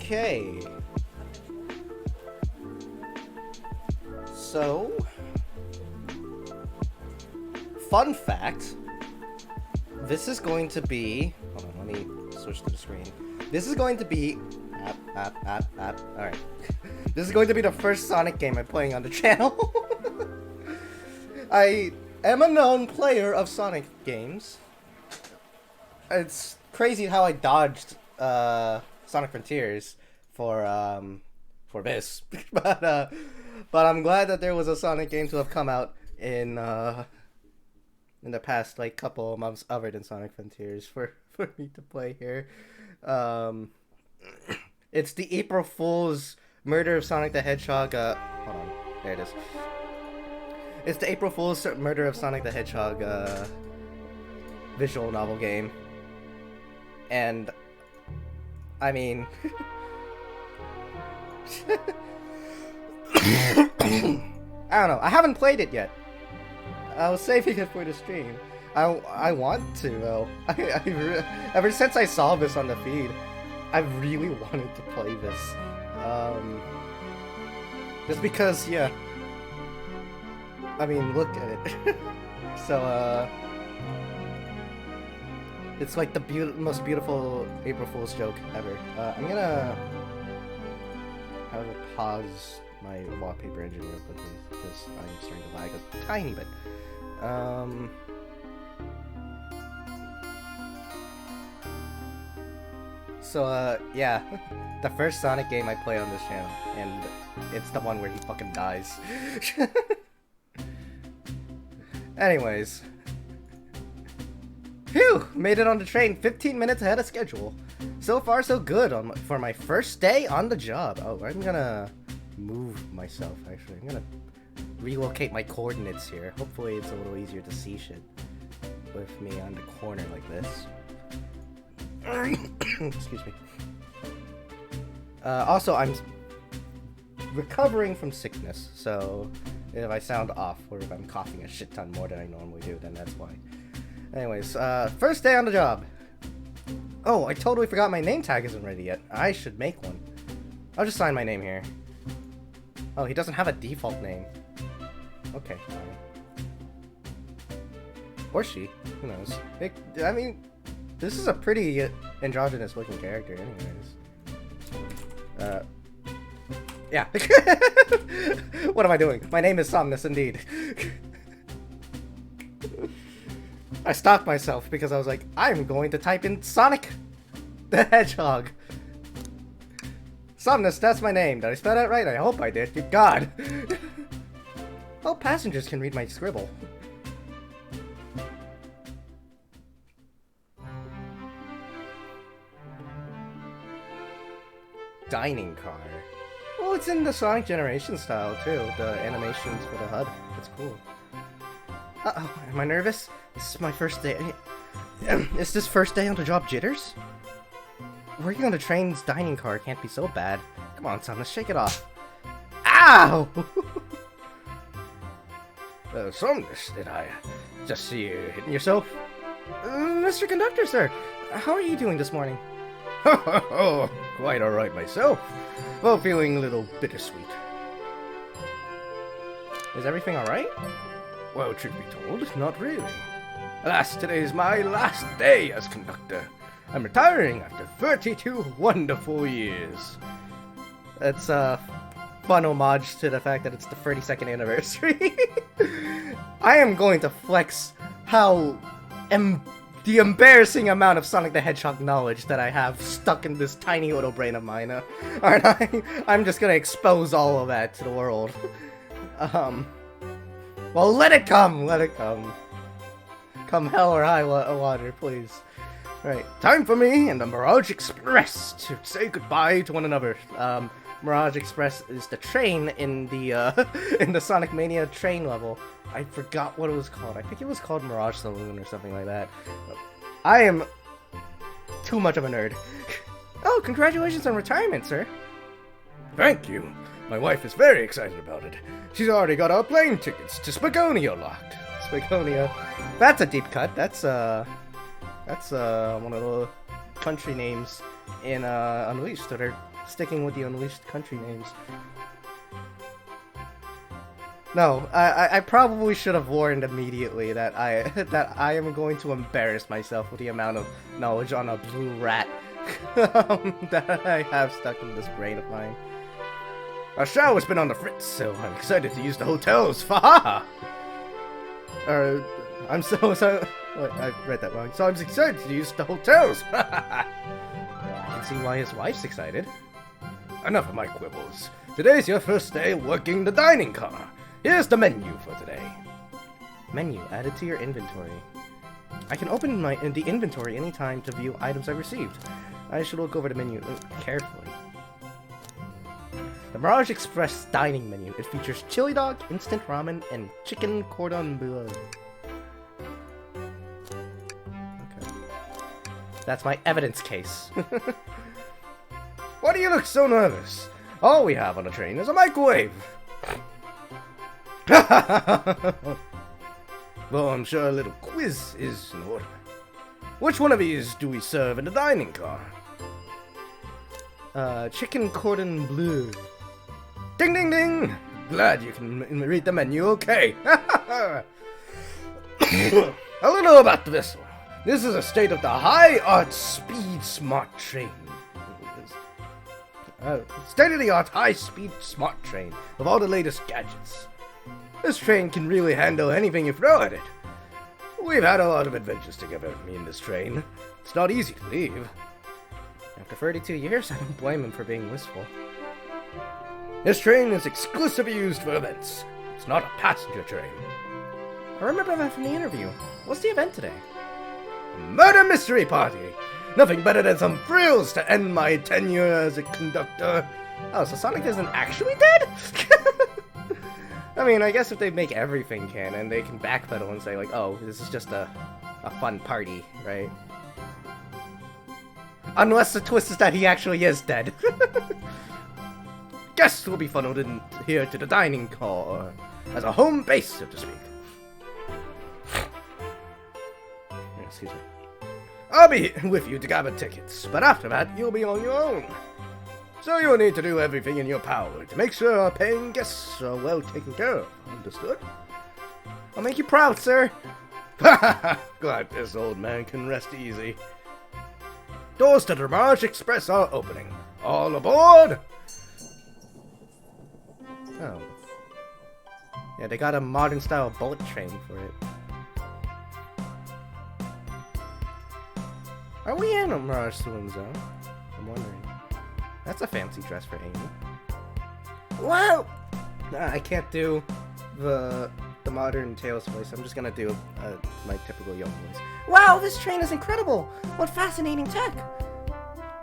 Okay. So, fun fact. This is going to be... Hold on, let me switch to the screen. This is going to be... Alright. This is going to be the first Sonic game I'm playing on the channel. I am a known player of Sonic games. It's crazy how I dodged Sonic Frontiers for this. But I'm glad that there was a Sonic game to have come out in the past like couple of months other than Sonic Frontiers for me to play here. It's the April Fool's Murder of Sonic the Hedgehog. Hold on, there it is. It's the April Fool's Murder of Sonic the Hedgehog visual novel game. And I mean, I don't know. I haven't played it yet. I was saving it for the stream. I want to though. Ever since I saw this on the feed, I really wanted to play this. Just because, yeah. I mean, look at it. So, it's like the most beautiful April Fool's joke ever. I'm gonna have to pause my wallpaper engine real quickly because I'm starting to lag a tiny bit. So, yeah, the first Sonic game I play on this channel, and it's the one where he fucking dies. Anyways. Phew! Made it on the train 15 minutes ahead of schedule. So far, so good for my first day on the job. Oh, I'm gonna move myself, actually. I'm gonna relocate my coordinates here. Hopefully it's a little easier to see shit with me on the corner like this. Excuse me. Also, I'm recovering from sickness, so if I sound off or if I'm coughing a shit ton more than I normally do, then that's why. Anyways, first day on the job. Oh, I totally forgot my name tag isn't ready yet. I should make one. I'll just sign my name here. Oh, he doesn't have a default name. Okay, fine. Or she. Who knows? I mean, this is a pretty androgynous looking character anyways. Yeah. What am I doing? My name is Somnus indeed. I stopped myself because I was like, I'm going to type in Sonic the Hedgehog. Somnus, that's my name. Did I spell that right? I hope I did. Good God. All passengers can read my scribble. Dining car. Well, it's in the Sonic Generation style, too. The animations for the HUD. That's cool. Uh-oh, am I nervous? This is my first day. Is this first day on the job jitters? Working on the train's dining car can't be so bad. Come on, son, let's shake it off. Ow! Somnus, did I just see you hitting yourself? Mr. Conductor, sir, how are you doing this morning? Oh, quite alright myself. Well, feeling a little bittersweet. Is everything alright? Well, truth be told, not really. Alas, today is my last day as conductor. I'm retiring after 32 wonderful years. That's a fun homage to the fact that it's the 32nd anniversary. I am going to flex how the embarrassing amount of Sonic the Hedgehog knowledge that I have stuck in this tiny little brain of mine, aren't I? I'm just gonna expose all of that to the world. Well, let it come, let it come. Come hell or high water, please. Right, time for me and the Mirage Express to say goodbye to one another. Mirage Express is the train in the Sonic Mania train level. I forgot what it was called. I think it was called Mirage Saloon or something like that. I am too much of a nerd. Oh, congratulations on retirement, sir. Thank you. My wife is very excited about it. She's already got our plane tickets to Spagonia locked. Spagonia. That's a deep cut. That's one of the country names in Unleashed that are sticking with the Unleashed country names. No, I probably should have warned immediately that I am going to embarrass myself with the amount of knowledge on a blue rat that I have stuck in this brain of mine. Our shower's been on the fritz, so I'm excited to use the hotels. Faha! I'm so wait, I read that wrong. So I'm excited to use the hotels. I can see why his wife's excited. Enough of my quibbles. Today's your first day working the dining car. Here's the menu for today. Menu added to your inventory. I can open the inventory anytime to view items I received. I should look over the menu carefully. The Mirage Express dining menu. It features chili dog, instant ramen, and chicken cordon bleu. Okay. That's my evidence case. Why do you look so nervous? All we have on the train is a microwave. Well, I'm sure a little quiz is in order. Which one of these do we serve in the dining car? Chicken cordon bleu. Ding ding ding! Glad you can read the menu okay. A little about the vessel. This is a state-of-the-art speed smart train. State-of-the-art high-speed smart train with all the latest gadgets. This train can really handle anything you throw at it. We've had a lot of adventures together, me and this train. It's not easy to leave. After 32 years, I don't blame him for being wistful. This train is exclusively used for events. It's not a passenger train. I remember that from the interview. What's the event today? Murder mystery party! Nothing better than some thrills to end my tenure as a conductor. Oh, so Sonic isn't actually dead? I mean, I guess if they make everything canon, they can backpedal and say, like, oh, this is just a fun party, right? Unless the twist is that he actually is dead. Guests will be funneled in here to the dining car, as a home base, so to speak. Excuse me. I'll be with you to gather tickets, but after that, you'll be on your own. So you'll need to do everything in your power to make sure our paying guests are well taken care of. Understood? I'll make you proud, sir. Glad this old man can rest easy. Doors to the Mirage Express are opening. All aboard! Oh. Yeah, they got a modern style bullet train for it. Are we in a Mirage Saloon Zone? I'm wondering. That's a fancy dress for Amy. Wow! Nah, I can't do the modern Tails voice. I'm just gonna do my typical young voice. Wow, this train is incredible! What fascinating tech!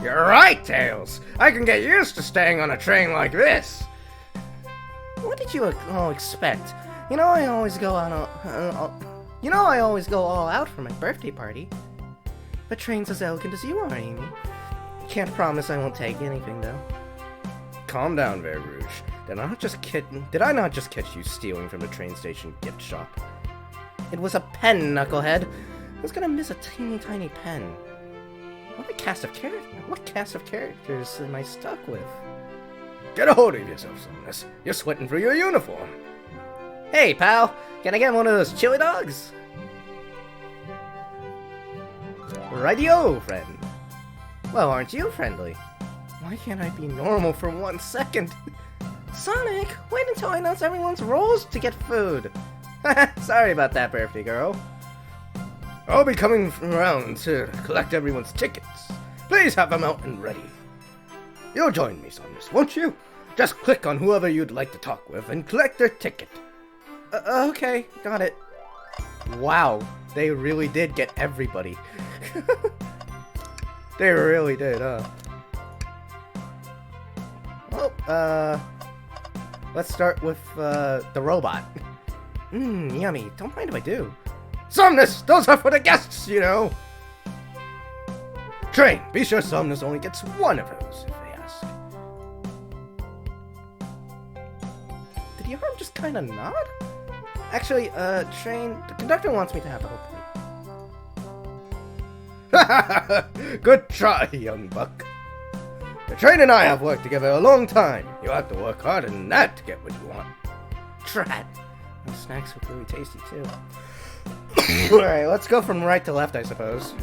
You're right, Tails! I can get used to staying on a train like this! What did you all expect? You know I always go on I always go all out for my birthday party. But train's as elegant as you are, Amy. Can't promise I won't take anything, though. Calm down, Vert Rouge. Did I not just catch you stealing from the train station gift shop? It was a pen, knucklehead. I was gonna miss a teeny tiny pen. What cast of characters am I stuck with? Get a hold of yourself, Somnus. You're sweating through your uniform. Hey, pal. Can I get one of those chili dogs? Rightio, friend. Well, aren't you friendly? Why can't I be normal for 1 second? Sonic, wait until I announce everyone's roles to get food. Sorry about that, birthday girl. I'll be coming around to collect everyone's tickets. Please have them out and ready. You'll join me, Somnus, won't you? Just click on whoever you'd like to talk with and collect their ticket. Okay, got it. Wow, they really did get everybody. They really did, huh? Well, let's start with, the robot. Yummy. Don't mind if I do. Somnus, those are for the guests, you know. Train, be sure Somnus only gets one of those, if they ask. Did your arm just kind of nod? Actually, Train, the conductor wants me to have the whole plate. Good try, young buck. The train and I have worked together a long time. You have to work harder than that to get what you want. Drat. Those snacks look really tasty too. Alright, let's go from right to left, I suppose.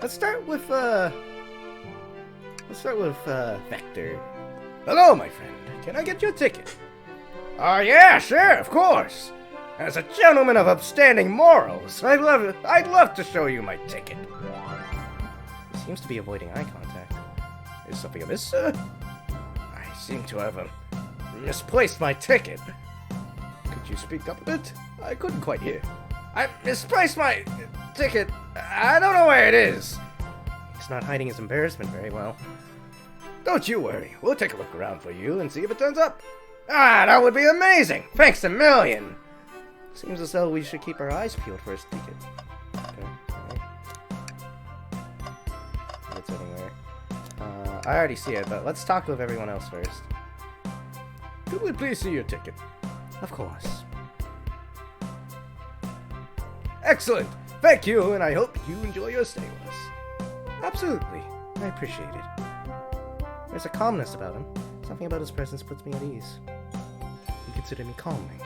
Let's start with Vector. Hello, my friend. Can I get you a ticket? Oh, yeah, sure, of course. As a gentleman of upstanding morals, I'd love to show you my ticket. He seems to be avoiding eye contact. Is something amiss, sir? I seem to have misplaced my ticket. Could you speak up a bit? I couldn't quite hear. I misplaced my ticket. I don't know where it is. He's not hiding his embarrassment very well. Don't you worry. We'll take a look around for you and see if it turns up. Ah, that would be amazing. Thanks a million. Seems as though we should keep our eyes peeled for his ticket. Okay. If it's anywhere. I already see it, but let's talk with everyone else first. Could we please see your ticket? Of course. Excellent. Thank you, and I hope you enjoy your stay with us. Absolutely. I appreciate it. There's a calmness about him. Something about his presence puts me at ease. He considered me calming.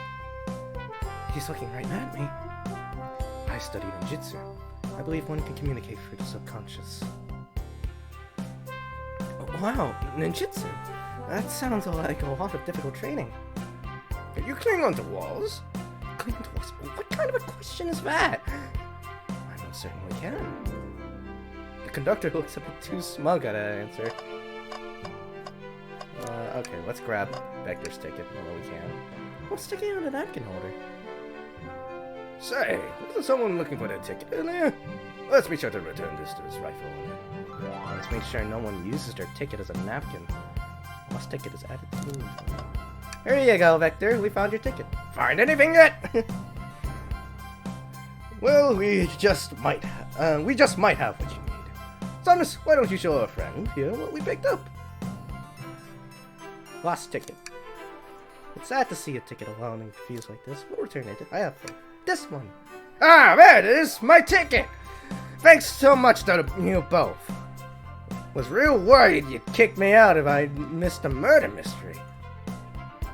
He's looking right at me. I studied ninjutsu. I believe one can communicate through the subconscious. Oh, wow, ninjutsu? That sounds like a lot of difficult training. Can you cling onto walls? Cling onto walls? What kind of a question is that? I most certainly can. The conductor looks a bit too smug at an answer. Okay, let's grab Vector's ticket while we can. What's sticking out a napkin holder? Say, wasn't someone looking for their ticket earlier? Let's be sure to return this to his rightful owner. Let's make sure no one uses their ticket as a napkin. Lost ticket is added to the inventory. Here you go, Vector. We found your ticket. Find anything yet? Well, we just might have what you need. Samus, why don't you show a friend here what we picked up? Lost ticket. It's sad to see a ticket alone and confused like this. We'll return it. I have this one. Ah, there it is! My ticket! Thanks so much to you both. Was real worried you'd kick me out if I missed a murder mystery.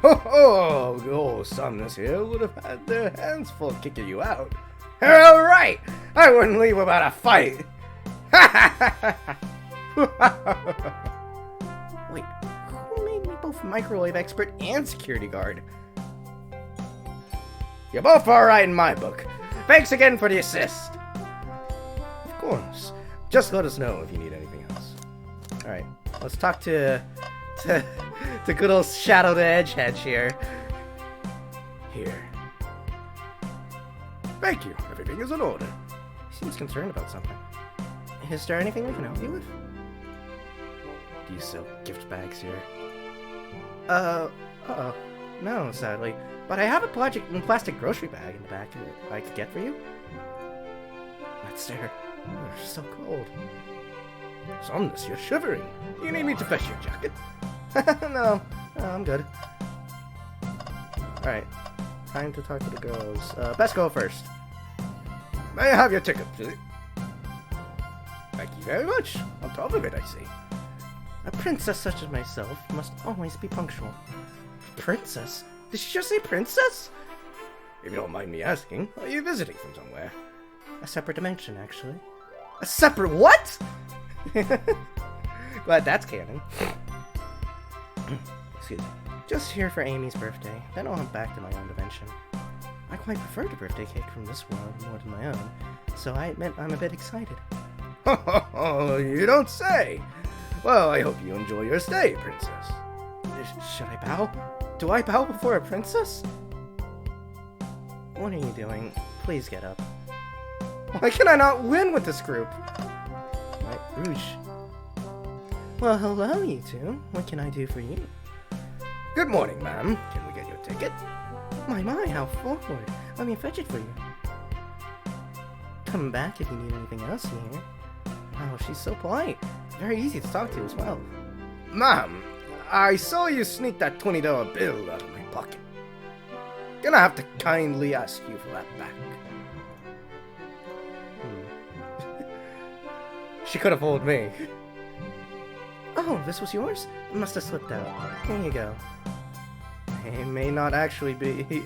Oh, Samus here would have had their hands full kicking you out. Alright! I wouldn't leave without a fight! Wait, who made me both microwave expert and security guard? You're both alright in my book. Thanks again for the assist. Of course. Just let us know if you need anything else. Alright, let's talk to good old Shadow the Hedgehog here. Here. Thank you. Everything is in order. He seems concerned about something. Is there anything we can help you with? Do you sell gift bags here? No, sadly. But I have a plastic grocery bag in the back I could get for you. That's there. Oh, they're so cold. Somnus, you're shivering. You need me to fetch your jacket? No, I'm good. Alright, time to talk to the girls. Best go first. May I have your ticket, please? Thank you very much. On top of it, I see. A princess such as myself must always be punctual. Princess? Did she just say princess? If you don't mind me asking, are you visiting from somewhere? A separate dimension, actually. A separate what? Glad that's canon. Excuse me. Just here for Amy's birthday, then I'll head back to my own dimension. I quite prefer the birthday cake from this world more than my own, so I admit I'm a bit excited. Oh, you don't say! Well, I hope you enjoy your stay, princess. Should I bow? Do I bow before a princess? What are you doing? Please get up. Why can I not win with this group? Right, Rouge. Well, hello, you two. What can I do for you? Good morning, ma'am. Can we get your ticket? My, how forward. Let me fetch it for you. Come back if you need anything else in here. Wow, she's so polite. Very easy to talk to as well. Ma'am, I saw you sneak that $20 bill out of my pocket. Gonna have to kindly ask you for that back. She could have fooled me. Oh, this was yours? It must have slipped out. Here you go. I may not actually be...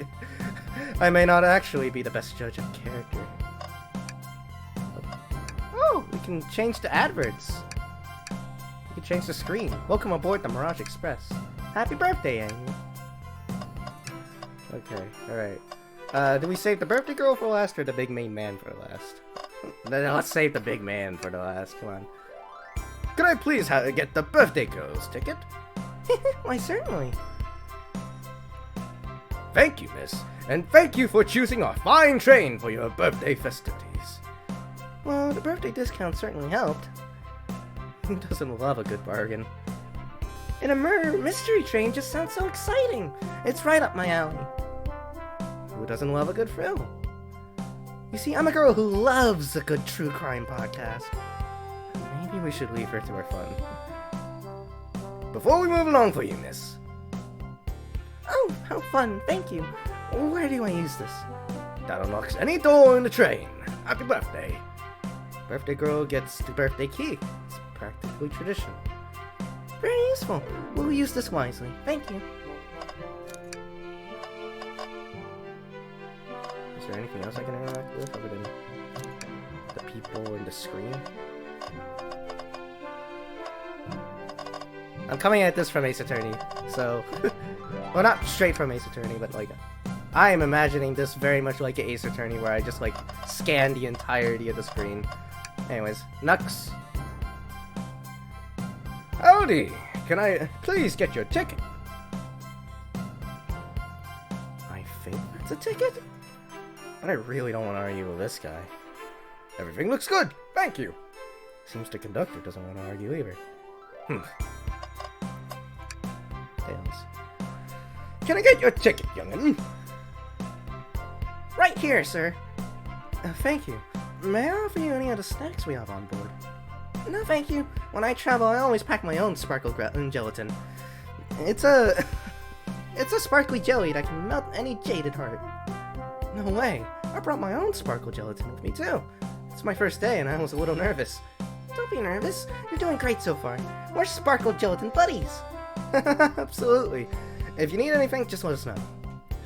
I may not actually be the best judge of character. Oh, we can change to adverts. We can change the screen. Welcome aboard the Mirage Express. Happy birthday, Amy. Okay, alright. Do we save the birthday girl for last or the big main man for last? Let's save the big man for the last. Come on. Could I please get the birthday girl's ticket? Why, certainly. Thank you, miss. And thank you for choosing our fine train for your birthday festivities. Well, the birthday discount certainly helped. Who doesn't love a good bargain? And a murder mystery train just sounds so exciting. It's right up my alley. Who doesn't love a good thrill? You see, I'm a girl who loves a good true crime podcast. Maybe we should leave her to her fun. Before we move along for you, miss. Oh, how fun, thank you. Where do I use this? That unlocks any door in the train. Happy birthday. Birthday girl gets the birthday key. It's practically tradition. Very useful. We'll use this wisely. Thank you. Is there anything else I can interact with other than the people and the screen? I'm coming at this from Ace Attorney, so... well, not straight from Ace Attorney, but like... I am imagining this very much like an Ace Attorney, where I just like scan the entirety of the screen. Anyways, Nux. Howdy! Can I please get your ticket? I think that's a ticket? But I really don't want to argue with this guy. Everything looks good, thank you. Seems the conductor doesn't want to argue either. Tails. Can I get your ticket, young'un? Right here, sir. Thank you. May I offer you any of the snacks we have on board? No, thank you. When I travel, I always pack my own sparkle gelatin. It's a sparkly jelly that can melt any jaded heart. No way. I brought my own sparkle gelatin with me, too. It's my first day, and I was a little nervous. Don't be nervous. You're doing great so far. We're sparkle gelatin buddies. Absolutely. If you need anything, just let us know.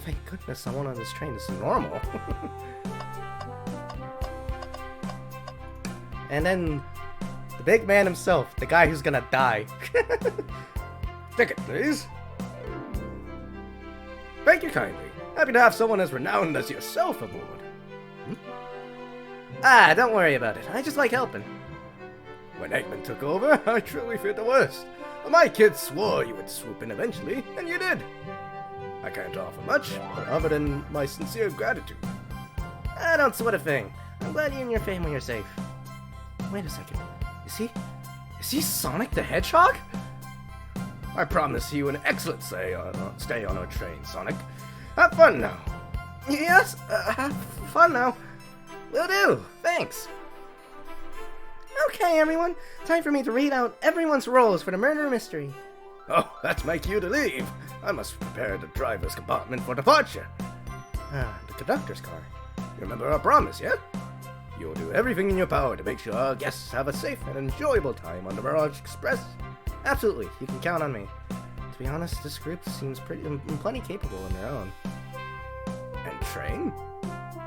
Thank goodness someone on this train is normal. And then the big man himself, the guy who's gonna die. Ticket, please. Thank you kindly. Happy to have someone as renowned as yourself aboard. Ah, don't worry about it. I just like helping. When Eggman took over, I truly feared the worst. But my kids swore you would swoop in eventually, and you did. I can't offer much, other than my sincere gratitude. Ah, don't sweat a thing. I'm glad you and your family are safe. Wait a second. Is he Sonic the Hedgehog? I promise you an excellent stay on our train, Sonic. Have fun now. Yes, have fun now. Will do. Thanks. Okay, everyone. Time for me to read out everyone's roles for the murder mystery. Oh, that's my cue to leave. I must prepare the driver's compartment for departure. The conductor's car. You remember our promise, yeah? You'll do everything in your power to make sure our guests have a safe and enjoyable time on the Mirage Express. Absolutely, you can count on me. To be honest, this group seems plenty capable on their own. And train?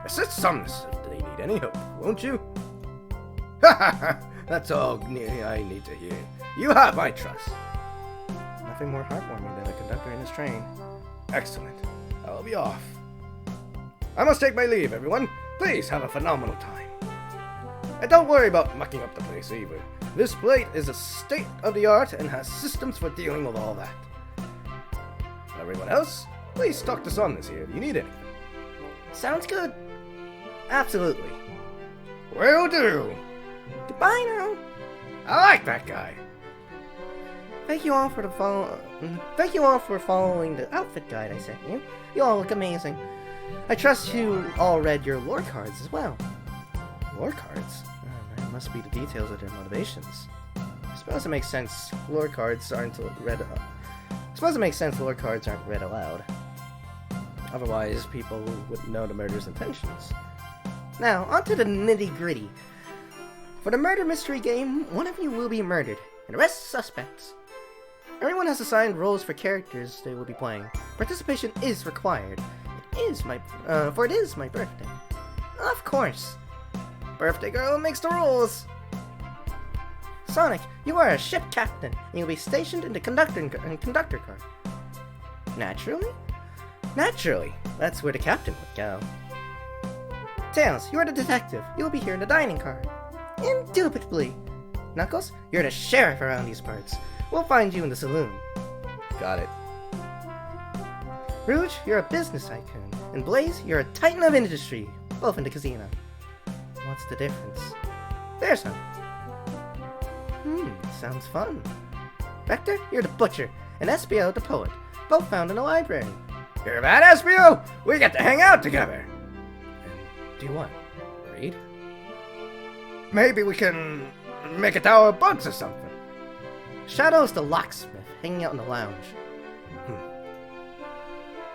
Assist Somnus if they need any help, won't you? Ha ha ha! That's all I need to hear. You have my trust. Nothing more heartwarming than a conductor in his train. Excellent. I'll be off. I must take my leave, everyone. Please have a phenomenal time. And don't worry about mucking up the place either. This plate is a state-of-the-art and has systems for dealing with all that. Everyone else, please talk to Somnus here if you need anything. Sounds good. Absolutely. Will do. Goodbye now. I like that guy. Thank you all for following the outfit guide I sent you. You all look amazing. I trust you all read your lore cards as well. Lore cards? That must be the details of their motivations. I suppose it makes sense lore cards aren't read aloud. Otherwise, people wouldn't know the murderer's intentions. Now, on to the nitty-gritty. For the murder mystery game, one of you will be murdered, and the rest suspects. Everyone has assigned roles for characters they will be playing. Participation is required. For it is my birthday. Of course. Birthday girl makes the rules. Sonic, you are a ship captain, and you'll be stationed in the conductor car. Naturally? Naturally. That's where the captain would go. Tails, you are the detective. You will be here in the dining car. Indubitably. Knuckles, you're the sheriff around these parts. We'll find you in the saloon. Got it. Rouge, you're a business tycoon. And Blaze, you're a titan of industry, both in the casino. What's the difference? There's none. Sounds fun. Vector, you're the butcher, and Espio, the poet, both found in the library. Hear that, Espio? We get to hang out together. And do what? Read? Maybe we can make a tower of bugs or something. Shadow's the locksmith, hanging out in the lounge.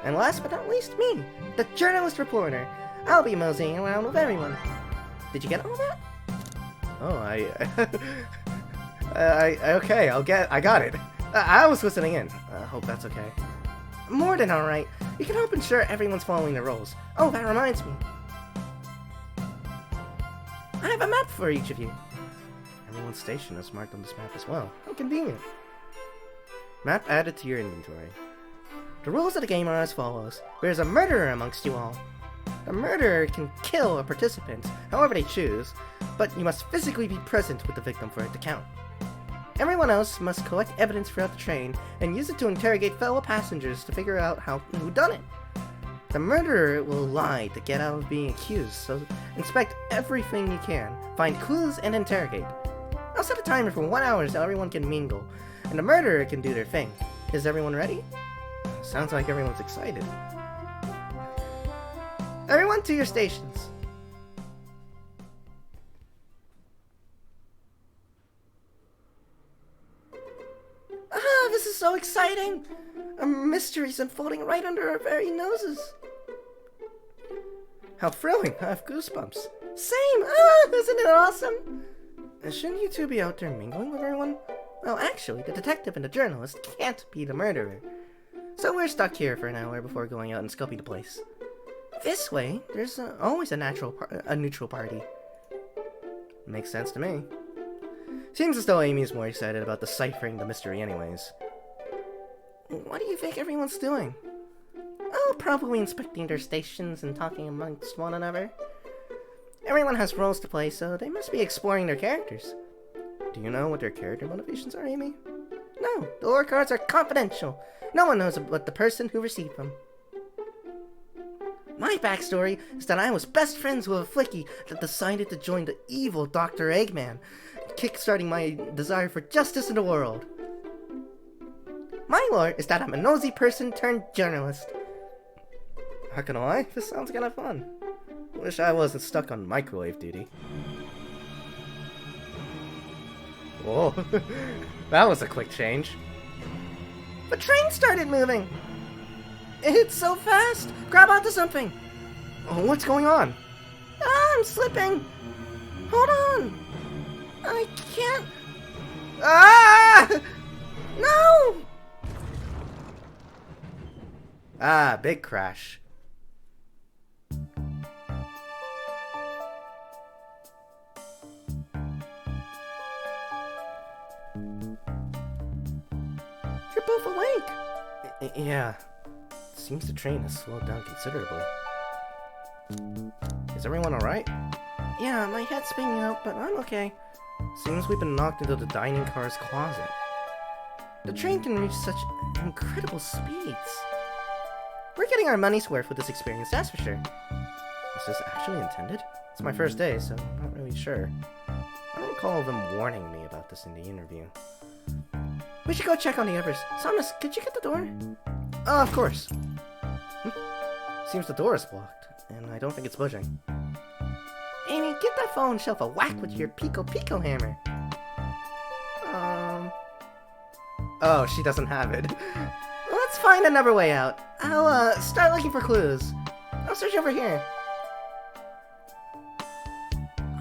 And last but not least, me, the journalist reporter. I'll be moseying around with everyone. Did you get all that? Oh, okay, I got it. I was listening in. I hope that's okay. More than alright. You can help ensure everyone's following their roles. Oh, that reminds me. I have a map for each of you. Everyone's station is marked on this map as well. How convenient. Map added to your inventory. The rules of the game are as follows. There's a murderer amongst you all. The murderer can kill a participant, however they choose, but you must physically be present with the victim for it to count. Everyone else must collect evidence throughout the train and use it to interrogate fellow passengers to figure out who done it. The murderer will lie to get out of being accused, so inspect everything you can, find clues, and interrogate. I'll set a timer for 1 hour so everyone can mingle, and the murderer can do their thing. Is everyone ready? Sounds like everyone's excited. Everyone to your stations. This is so exciting! A mystery's unfolding right under our very noses. How thrilling! I have goosebumps. Same! Isn't it awesome? Shouldn't you two be out there mingling with everyone? Well, actually, the detective and the journalist can't be the murderer. So we're stuck here for an hour before going out and scoping the place. This way, there's always a neutral party. Makes sense to me. Seems as though Amy's more excited about deciphering the mystery anyways. What do you think everyone's doing? Oh, probably inspecting their stations and talking amongst one another. Everyone has roles to play, so they must be exploring their characters. Do you know what their character motivations are, Amy? No, the lore cards are confidential. No one knows but the person who received them. My backstory is that I was best friends with a flicky that decided to join the evil Dr. Eggman, kickstarting my desire for justice in the world. My lore is that I'm a nosy person turned journalist. Not gonna lie, this sounds kinda fun. Wish I wasn't stuck on microwave duty. Whoa, that was a quick change. The train started moving! It's so fast! Grab onto something! Oh, what's going on? I'm slipping! Hold on! I can't... Ah! No! Ah, big crash. You're both awake! Yeah. Seems the train has slowed down considerably. Is everyone alright? Yeah, my head's spinning out, but I'm okay. Seems we've been knocked into the dining car's closet. The train can reach such incredible speeds. We're getting our money's worth with this experience, that's for sure. Is this actually intended? It's my first day, so I'm not really sure. I don't recall them warning me about this in the interview. We should go check on the others. Samus, could you get the door? Of course. Seems the door is blocked, and I don't think it's budging. Amy, get that fallen shelf a whack with your Pico hammer. Oh, she doesn't have it. Let's find another way out. I'll, start looking for clues. I'll search over here.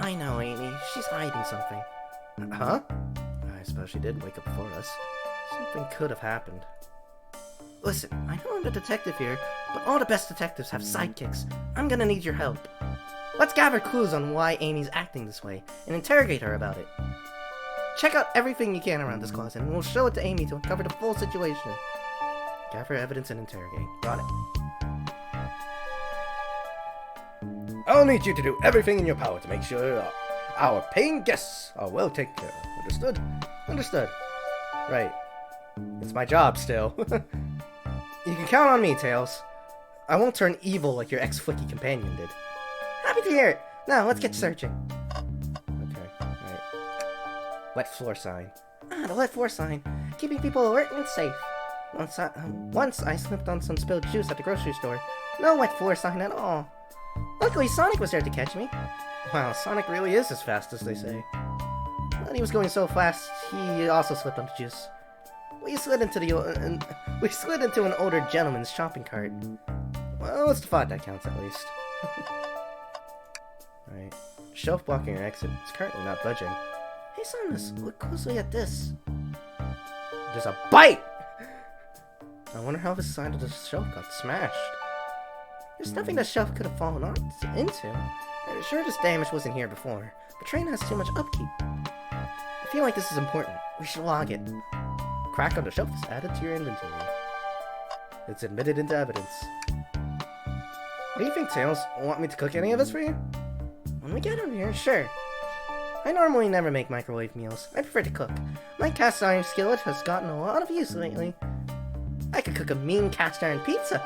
I know, Amy. She's hiding something. Huh? I suppose she did wake up before us. Something could have happened. Listen, I know I'm the detective here, but all the best detectives have sidekicks. I'm gonna need your help. Let's gather clues on why Amy's acting this way, and interrogate her about it. Check out everything you can around this closet, and we'll show it to Amy to uncover the full situation. Gather evidence and interrogate. Got it? I'll need you to do everything in your power to make sure our paying guests are well taken care of. Understood? Understood. Right. It's my job still. You can count on me, Tails. I won't turn evil like your ex-flicky companion did. Happy to hear it. Now, let's get searching. Okay, right. Wet floor sign. The wet floor sign. Keeping people alert and safe. Once I slipped on some spilled juice at the grocery store. No wet floor sign at all. Luckily, Sonic was there to catch me. Wow, Sonic really is as fast as they say. When he was going so fast, he also slipped on the juice. We slid into an older gentleman's shopping cart. Well, it's the thought that counts at least. Alright. Shelf blocking our exit. It's currently not budging. Hey, Samus, look closely at this. There's a bite! I wonder how this side of the shelf got smashed. There's nothing the shelf could have fallen into. I'm sure this damage wasn't here before. The train has too much upkeep. I feel like this is important. We should log it. Crack on the shelf is added to your inventory. It's admitted into evidence. What do you think, Tails? Want me to cook any of this for you? When we get over here, sure. I normally never make microwave meals. I prefer to cook. My cast iron skillet has gotten a lot of use lately. I could cook a mean cast iron pizza.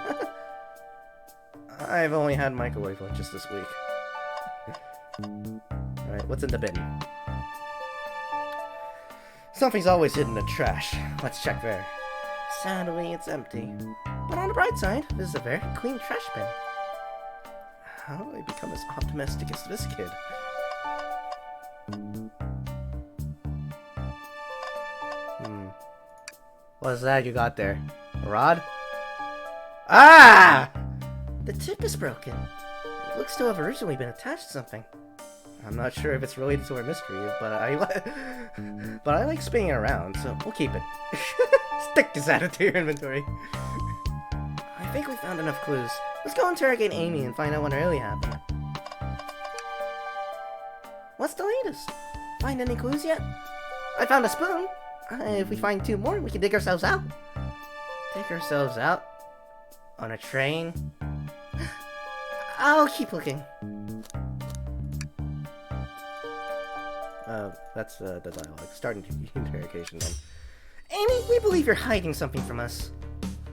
I've only had microwave lunches this week. Alright, what's in the bin? Something's always hidden in the trash. Let's check there. Sadly, it's empty. But on the bright side, this is a very clean trash bin. How do I become as optimistic as this kid? What's that you got there? A rod? Ah! The tip is broken. It looks to have originally been attached to something. I'm not sure if it's related to our mystery, but I like spinning it around, so we'll keep it. Stick this added to your inventory. I think we found enough clues. Let's go interrogate Amy and find out what really happened. What's the latest? Find any clues yet? I found a spoon. If we find 2 more, we can dig ourselves out. Dig ourselves out? On a train? I'll keep looking. That's the dialogue. Starting the interrogation then. Amy, we believe you're hiding something from us.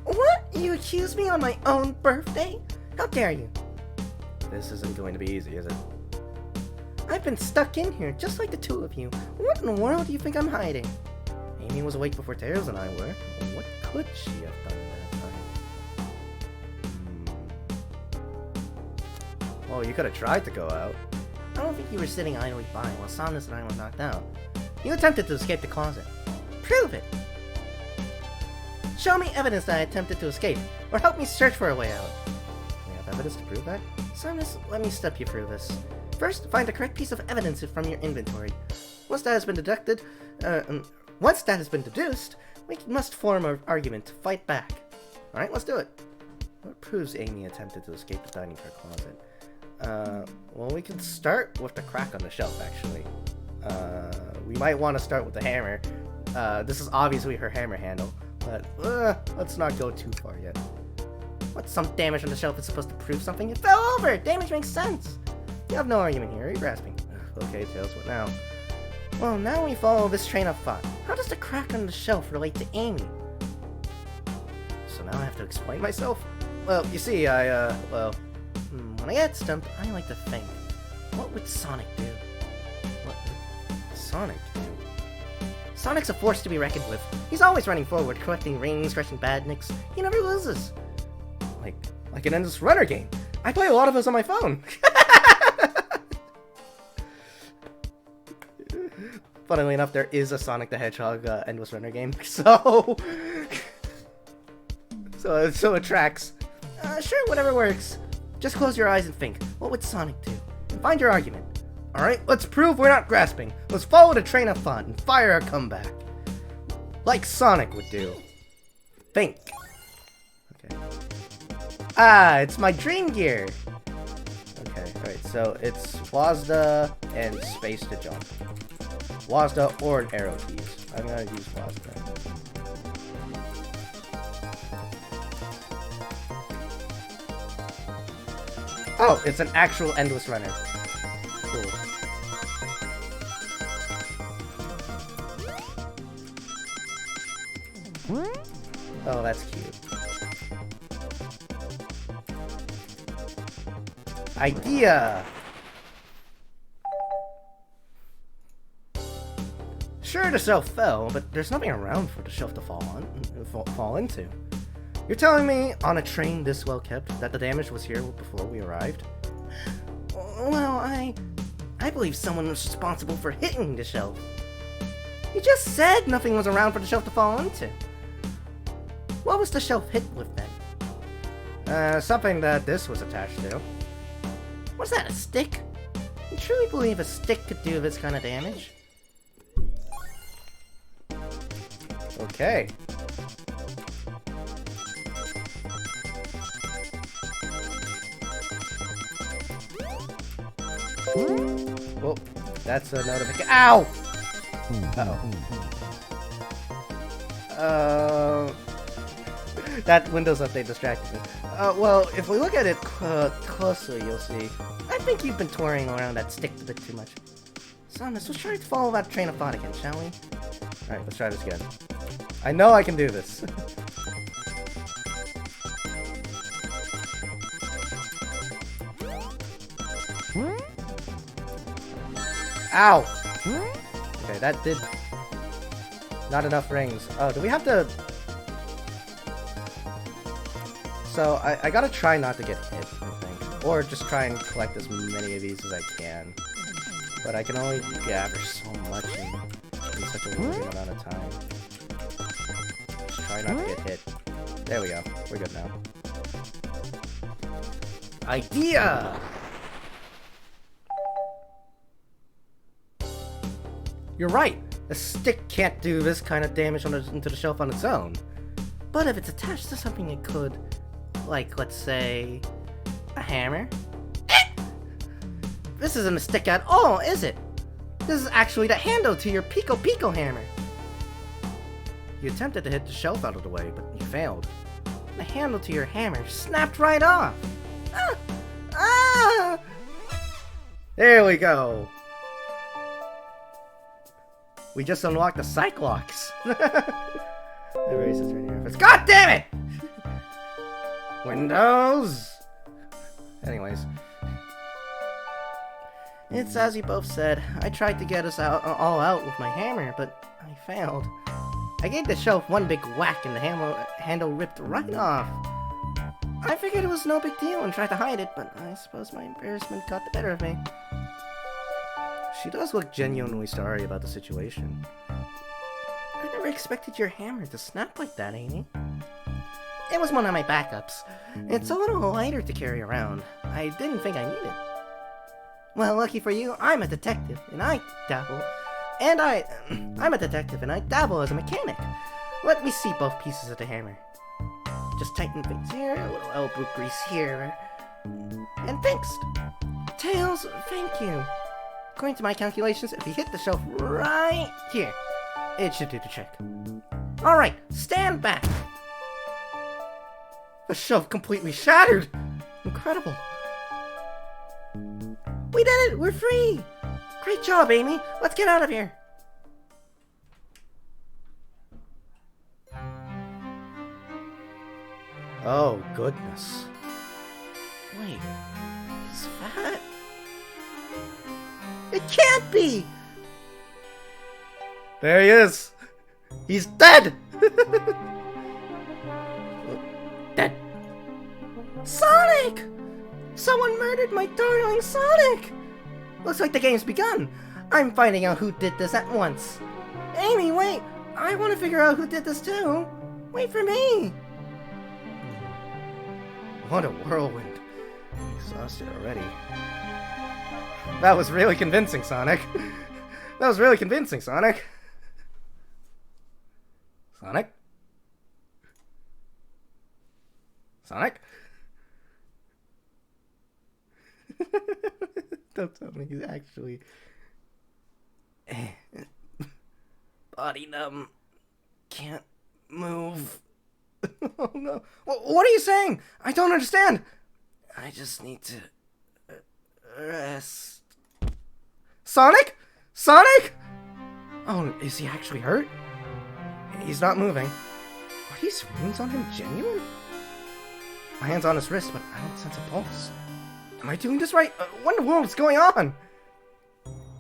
What? You accuse me on my own birthday? How dare you? This isn't going to be easy, is it? I've been stuck in here, just like the 2 of you. What in the world do you think I'm hiding? Amy was awake before Tails and I were. What could she have done that time? Well, you could have tried to go out. I don't think you were sitting idly by while Samus and I were knocked out. You attempted to escape the closet. Prove it! Show me evidence that I attempted to escape, or help me search for a way out. We have evidence to prove that? Samus, let me step you through this. First, find the correct piece of evidence from your inventory. Once that has been deduced, we must form an argument to fight back. Alright, let's do it. What proves Amy attempted to escape the dining car closet? Well, we can start with the crack on the shelf, actually. We might want to start with the hammer. This is obviously her hammer handle, but let's not go too far yet. What, some damage on the shelf is supposed to prove something? It fell over! Damage makes sense! You have no argument here, are you grasping? Okay, Tails, what now? Well, now we follow this train of thought. How does the crack on the shelf relate to Amy? So now I have to explain myself? Well, you see, when I get stumped, I like to think. What would Sonic do? What would Sonic do? Sonic's a force to be reckoned with. He's always running forward, collecting rings, crushing badniks. He never loses. Like an endless runner game. I play a lot of those on my phone. Funnily enough, there is a Sonic the Hedgehog endless runner game, so it tracks. Sure, whatever works. Just close your eyes and think. What would Sonic do? And find your argument. Alright, let's prove we're not grasping. Let's follow the train of thought and fire a comeback. Like Sonic would do. Think. Okay. Ah, it's my dream gear! Okay, alright, so it's WASD and space to jump. WASD or an arrow to use. I'm gonna use WASD. Oh, it's an actual endless runner. Cool. Oh, that's cute. Idea! Sure, the shelf fell, but there's nothing around for the shelf to fall into. You're telling me, on a train this well kept, that the damage was here before we arrived? Well, I believe someone was responsible for hitting the shelf. You just said nothing was around for the shelf to fall into. What was the shelf hit with then? Something that this was attached to. What's that, a stick? You truly believe a stick could do this kind of damage? Okay. Well, that's a notification. Ow! Uh-oh. That Windows update distracted me. Well, if we look at it closely, you'll see. I think you've been touring around that stick a bit too much. Samus, let's try to follow that train of thought again, shall we? Alright, let's try this again. I know I can do this. Ow! Okay, that did... Not enough rings. Oh, do we have to... So, I gotta try not to get hit, I think. Or just try and collect as many of these as I can. But I can only gather so much in such a limited amount of time. Just try not to get hit. There we go. We're good now. Idea! You're right! A stick can't do this kind of damage into the shelf on its own. But if it's attached to something it could, like, let's say, a hammer? This isn't a stick at all, is it? This is actually the handle to your Pico Pico hammer. You attempted to hit the shelf out of the way, but you failed. The handle to your hammer snapped right off. Ah! Ah! There we go. We just unlocked the Cyclops. God damn it! Windows! Anyways. It's as you both said. I tried to get us all out with my hammer, but I failed. I gave the shelf one big whack and the handle ripped right off. I figured it was no big deal and tried to hide it, but I suppose my embarrassment got the better of me. She does look genuinely sorry about the situation. I never expected your hammer to snap like that, Amy. It was one of my backups. It's a little lighter to carry around. I didn't think I needed it. Well, lucky for you, I'm a detective, and I dabble. I'm a detective, and I dabble as a mechanic. Let me see both pieces of the hammer. Just tighten things here, a little elbow grease here, and fixed. Tails, thank you. According to my calculations, if you hit the shelf right here, it should do the trick. Alright, stand back. The shelf completely shattered. Incredible. We did it! We're free! Great job, Amy. Let's get out of here. Oh, goodness. Wait, is that... It can't be! There he is! He's dead! Dead. Sonic! Someone murdered my darling Sonic! Looks like the game's begun. I'm finding out who did this at once. Amy, wait! I want to figure out who did this too. Wait for me! What a whirlwind. I'm exhausted already. That was really convincing, Sonic. That was really convincing, Sonic. Sonic? Sonic? Don't tell me he's actually... Body numb. Can't move. Oh no. What are you saying? I don't understand. I just need to rest. Sonic? Sonic? Oh, is he actually hurt? He's not moving. Are these wounds on him genuine? My hand's on his wrist, but I don't sense a pulse. Am I doing this right? What in the world is going on?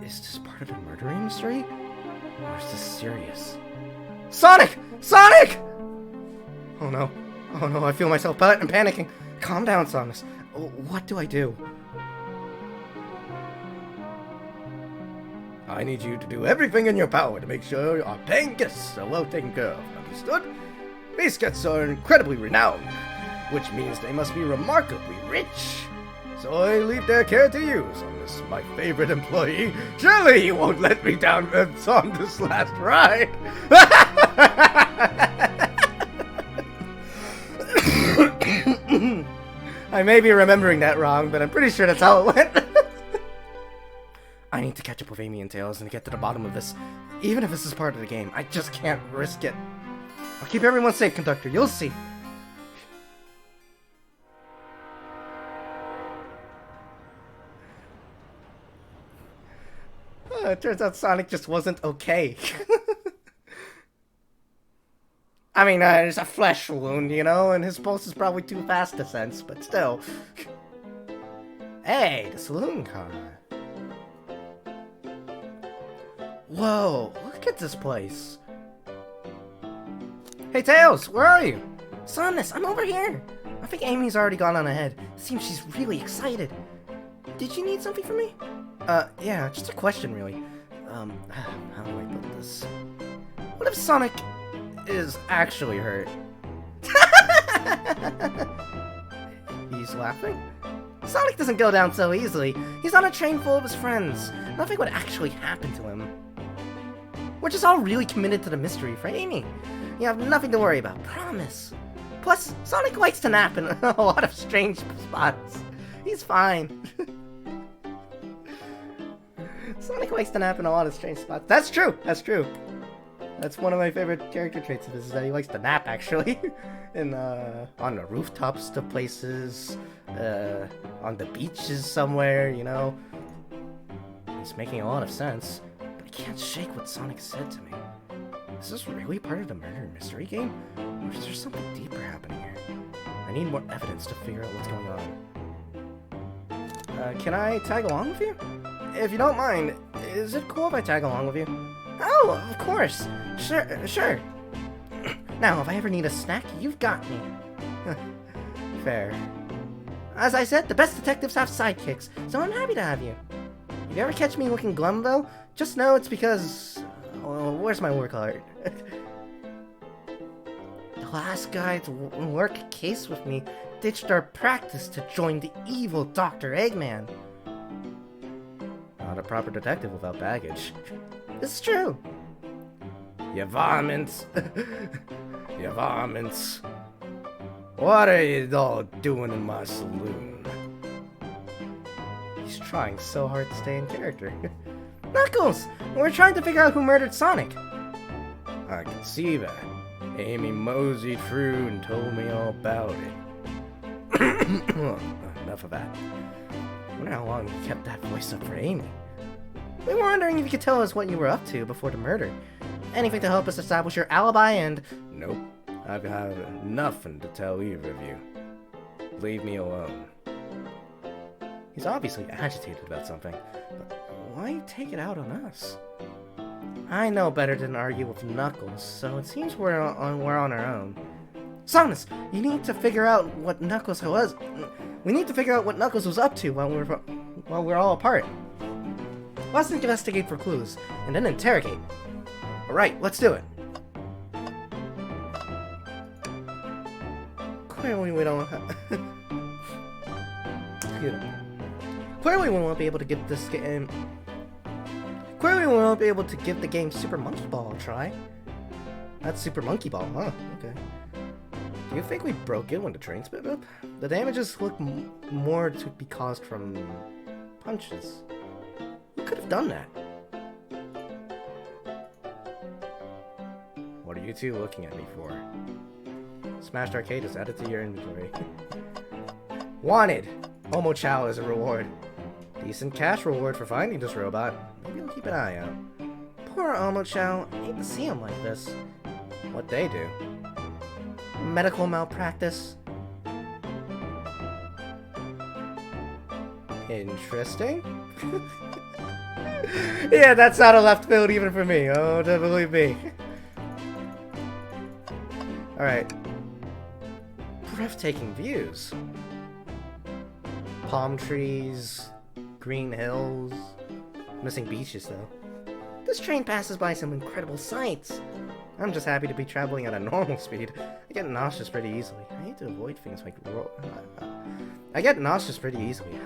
Is this part of a murder mystery? Or is this serious? Sonic! Sonic! Oh no. Oh no, I feel myself panicking. Calm down, Samus. What do I do? I need you to do everything in your power to make sure our paying guests are well taken care of. Understood? These guests are incredibly renowned, which means they must be remarkably rich. So I leave their care to you, Samus, my favorite employee. Surely you won't let me down on this last ride. I may be remembering that wrong, but I'm pretty sure that's how it went. I need to catch up with Amy and Tails and get to the bottom of this. Even if this is part of the game, I just can't risk it. I'll keep everyone safe, Conductor. You'll see. It turns out Sonic just wasn't okay. I mean, there's a flesh wound, you know, and his pulse is probably too fast to sense, but still. Hey, the saloon car. Whoa, look at this place. Hey, Tails, where are you? Samus, I'm over here. I think Amy's already gone on ahead. Seems she's really excited. Did you need something from me? Yeah, just a question, really. How do I put this? What if Sonic is actually hurt? He's laughing? Sonic doesn't go down so easily. He's on a train full of his friends. Nothing would actually happen to him. We're just all really committed to the mystery for Amy. You have nothing to worry about, promise. Plus, Sonic likes to nap in a lot of strange spots. He's fine. Sonic likes to nap in a lot of strange spots. That's true. That's true. That's one of my favorite character traits of his, is that he likes to nap, actually. And, on the rooftops to places, on the beaches somewhere, you know. It's making a lot of sense, but I can't shake what Sonic said to me. Is this really part of the murder mystery game? Or is there something deeper happening here? I need more evidence to figure out what's going on. Can I tag along with you? If you don't mind, is it cool if I tag along with you? Oh, of course. Sure. Now, if I ever need a snack, you've got me. Fair. As I said, the best detectives have sidekicks, so I'm happy to have you. If you ever catch me looking glum, though, just know it's because... Oh, where's my work art? The last guy to work a case with me ditched our practice to join the evil Dr. Eggman. Not a proper detective without baggage. This is true. You varmints. You varmints. What are you all doing in my saloon? He's trying so hard to stay in character. Knuckles! We're trying to figure out who murdered Sonic. I can see that. Amy moseyed through and told me all about it. Enough of that. I wonder how long you kept that voice up for Amy. We were wondering if you could tell us what you were up to before the murder. Anything to help us establish your alibi and... Nope. I've had nothing to tell either of you. Leave me alone. He's obviously agitated about something, but why take it out on us? I know better than to argue with Knuckles, so it seems we're on our own. Samus, you need to figure out what Knuckles was. We need to figure out what Knuckles was up to while we're all apart. Let's investigate for clues, and then interrogate. Alright, let's do it. Clearly we don't have... Clearly we won't be able to give this game... Clearly we won't be able to give the game Super Monkey Ball a try. That's Super Monkey Ball, huh? Okay. Do you think we broke it when the train split up? The damages look more to be caused from punches. Who could have done that? What are you two looking at me for? Smashed Arcade is added to your inventory. Wanted! Omo Chow as a reward. Decent cash reward for finding this robot. Maybe I'll keep an eye out. Poor Omo Chow. I hate to see him like this. What'd they do? Medical malpractice. Interesting. Yeah, that's not a left field even for me. Oh, believe me. Alright. Breathtaking views. Palm trees, green hills. Missing beaches, though. This train passes by some incredible sights. I'm just happy to be traveling at a normal speed. I get nauseous pretty easily. I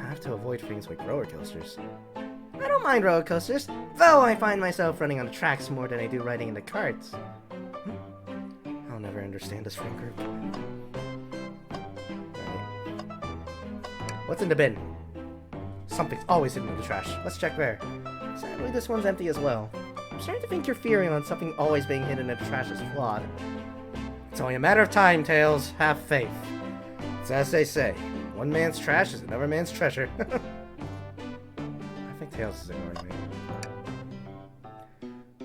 have to avoid things like roller coasters. I don't mind roller coasters, though I find myself running on the tracks more than I do riding in the carts. I'll never understand this friend group. Right. What's in the bin? Something's always hidden in the trash. Let's check there. Sadly, this one's empty as well. I'm starting to think your theory on something always being hidden in the trash is flawed. It's only a matter of time, Tails. Have faith. It's as they say, one man's trash is another man's treasure. I think Tails is ignoring me.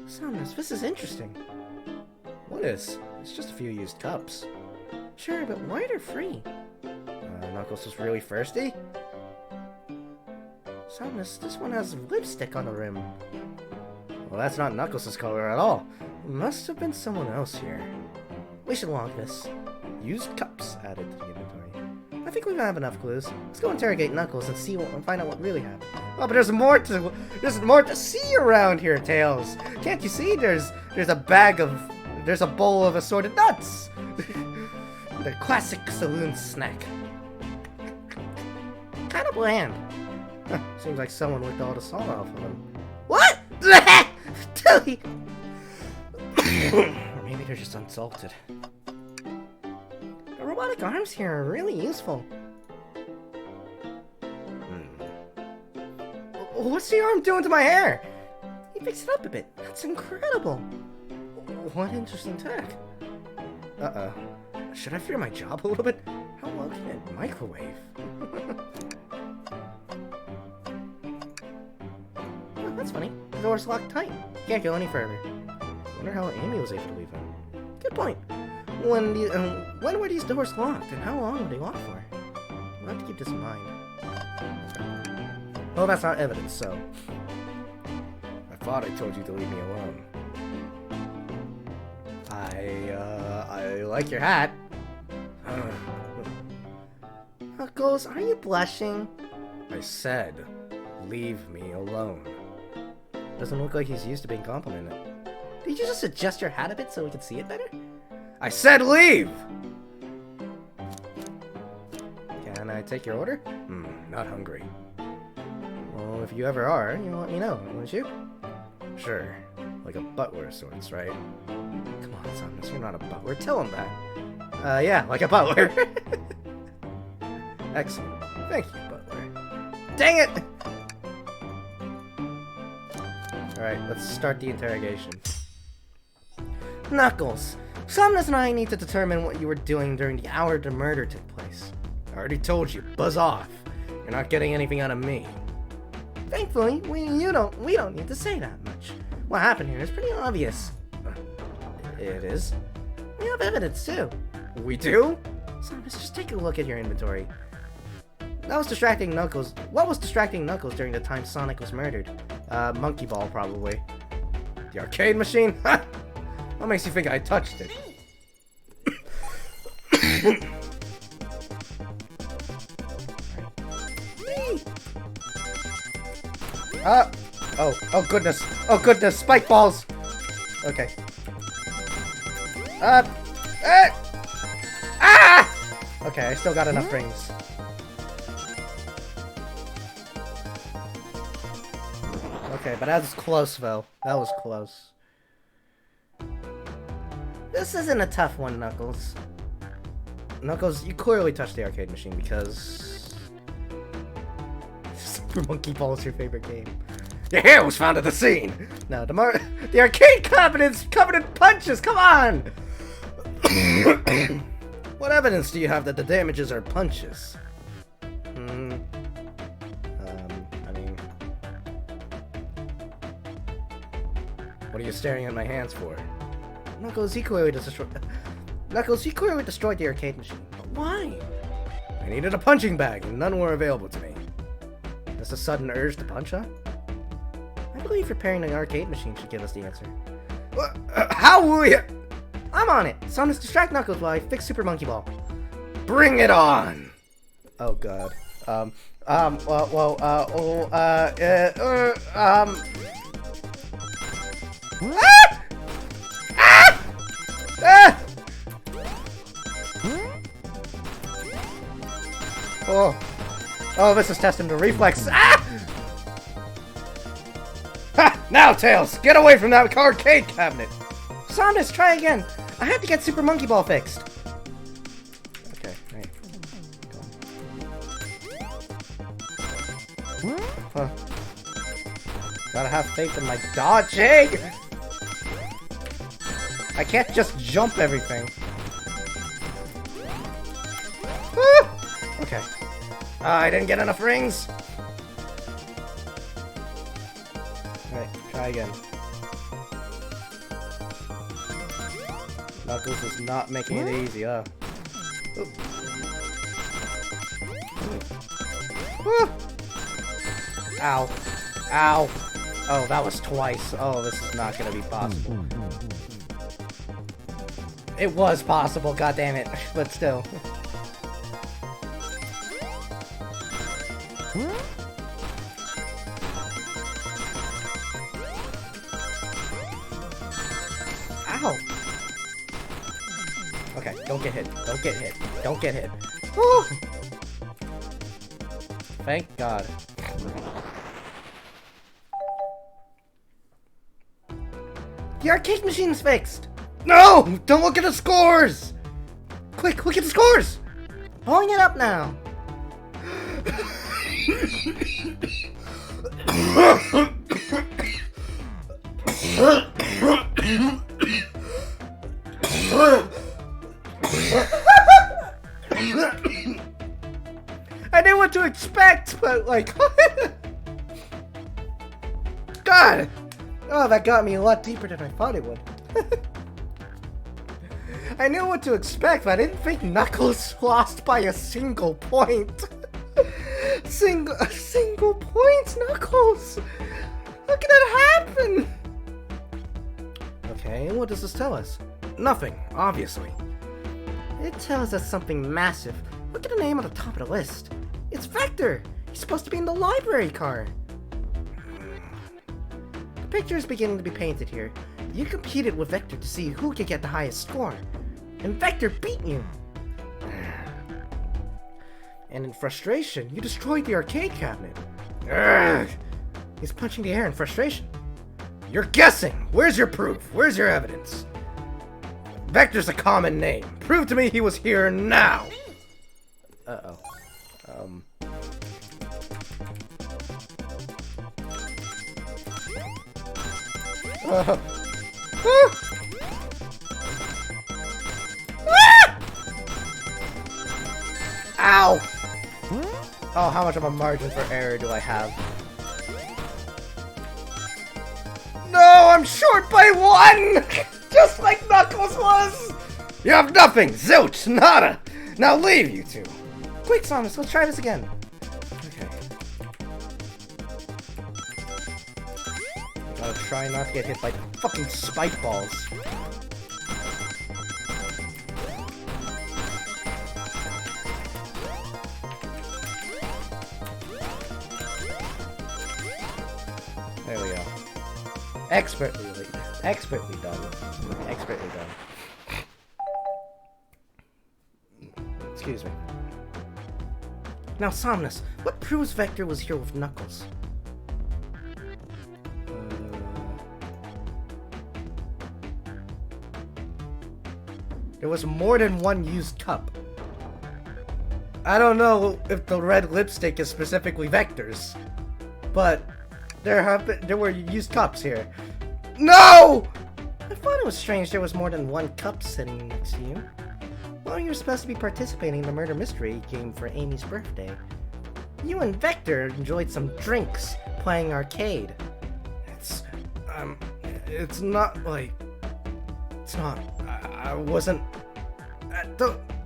Samus, this is interesting. What is? It's just a few used cups. Sure, but why are they free? Knuckles was really thirsty? Samus, this one has lipstick on the rim. Well, that's not Knuckles' color at all. It must have been someone else here. We should log this. Used cups added to the inventory. I think we have enough clues. Let's go interrogate Knuckles and find out what really happened. Oh, but there's more to see around here, Tails. Can't you see? There's a bowl of assorted nuts. The classic saloon snack. Kind of bland. Huh, seems like someone licked all the salt off of them. What? Tilly! Or maybe they're just unsalted. The robotic arms here are really useful. What's the arm doing to my hair? He fixed it up a bit. That's incredible. What interesting tech. Uh-oh. Should I fear my job a little bit? How well can it microwave? Oh, that's funny. The door's locked tight. Can't go any further. Wonder how Amy was able to leave them. Good point. When were these doors locked, and how long were they locked for? We'll have to keep this in mind. Well, that's not evidence, so... I thought I told you to leave me alone. I like your hat. Knuckles, are you blushing? I said, leave me alone. Doesn't look like he's used to being complimented. Did you just adjust your hat a bit so we could see it better? I said leave! Can I take your order? Not hungry. Well, if you ever are, you'll let me know, won't you? Sure. Like a butler of sorts, right? Come on, Samus, you're not a butler. Tell him that. Yeah, like a butler. Excellent. Thank you, butler. Dang it! Alright, let's start the interrogation. Knuckles, Samus and I need to determine what you were doing during the hour the murder took place. I already told you, buzz off. You're not getting anything out of me. Thankfully, we don't need to say that much. What happened here is pretty obvious. It is. We have evidence too. We do? Samus, just take a look at your inventory. That was distracting Knuckles. What was distracting Knuckles during the time Sonic was murdered? Monkey Ball, probably. The arcade machine? What makes you think I touched it? Oh goodness. Oh goodness, spike balls! Okay. Okay, I still got enough rings. Okay, but that was close, though. That was close. This isn't a tough one, Knuckles. Knuckles, you clearly touched the arcade machine because Super Monkey Ball is your favorite game. Your hair was found at the scene. No, the arcade cabinet's covered in punches. Come on. What evidence do you have that the damages are punches? I mean, what are you staring at my hands for? Knuckles, you clearly destroyed the arcade machine. But why? I needed a punching bag, and none were available to me. Just a sudden urge to punch, huh? I believe repairing the arcade machine should give us the answer. How will you? I'm on it! Someone's distract Knuckles while I fix Super Monkey Ball. Bring it on! Oh god. Oh, this is testing the reflex. Ah! Ha! Now, Tails, get away from that arcade cabinet! Samus, try again. I have to get Super Monkey Ball fixed. Okay, right. Huh. Gotta have faith in my dodging. I can't just jump everything. Okay. I didn't get enough rings. Alright, try again. Knuckles is not making it easy, huh? Ow. Ow. Oh, that was twice. Oh, this is not gonna be possible. It was possible, goddammit. But still. Ow! Okay, don't get hit. Don't get hit. Don't get hit. Woo! Thank God. The arcade machine's fixed! No! Don't look at the scores! Quick, look at the scores! Pulling it up now. I knew what to expect, but like... God! Oh, that got me a lot deeper than I thought it would. I knew what to expect, but I didn't think Knuckles lost by a single point. A single point, Knuckles! How can that happen? Okay, what does this tell us? Nothing, obviously. It tells us something massive. Look at the name on the top of the list. It's Vector! He's supposed to be in the library car. The picture is beginning to be painted here. You competed with Vector to see who could get the highest score. And Vector beat you! And in frustration, you destroyed the arcade cabinet. Urgh. He's punching the air in frustration. You're guessing! Where's your proof? Where's your evidence? Vector's a common name. Prove to me he was here now! Uh-oh. Ow! Oh, how much of a margin for error do I have? No, I'm short by one! Just like Knuckles was! You have nothing! Zilch! Nada! Now leave, you two! Quick, Samus, let's try this again. Okay. Gotta try not to get hit by fucking spike balls. There we go. Expertly done. Expertly done. Excuse me. Now, Somnus, what proves Vector was here with Knuckles? There was more than one used cup. I don't know if the red lipstick is specifically Vector's, but there were used cups here. No! I thought it was strange there was more than one cup sitting next to you. Well, you were supposed to be participating in the murder mystery game for Amy's birthday. You and Vector enjoyed some drinks playing arcade. It's not like... It's not... I wasn't...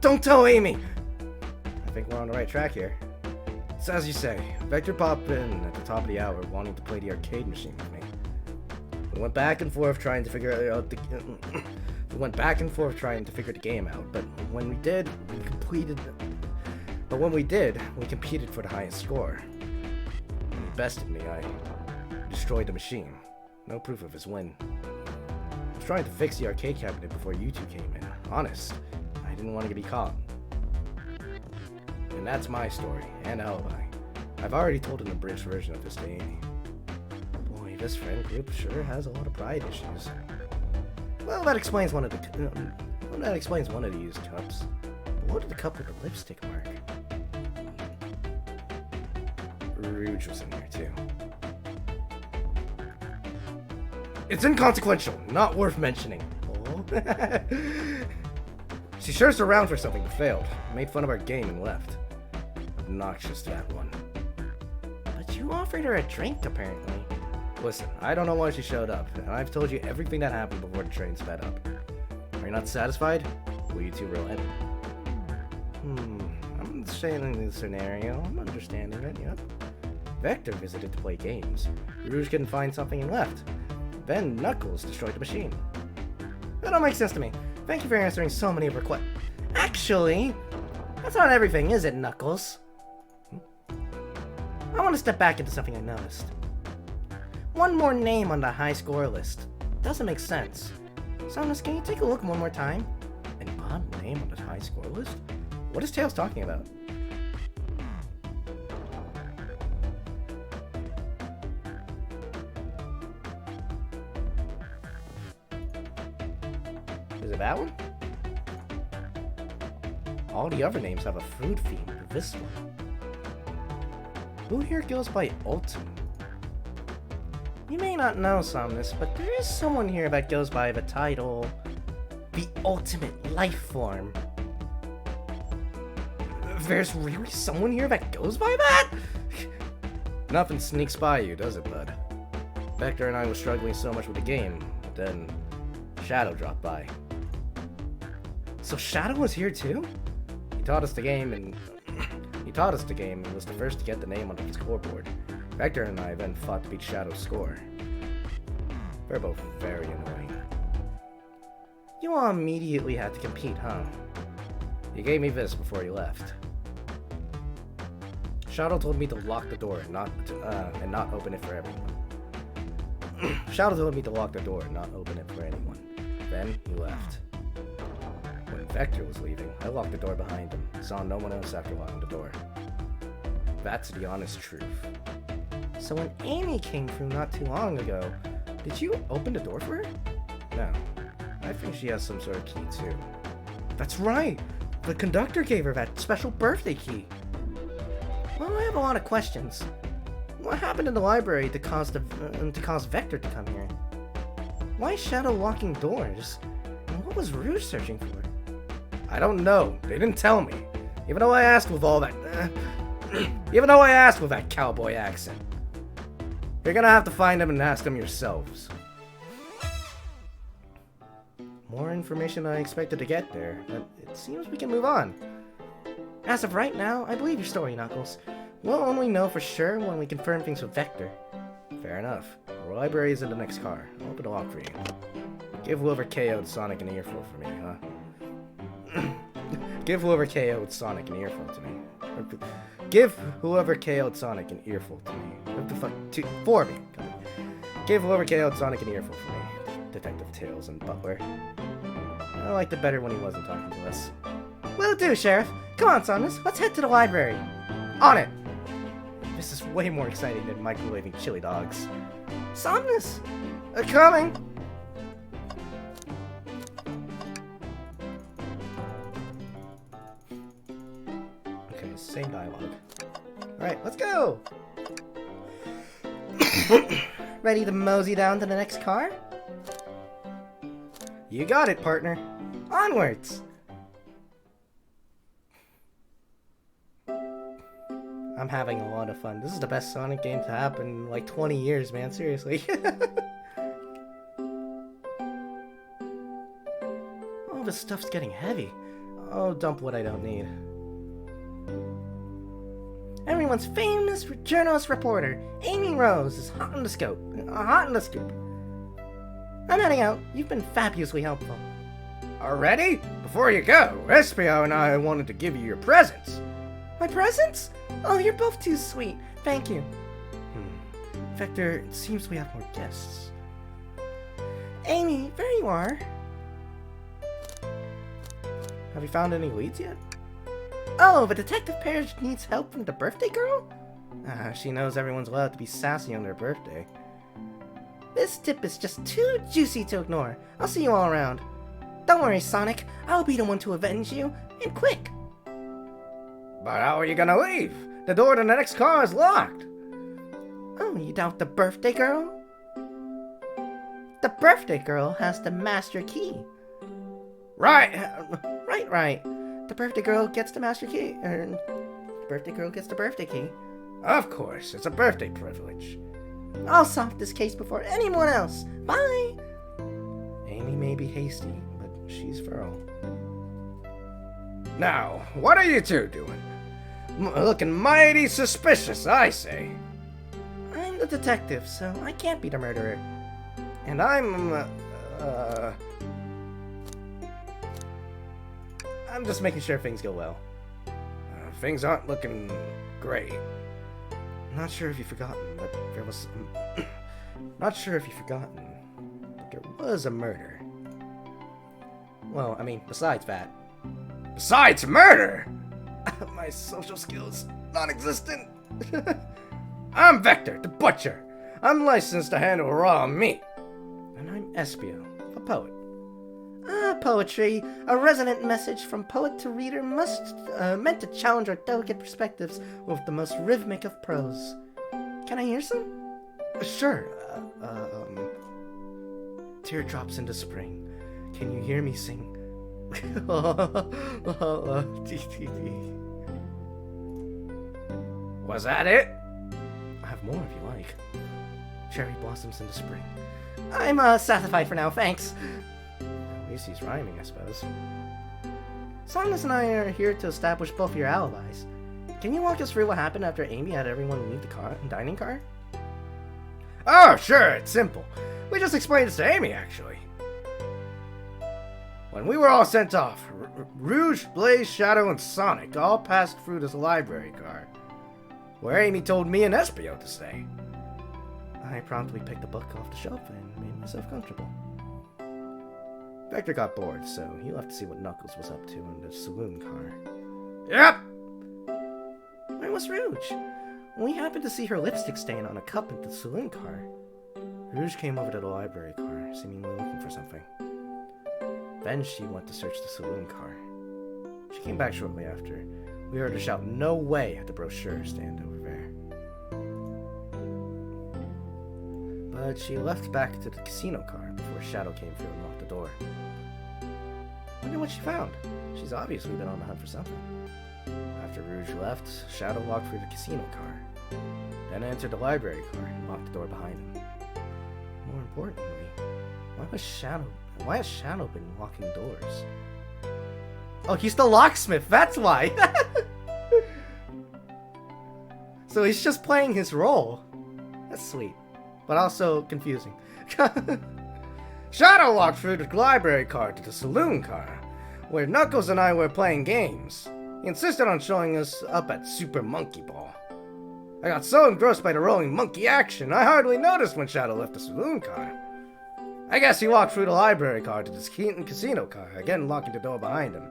Don't tell Amy! I think we're on the right track here. It's as you say. Vector popped in at the top of the hour wanting to play the arcade machine with me. We went back and forth trying to figure the game out, but when we did, we competed for the highest score. When he bested me, I destroyed the machine. No proof of his win. I was trying to fix the arcade cabinet before you two came in. Honest, I didn't want to be caught. And that's my story, and alibi. I've already told an abridged version of this to Amy. Boy, this friend group sure has a lot of pride issues. Well, that explains one of the used cups. But what did the cup with the lipstick mark? Rouge was in there too. It's inconsequential, not worth mentioning. Oh. She searched around for something but failed. Made fun of our game and left. Obnoxious, that one. But you offered her a drink, apparently. Listen, I don't know why she showed up, and I've told you everything that happened before the train sped up. Are you not satisfied? Will you two relent? I'm understanding the scenario. I'm understanding it, yep. Vector visited to play games. Rouge couldn't find something and left. Then Knuckles destroyed the machine. That all makes sense to me. Thank you for answering so many of her questions. Actually, that's not everything, is it, Knuckles? I want to step back into something I noticed. One more name on the high score list. Doesn't make sense. Samus, can you take a look one more time? An odd name on the high score list? What is Tails talking about? Is it that one? All the other names have a food theme, but this one. Who here goes by Ultimate? You may not know, Samus, but there is someone here that goes by the title, the Ultimate Life Form. There's really someone here that goes by that? Nothing sneaks by you, does it, bud? Vector and I were struggling so much with the game, but then Shadow dropped by. So Shadow was here too? He taught us the game and was the first to get the name onto the scoreboard. Vector and I then fought to beat Shadow's score. They're both very annoying. You all immediately had to compete, huh? You gave me this before you left. Shadow told me to lock the door and not open it for everyone. Shadow told me to lock the door and not open it for anyone. Then he left. When Vector was leaving, I locked the door behind him. Saw no one else after locking the door. That's the honest truth. So when Amy came through not too long ago, did you open the door for her? No. I think she has some sort of key too. That's right! The conductor gave her that special birthday key. Well, I have a lot of questions. What happened in the library to cause Vector to come here? Why is Shadow locking doors? And what was Rouge searching for? I don't know. They didn't tell me. Even though I asked with that cowboy accent. You're gonna have to find them and ask them yourselves. More information than I expected to get there, but it seems we can move on. As of right now, I believe your story, Knuckles. We'll only know for sure when we confirm things with Vector. Fair enough. The library is in the next car. I'll open the lock for you. Give whoever KO'd Sonic an earful for me, huh? Give whoever KO'd Sonic an earful to me. Give whoever KO'd Sonic an earful to me. What the fuck? For me. Give whoever KO'd Sonic an earful for me. Detective Tails and Butler. I liked it better when he wasn't talking to us. Will do, Sheriff. Come on, Samus. Let's head to the library. On it! This is way more exciting than microwaving chili dogs. Samus! Coming! same dialogue. Alright, let's go! Ready to mosey down to the next car? You got it, partner. Onwards! I'm having a lot of fun. This is the best Sonic game to happen in like 20 years, man. Seriously. All this stuff's getting heavy. I'll dump what I don't need. Everyone's famous journalist reporter, Amy Rose, is hot on the scoop. I'm heading out. You've been fabulously helpful. Already? Before you go, Espio and I wanted to give you your presents. My presents? Oh, you're both too sweet. Thank you. Vector, it seems we have more guests. Amy, there you are. Have you found any leads yet? Oh, the detective pair needs help from the birthday girl? She knows everyone's allowed to be sassy on their birthday. This tip is just too juicy to ignore. I'll see you all around. Don't worry, Sonic. I'll be the one to avenge you, and quick. But how are you gonna leave? The door to the next car is locked. Oh, you doubt the birthday girl? The birthday girl has the master key. Right. Right. The birthday girl gets the master key. The birthday girl gets the birthday key. Of course, it's a birthday privilege. I'll solve this case before anyone else. Bye! Amy may be hasty, but she's feral. Now, what are you two doing? Looking mighty suspicious, I say. I'm the detective, so I can't be the murderer. And I'm just making sure things go well. Things aren't looking great. Not sure if you've forgotten, but there was... there was a murder. Well, I mean, besides that. Besides murder? My social skills, non-existent. I'm Vector, the butcher. I'm licensed to handle raw meat. And I'm Espio, a poet. Poetry. A resonant message from poet to reader meant to challenge our delicate perspectives with the most rhythmic of prose. Can I hear some? Sure. Teardrops into spring. Can you hear me sing? Was that it? I have more if you like. Cherry blossoms into spring. I'm satisfied for now, thanks. At least he's rhyming, I suppose. Saunders and I are here to establish both your alibis. Can you walk us through what happened after Amy had everyone leave the dining car? Oh, sure, it's simple. We just explained this to Amy, actually. When we were all sent off, Rouge, Blaze, Shadow, and Sonic all passed through this library car, where Amy told me and Espio to stay. I promptly picked the book off the shelf and made myself comfortable. Vector got bored, so he left to see what Knuckles was up to in the saloon car. Yep! Where was Rouge? We happened to see her lipstick stain on a cup in the saloon car. Rouge came over to the library car, seemingly looking for something. Then she went to search the saloon car. She came back shortly after. We heard her shout, "No way!" at the brochure stand over there. But she left back to the casino car before Shadow came through and locked the door. Wonder what she found. She's obviously been on the hunt for something. After Rouge left, Shadow walked through the casino car, then entered the library car and locked the door behind him. More importantly, why has Shadow been locking doors? Oh, he's the locksmith, that's why! So he's just playing his role. That's sweet, but also confusing. Shadow walked through the library car to the saloon car, where Knuckles and I were playing games. He insisted on showing us up at Super Monkey Ball. I got so engrossed by the rolling monkey action, I hardly noticed when Shadow left the saloon car. I guess he walked through the library car to the casino car, again locking the door behind him.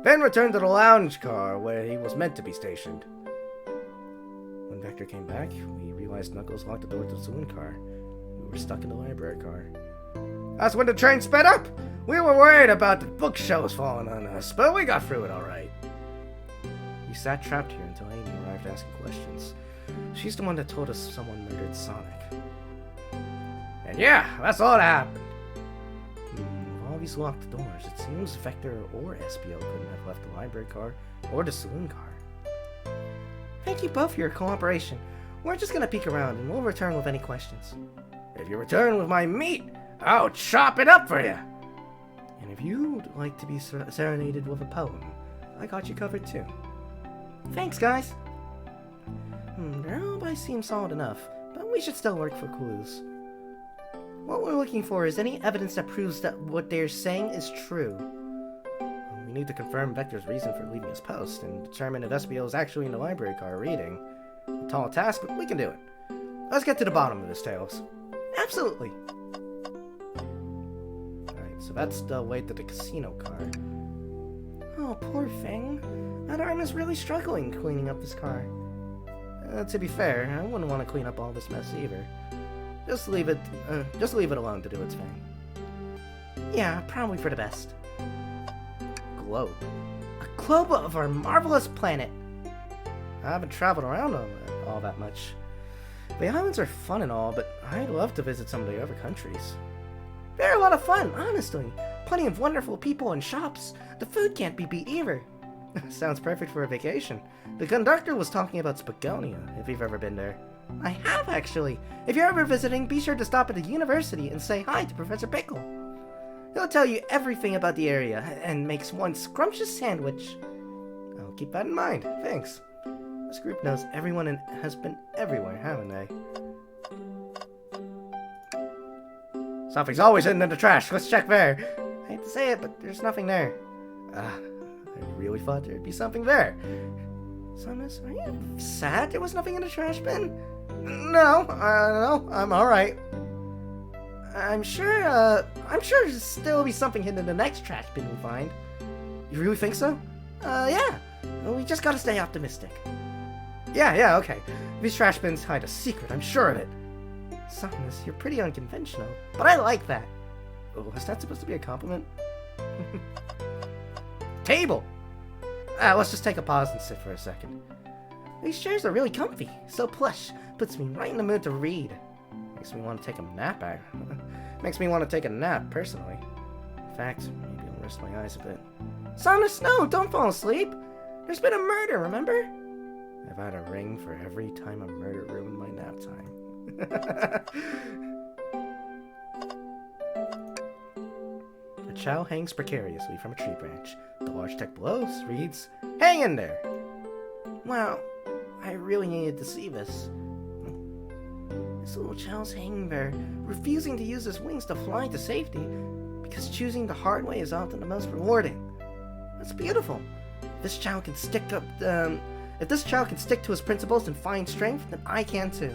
Then returned to the lounge car where he was meant to be stationed. When Vector came back, we realized Knuckles locked the door to the saloon car. We were stuck in the library car. That's when the train sped up! We were worried about the bookshelves falling on us, but we got through it alright. We sat trapped here until Amy arrived asking questions. She's the one that told us someone murdered Sonic. And yeah, that's all that happened. With all these locked doors, it seems Vector or SBO couldn't have left the library car or the saloon car. Thank you both for your cooperation. We're just gonna peek around and we'll return with any questions. If you return with my meat, I'll chop it up for you. And if you'd like to be serenaded with a poem, I got you covered too. Thanks, guys. Their alibi seems solid enough, but we should still look for clues. What we're looking for is any evidence that proves that what they're saying is true. We need to confirm Vector's reason for leaving his post and determine if SBO is actually in the library car reading. A tall task, but we can do it. Let's get to the bottom of this, Tails. Absolutely. Alright, so that's the way to the casino car. Oh, poor thing. That arm is really struggling cleaning up this car. To be fair, I wouldn't want to clean up all this mess either. Just leave it alone to do its thing. Yeah, probably for the best. Globe. A globe of our marvelous planet. I haven't traveled around all that much. The islands are fun and all, but I'd love to visit some of the other countries. They're a lot of fun, honestly. Plenty of wonderful people and shops. The food can't be beat either. Sounds perfect for a vacation. The conductor was talking about Spagonia, if you've ever been there. I have, actually. If you're ever visiting, be sure to stop at the university and say hi to Professor Pickle. He'll tell you everything about the area and makes one scrumptious sandwich. I'll keep that in mind. Thanks. This group knows everyone and has been everywhere, haven't they? Something's always hidden in the trash. Let's check there. I hate to say it, but there's nothing there. I really thought there'd be something there. Samus, are you sad there was nothing in the trash bin? No, I'm alright. I'm sure there'll still be something hidden in the next trash bin we find. You really think so? Yeah. We just gotta stay optimistic. Yeah, okay. These trash bins hide a secret, I'm sure of it. Samus, you're pretty unconventional, but I like that. Oh, was that supposed to be a compliment? Table! Let's just take a pause and sit for a second. These chairs are really comfy, so plush. Puts me right in the mood to read. Makes me want to take a nap. Makes me want to take a nap, personally. In fact, maybe I'll rest my eyes a bit. Samus, no, don't fall asleep. There's been a murder, remember? I've had a ring for every time a murder ruined my nap time. A chow hangs precariously from a tree branch. The large text below reads, "Hang in there!" Wow, I really needed to see this. This little chow's hanging there, refusing to use his wings to fly to safety, because choosing the hard way is often the most rewarding. That's beautiful. If this chow can stick to his principles and find strength, then I can too.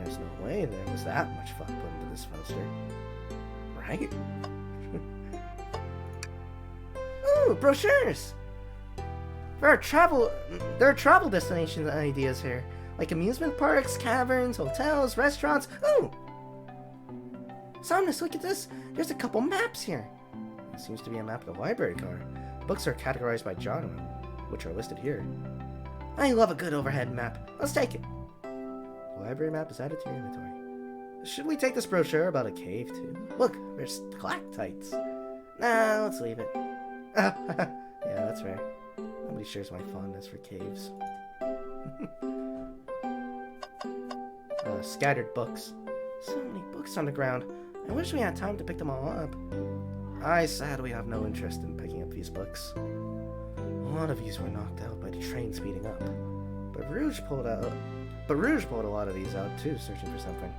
There's no way there was that much thought put into this poster. Right? Ooh, brochures! There are travel destination ideas here, like amusement parks, caverns, hotels, restaurants. Ooh! Samus, look at this. There's a couple maps here. It seems to be a map of the library car. Books are categorized by genre, which are listed here. I love a good overhead map. Let's take it. The library map is added to your inventory. Should we take this brochure about a cave too? Look, there's stalactites. Nah, let's leave it. Yeah, that's fair. Nobody shares my fondness for caves. Scattered books. So many books on the ground. I wish we had time to pick them all up. I sadly have no interest in picking up these books. A lot of these were knocked out by the train speeding up. But Rouge pulled a lot of these out too, searching for something.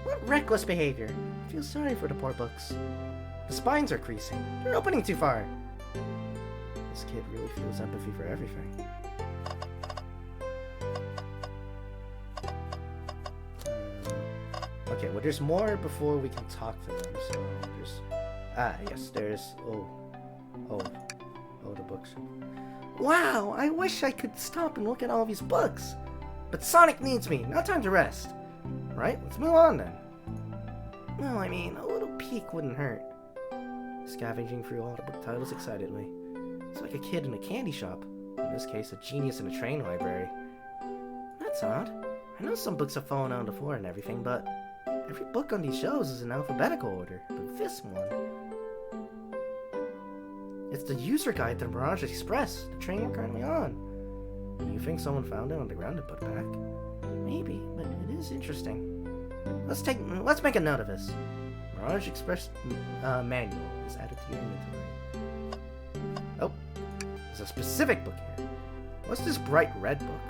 What reckless behavior. I feel sorry for the poor books. The spines are creasing. They're opening too far. This kid really feels empathy for everything. Okay, well there's more before we can talk to them, so there's... yes, there's... Oh, the books. Wow, I wish I could stop and look at all these books. But Sonic needs me, no time to rest. Right, let's move on then. Well, I mean, a little peek wouldn't hurt. Scavenging through all the book titles excitedly. It's like a kid in a candy shop. In this case, a genius in a train library. That's odd. I know some books have fallen on the floor and everything, but every book on these shelves is in alphabetical order. But this one... It's the user guide to the Mirage Express, the train we're currently on. You think someone found it on the ground and put it back? Maybe, but it is interesting. Let's make a note of this. Mirage Express manual is added to your inventory. Oh, there's a specific book here. What's this bright red book?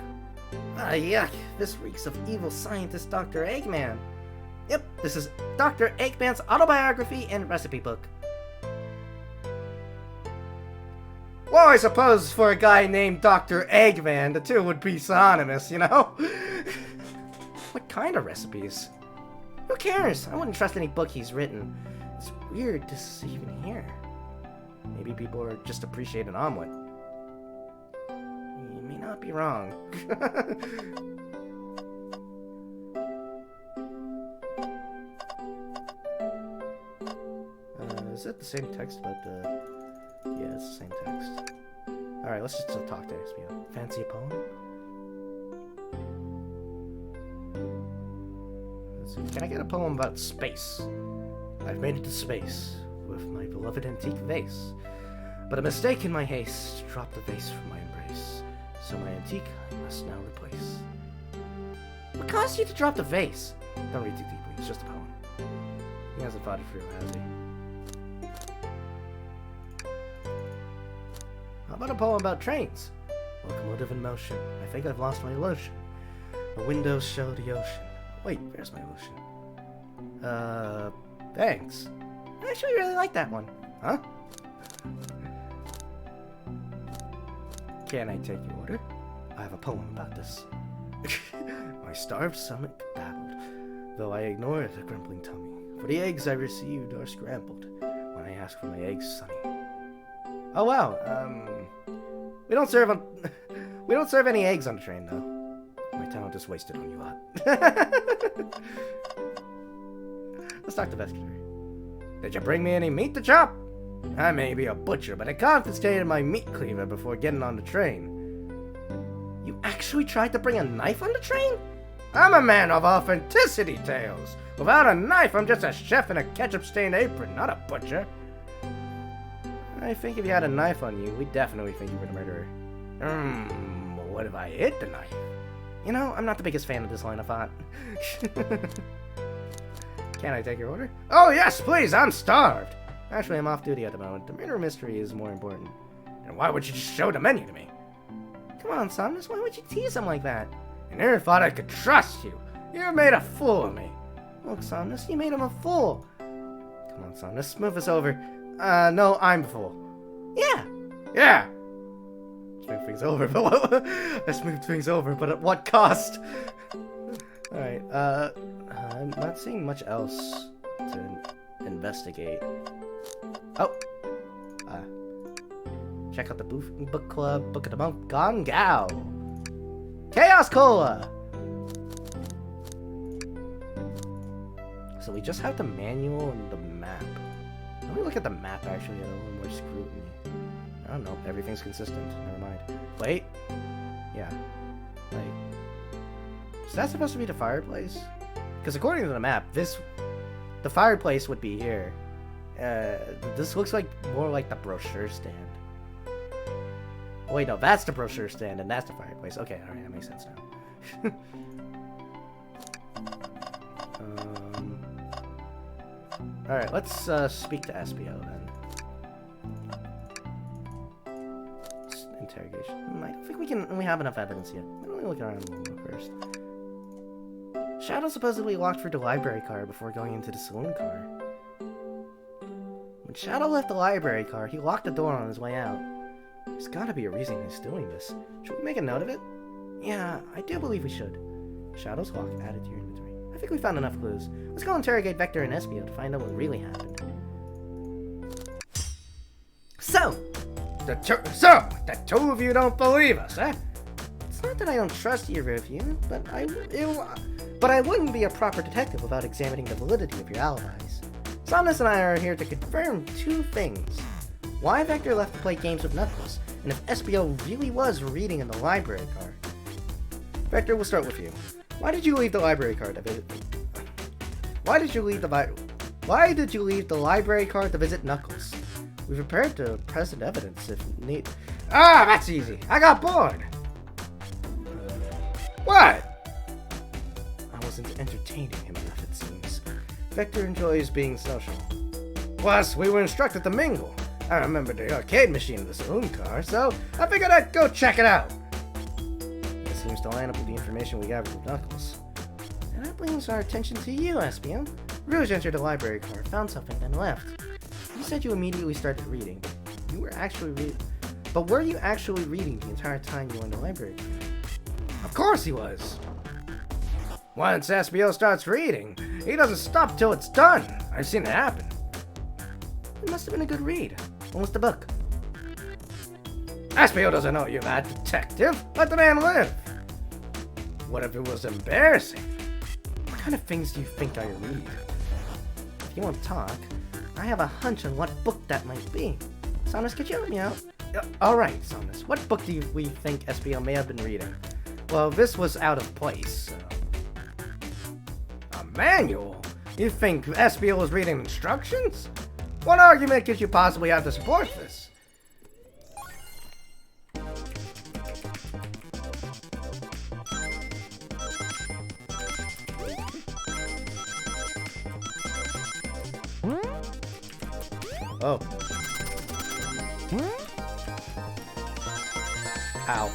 Ah, yuck! This reeks of evil scientist Dr. Eggman. Yep, this is Dr. Eggman's autobiography and recipe book. Well, I suppose for a guy named Dr. Eggman, the two would be synonymous, you know? What kind of recipes? Who cares? I wouldn't trust any book he's written. It's weird this is even here. Maybe people are just appreciate an omelet. You may not be wrong. Is that the same text about the... Yeah, it's the same text. Alright, let's just talk to XPO. Fancy a poem? Let's see. Can I get a poem about space? I've made it to space with my beloved antique vase. But a mistake in my haste dropped the vase from my embrace. So my antique I must now replace. What caused you to drop the vase? Don't read too deeply, it's just a poem. He hasn't thought it through, has he? How about a poem about trains? Locomotive in motion. I think I've lost my lotion. The windows show the ocean. Wait, where's my lotion? Thanks. I actually really like that one. Huh? Can I take your order? I have a poem about this. My starved stomach babbled, though I ignored the grumbling tummy. For the eggs I received are scrambled when I ask for my eggs, Sonny. Oh wow, we don't serve any eggs on the train though. My talent is wasted on you lot. Let's talk to Vescatory. Did you bring me any meat to chop? I may be a butcher, but I confiscated my meat cleaver before getting on the train. You actually tried to bring a knife on the train? I'm a man of authenticity tales. Without a knife, I'm just a chef in a ketchup-stained apron, not a butcher. I think if you had a knife on you, we'd definitely think you were the murderer. What if I hid the knife? You know, I'm not the biggest fan of this line of thought. Can I take your order? Oh yes, please, I'm starved. Actually, I'm off duty at the moment. The murder mystery is more important. And why would you just show the menu to me? Come on, Somnus, why would you tease him like that? I never thought I could trust you. You made a fool of me. Look, Somnus, you made him a fool. Come on, Somnus, smooth us over. No, I'm the fool. Yeah. Yeah. Smooth things over, but what? I smoothed things over, but at what cost? Alright, I'm not seeing much else to investigate. Oh. Check out the book club, Book of the Monk, Gone Gal. Chaos Cola! So we just have the manual and the map. Let me look at the map actually at a little more scrutiny. I don't know, everything's consistent. Never mind. Wait. Yeah. Wait. Is that supposed to be the fireplace? Because according to the map, the fireplace would be here. This looks like more like the brochure stand. Oh, wait, no, that's the brochure stand and that's the fireplace. Okay, alright, that makes sense now. Alright, let's speak to SPO then. Interrogation. I don't think we have enough evidence yet. Let me look around a little bit first. Shadow supposedly walked through the library car before going into the saloon car. When Shadow left the library car, he locked the door on his way out. There's gotta be a reason he's doing this. Should we make a note of it? Yeah, I do believe we should. Shadow's lock added to your inventory. I think we found enough clues. Let's go interrogate Vector and Espio to find out what really happened. So! The two of you don't believe us, eh? It's not that I don't trust your review, but I wouldn't be a proper detective without examining the validity of your alibis. Somnus and I are here to confirm two things. Why Vector left to play games with Knuckles, and if SBO really was reading in the library car. Vector, we'll start with you. Why did you leave the library car to visit? Why did you leave the library car to visit Knuckles? We prepared to present evidence if need. Ah, that's easy. I got bored. What? I wasn't entertaining him enough, it seems. Vector enjoys being social. Plus, we were instructed to mingle. I remembered the arcade machine in the saloon car, so I figured I'd go check it out. It seems to line up with the information we gathered from Knuckles. And that brings our attention to you, Espion. Rouge entered the library car, found something, then left. You said you immediately started reading, but were you actually reading the entire time you were in the library? Of course he was. Once SBO starts reading, he doesn't stop till it's done. I've seen it happen. It must have been a good read. What was the book? SBO doesn't know you're that detective. Let the man live. What if it was embarrassing? What kind of things do you think I read? If you want to talk, I have a hunch on what book that might be. Samus, could you help me out? Alright, Samus. What book do we think SBO may have been reading? Well, this was out of place, so... A manual? You think SBO was reading instructions? What argument could you possibly have to support this? Oh. Ow.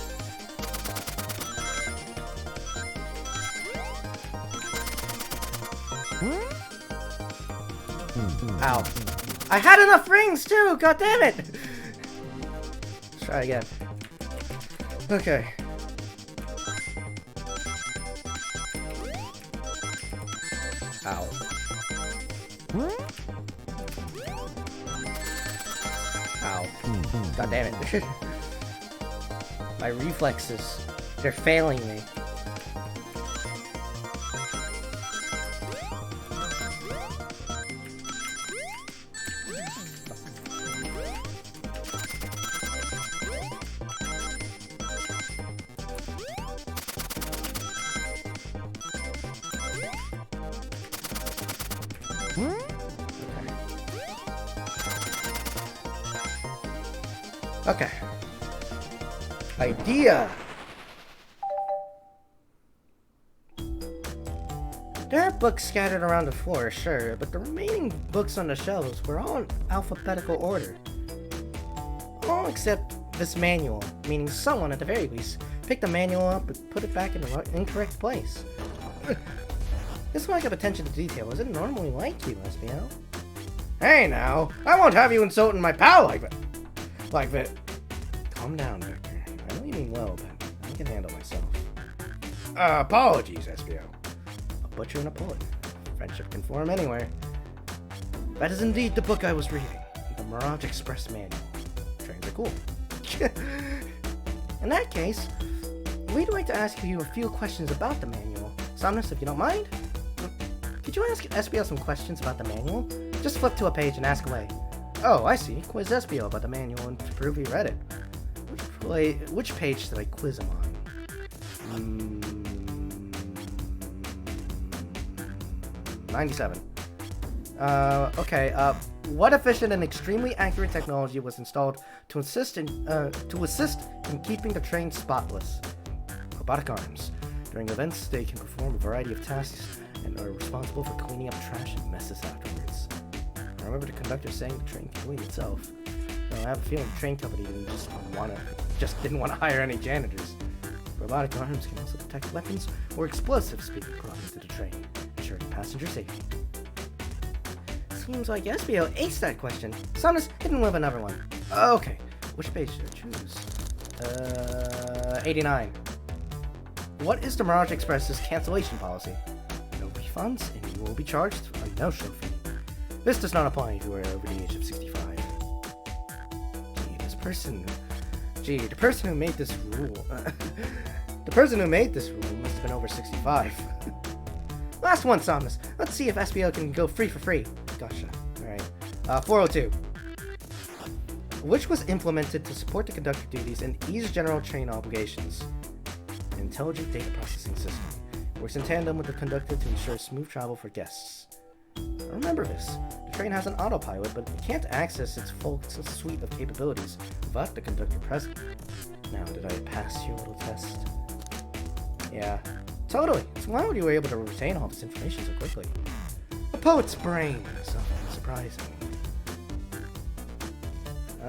Ow. I had enough rings too, god damn it! Let's try again. Okay. Ow. Ow. God damn it. My reflexes, they're failing me. Okay. Idea. There are books scattered around the floor, sure, but the remaining books on the shelves were all in alphabetical order. All except this manual, meaning someone, at the very least, picked the manual up and put it back in the incorrect place. This lack of attention to detail isn't normally like you, SBO. Hey now, I won't have you insulting my pal like that. Like that. Calm down, Victor. I know you mean well, but I can handle myself. Apologies, SBO. A butcher and a poet. Friendship can form anywhere. That is indeed the book I was reading. The Mirage Express Manual. Trains are cool. In that case, we'd like to ask you a few questions about the manual. Samus, if you don't mind? Could you ask SBO some questions about the manual? Just flip to a page and ask away. Oh, I see. Quiz SBO about the manual and to prove he read it. Which page did I quiz him on? 97. Okay. What efficient and extremely accurate technology was installed to assist in keeping the train spotless? Robotic arms. During events, they can perform a variety of tasks and are responsible for cleaning up trash and messes afterwards. I remember the conductor saying the train can clean itself. I have a feeling the train company didn't want to hire any janitors. Robotic arms can also detect weapons or explosives being brought into the train, ensuring passenger safety. Seems like SBO aced that question. Samus, hit him with another one. Okay, which page should I choose? 89. What is the Mirage Express's cancellation policy? No refunds, and you will be charged a no-show fee. This does not apply if you are over the age of 65. The person who made this rule... the person who made this rule must have been over 65. Last one, Samus. Let's see if SBO can go free for free. Gotcha. Alright. 402. which was implemented to support the conductor duties and ease general train obligations. An intelligent data processing system works in tandem with the conductor to ensure smooth travel for guests. I remember this. The train has an autopilot, but it can't access its full suite of capabilities without the conductor present. Now, did I pass your little test? Yeah, totally. It's wild you were able to retain all this information so quickly. A poet's brain. Something surprising.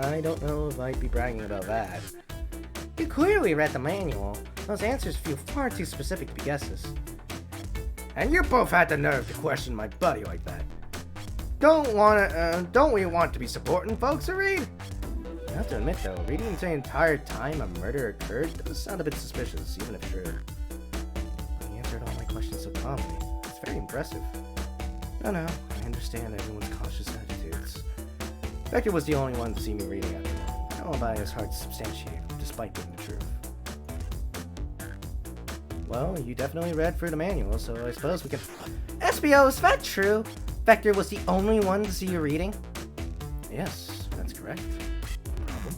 I don't know if I'd be bragging about that. You clearly read the manual. Those answers feel far too specific to be guesses. And you both had the nerve to question my buddy like that. Don't we want to be supporting folks who read? I have to admit though, reading the entire time a murder occurred does sound a bit suspicious, even if true. But he answered all my questions so calmly. It's very impressive. No, I understand everyone's cautious attitudes. Vector was the only one to see me reading after all. My alibi is hard to substantiate, despite being the truth. Well, you definitely read through the manual, so I suppose we can... SBO, is that true? Vector was the only one to see you reading? Yes, that's correct. No problem.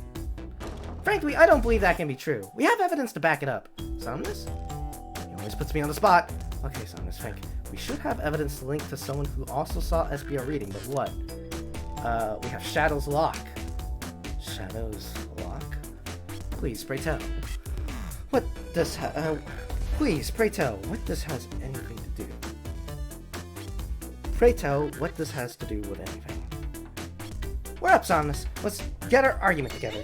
Frankly, I don't believe that can be true. We have evidence to back it up. Somnus? He always puts me on the spot. Okay, Somnus, Frank. We should have evidence linked to someone who also saw SBO reading, but what? We have Shadow's lock. Shadow's lock? Please, pray tell. What does Please, pray tell, what this has anything to do? Pray tell, what this has to do with anything? We're up, Somnus. Let's get our argument together.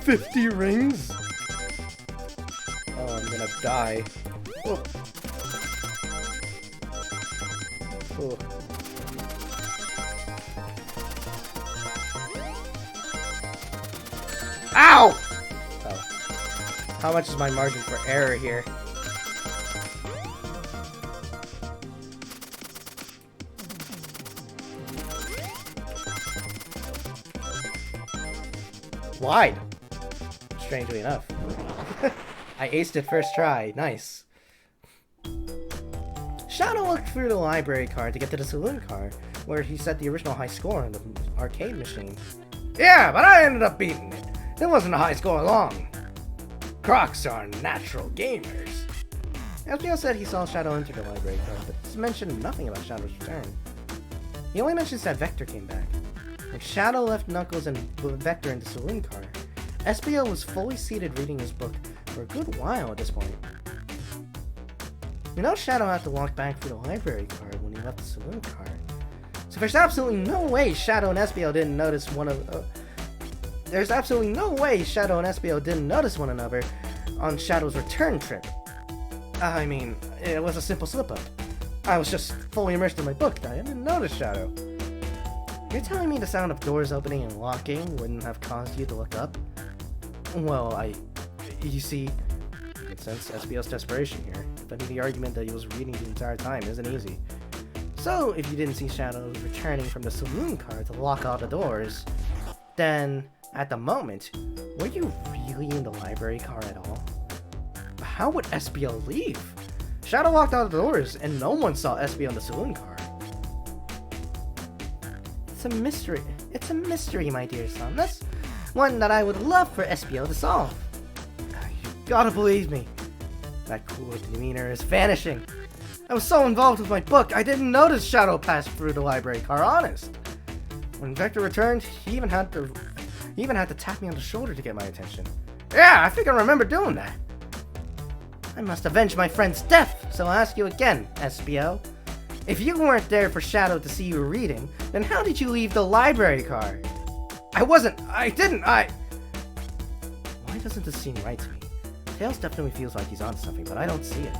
$50 rings? Oh, I'm gonna die. Oh. Oh. Ow! Oh. How much is my margin for error here? Wide. Strangely enough. I aced it first try. Nice. Shadow looked through the library card to get to the saloon car, where he set the original high score on the arcade machine. Yeah, but I ended up beating it. It wasn't a high score long. Crocs are natural gamers. SBO said he saw Shadow enter the library card, but he mentioned nothing about Shadow's return. He only mentions that Vector came back. When Shadow left Knuckles and Vector in the saloon car, SBO was fully seated reading his book for a good while at this point. We know Shadow had to walk back through the library card when he left the saloon car. So there's absolutely no way Shadow and SBO didn't notice one another on Shadow's return trip. I mean, it was a simple slip-up. I was just fully immersed in my book. I didn't notice Shadow. You're telling me the sound of doors opening and locking wouldn't have caused you to look up? Well, you see, you can sense SBO's desperation here. Defending the argument that he was reading the entire time isn't easy. So, if you didn't see Shadow returning from the saloon car to lock all the doors, then, at the moment, were you really in the library car at all? How would SBO leave? Shadow locked all the doors, and no one saw SBO in the saloon car. It's a mystery. It's a mystery, my dear son. That's one that I would love for SBO to solve. You gotta believe me. That cool demeanor is vanishing. I was so involved with my book, I didn't notice Shadow passed through the library car, honest. When Vector returned, he even had to tap me on the shoulder to get my attention. Yeah, I think I remember doing that. I must avenge my friend's death, so I'll ask you again, SBO. If you weren't there for Shadow to see you reading, then how did you leave the library car? I didn't. Why doesn't this seem right to me? Tails definitely feels like he's on something, but I don't see it.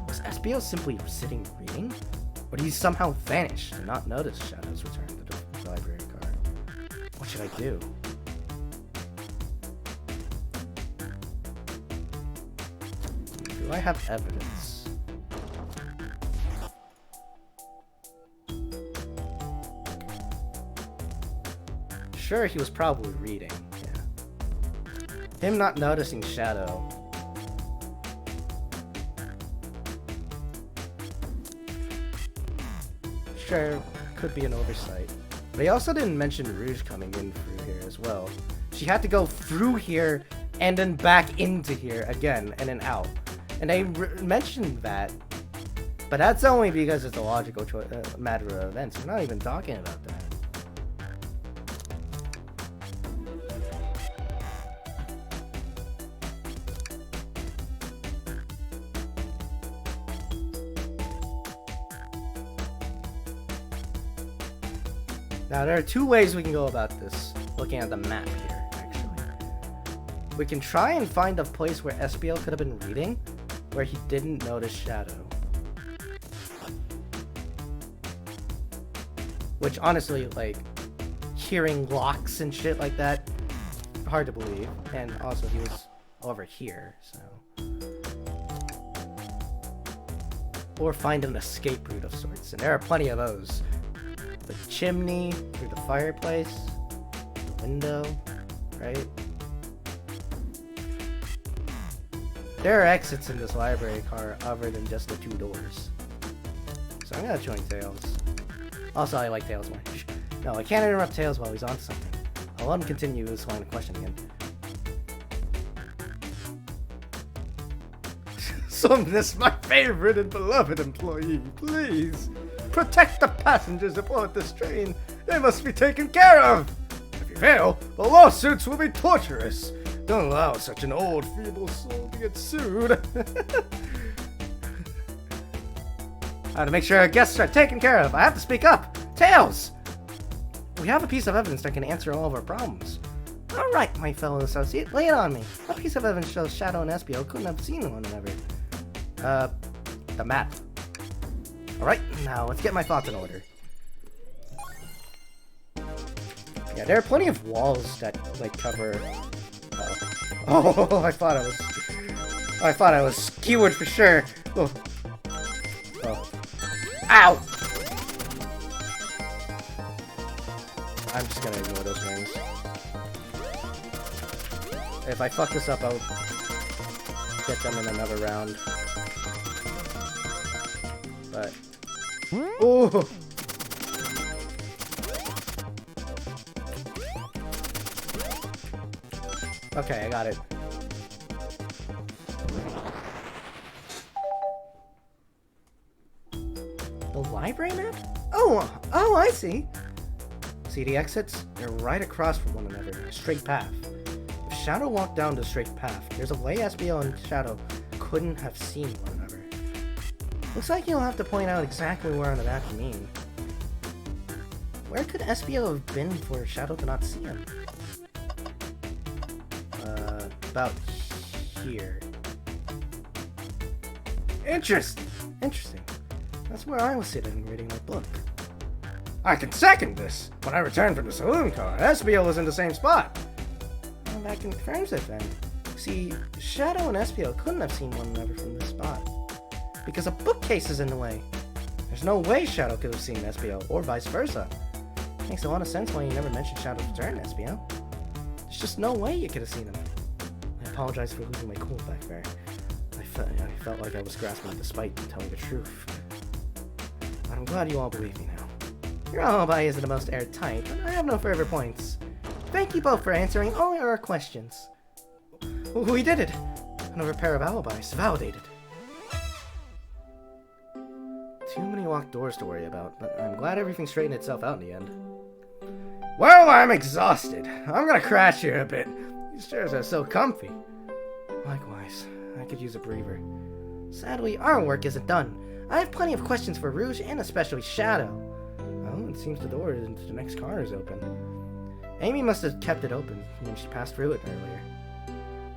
Was SBO simply sitting reading? Or did he somehow vanish and not notice Shadow's return to the library car? What should I do? Do I have evidence? Sure, he was probably reading, yeah. Him not noticing Shadow. sure could be an oversight. But he also didn't mention Rouge coming in through here as well. She had to go through here and then back into here again and then out. And they mentioned that, but that's only because it's a logical matter of events. We're not even talking about that. Now, there are two ways we can go about this, looking at the map here, actually. We can try and find a place where SBL could have been reading, where he didn't notice Shadow. Which, honestly, like, hearing locks and shit like that, hard to believe. And also, he was over here, so... Or find an escape route of sorts, and there are plenty of those. The chimney, through the fireplace, the window, right? There are exits in this library car other than just the two doors. So I'm gonna join Tails. Also, I like Tails more. No, I can't interrupt Tails while he's on something. I'll let him continue this line of questioning. Somnus, my favorite and beloved employee, please protect the passengers aboard this train. They must be taken care of. If you fail, the lawsuits will be torturous. Don't allow such an old, feeble soul to get sued. I have to make sure our guests are taken care of. I have to speak up. Tails! We have a piece of evidence that can answer all of our problems. Alright, my fellow associate, lay it on me. What piece of evidence shows Shadow and SBO couldn't have seen one another? The map. Alright, now let's get my thoughts in order. Yeah, there are plenty of walls that, like, cover... Oh, I thought I was skewered for sure. Oh. Oh. Ow! I'm just gonna ignore those rings. If I fuck this up, I'll get them in another round. But... Ooh! Okay, I got it. The library map? Oh, I see. See the exits? They're right across from one another, a straight path. If Shadow walked down the straight path, there's a way SBO and Shadow couldn't have seen one another. Looks like you'll have to point out exactly where on the map you mean. Where could SBO have been for Shadow to not see him? About here. Interesting. That's where I was sitting reading my book. I can second this. When I returned from the saloon car, SBO was in the same spot. Well, that confirms it then. See, Shadow and SBO couldn't have seen one another from this spot. Because a bookcase is in the way. There's no way Shadow could have seen SBO, or vice versa. Makes a lot of sense why you never mentioned Shadow's return, SBO. There's just no way you could have seen him. I apologize for losing my cool back there. I felt like I was grasping at the spite and telling the truth. But I'm glad you all believe me now. Your alibi isn't the most airtight, but I have no further points. Thank you both for answering all our questions. We did it! Another pair of alibis validated. Too many locked doors to worry about, but I'm glad everything straightened itself out in the end. Well, I'm exhausted. I'm gonna crash here a bit. These chairs are so comfy. Likewise, I could use a breather. Sadly, our work isn't done. I have plenty of questions for Rouge and especially Shadow. Well, it seems the door into the next car is open. Amy must have kept it open when she passed through it earlier.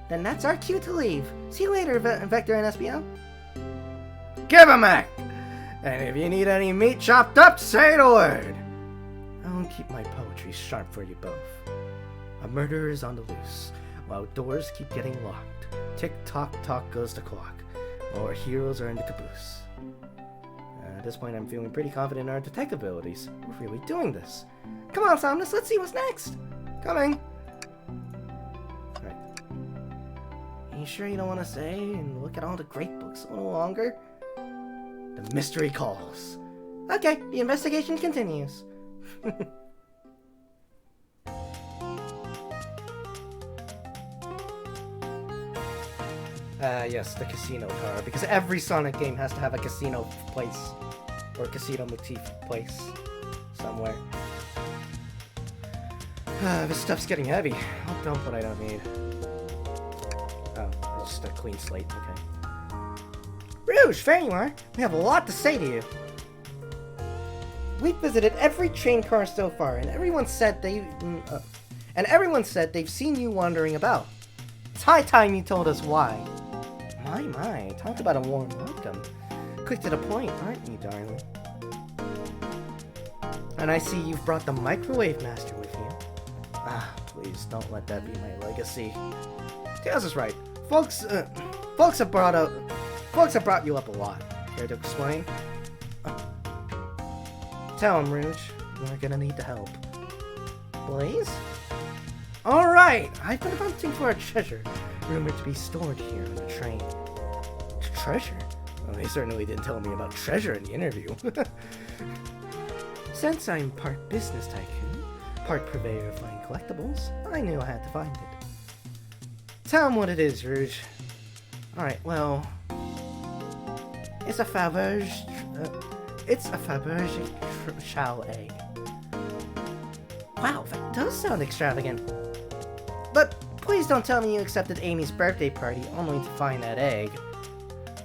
Then that's our cue to leave. See you later, Vector and SBO. Give him back! And if you need any meat chopped up, say the word. I'll keep my poetry sharp for you both. A murderer is on the loose, while doors keep getting locked. Tick-tock tock goes the clock. Our heroes are in the caboose. At this point, I'm feeling pretty confident in our detective abilities. We're really doing this. Come on, Somnus, let's see what's next. Coming. Alright. Are you sure you don't want to stay and look at all the great books a little longer? The mystery calls. Okay, the investigation continues. Yes, the casino car, because every Sonic game has to have a casino place, or casino motif place, somewhere. This stuff's getting heavy. I'll dump what I don't need. Oh, it's just a clean slate, okay. Rouge, there you are. We have a lot to say to you. We've visited every train car so far, and everyone said they've seen you wandering about. It's high time you told us why. My, talk about a warm welcome. Quick to the point, aren't you, darling? And I see you've brought the Microwave Master with you. Ah, please don't let that be my legacy. Tails is right. Folks have brought you up a lot. Care to explain? Tell him, Rouge. We're gonna need the help. Blaze? Alright! I've been hunting for a treasure, rumored to be stored here on the train. Treasure? Well, they certainly didn't tell me about treasure in the interview. Since I'm part business tycoon, part purveyor of fine collectibles, I knew I had to find it. Tell him what it is, Rouge. Alright, well... It's a Faberge Chow egg. Wow, that does sound extravagant. But please don't tell me you accepted Amy's birthday party only to find that egg.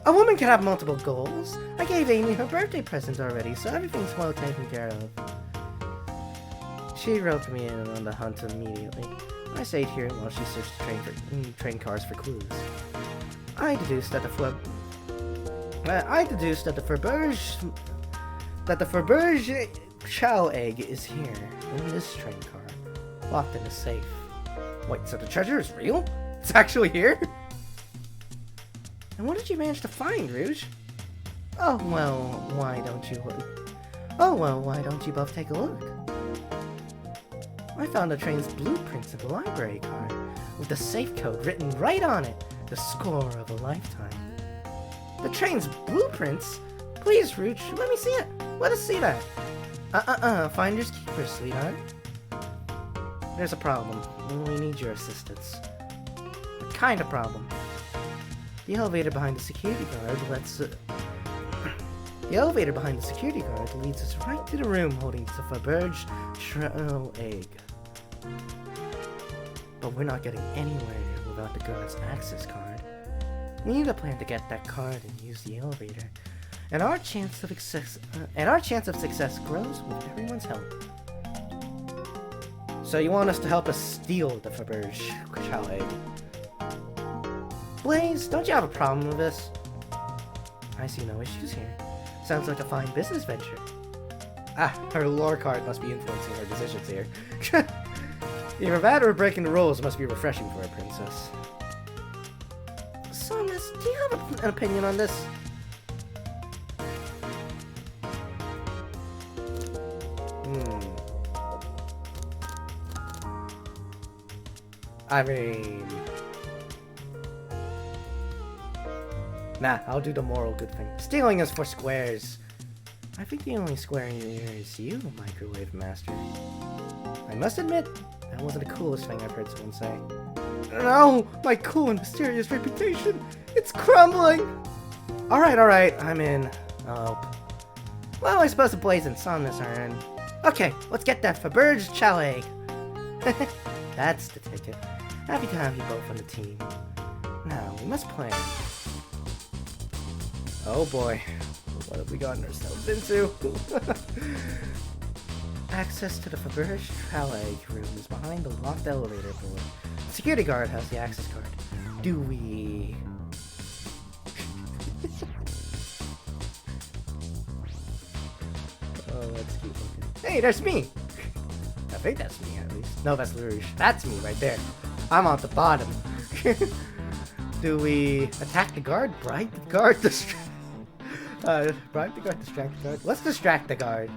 A woman can have multiple goals. I gave Amy her birthday present already, so everything's well taken care of. She roped me in on the hunt immediately. I stayed here while she searched the train cars for clues. I deduced that the Faberge Chow egg is here, in this train car, locked in a safe. Wait, so the treasure is real? It's actually here? And what did you manage to find, Rouge? Oh well, why don't you both take a look? I found the train's blueprints in the library car, with the safe code written right on it, the score of a lifetime. The train's blueprints? Please, Rouge, let me see it. Let us see that. Finders keepers, sweetheart. There's a problem. We need your assistance. What kind of problem? The elevator behind the security guard leads us right to the room holding the Faberge Chow egg. But we're not getting anywhere without the guard's access card. We need a plan to get that card and use the elevator. And our chance of success grows with everyone's help. So you want us to help us steal the Faberge Chow egg? Blaze, don't you have a problem with this? I see no issues here. Sounds like a fine business venture. Ah, her lore card must be influencing her decisions here. Either that or breaking the rules must be refreshing for a princess. So, miss, do you have an opinion on this? I mean... Nah, I'll do the moral good thing. Stealing is for squares. I think the only square in here is you, Microwave Master. I must admit, that wasn't the coolest thing I've heard someone say. No! My cool and mysterious reputation! It's crumbling! Alright, I'm in. Oh. Well, I suppose the Blaze and Somnus are in. Okay, let's get that Faberge Chow egg. That's the ticket. Happy to have you both on the team. Now, we must plan. Oh boy, what have we gotten ourselves into? Access to the Faberge Chow egg room is behind the locked elevator door. The security guard has the access card. Do we... Oh, let's keep looking. Hey, there's me! I think that's me, at least. No, that's Rouge. That's me right there. I'm on the bottom. Do we attack the guard? Bribe the guard? Distract the guard? Let's distract the guard.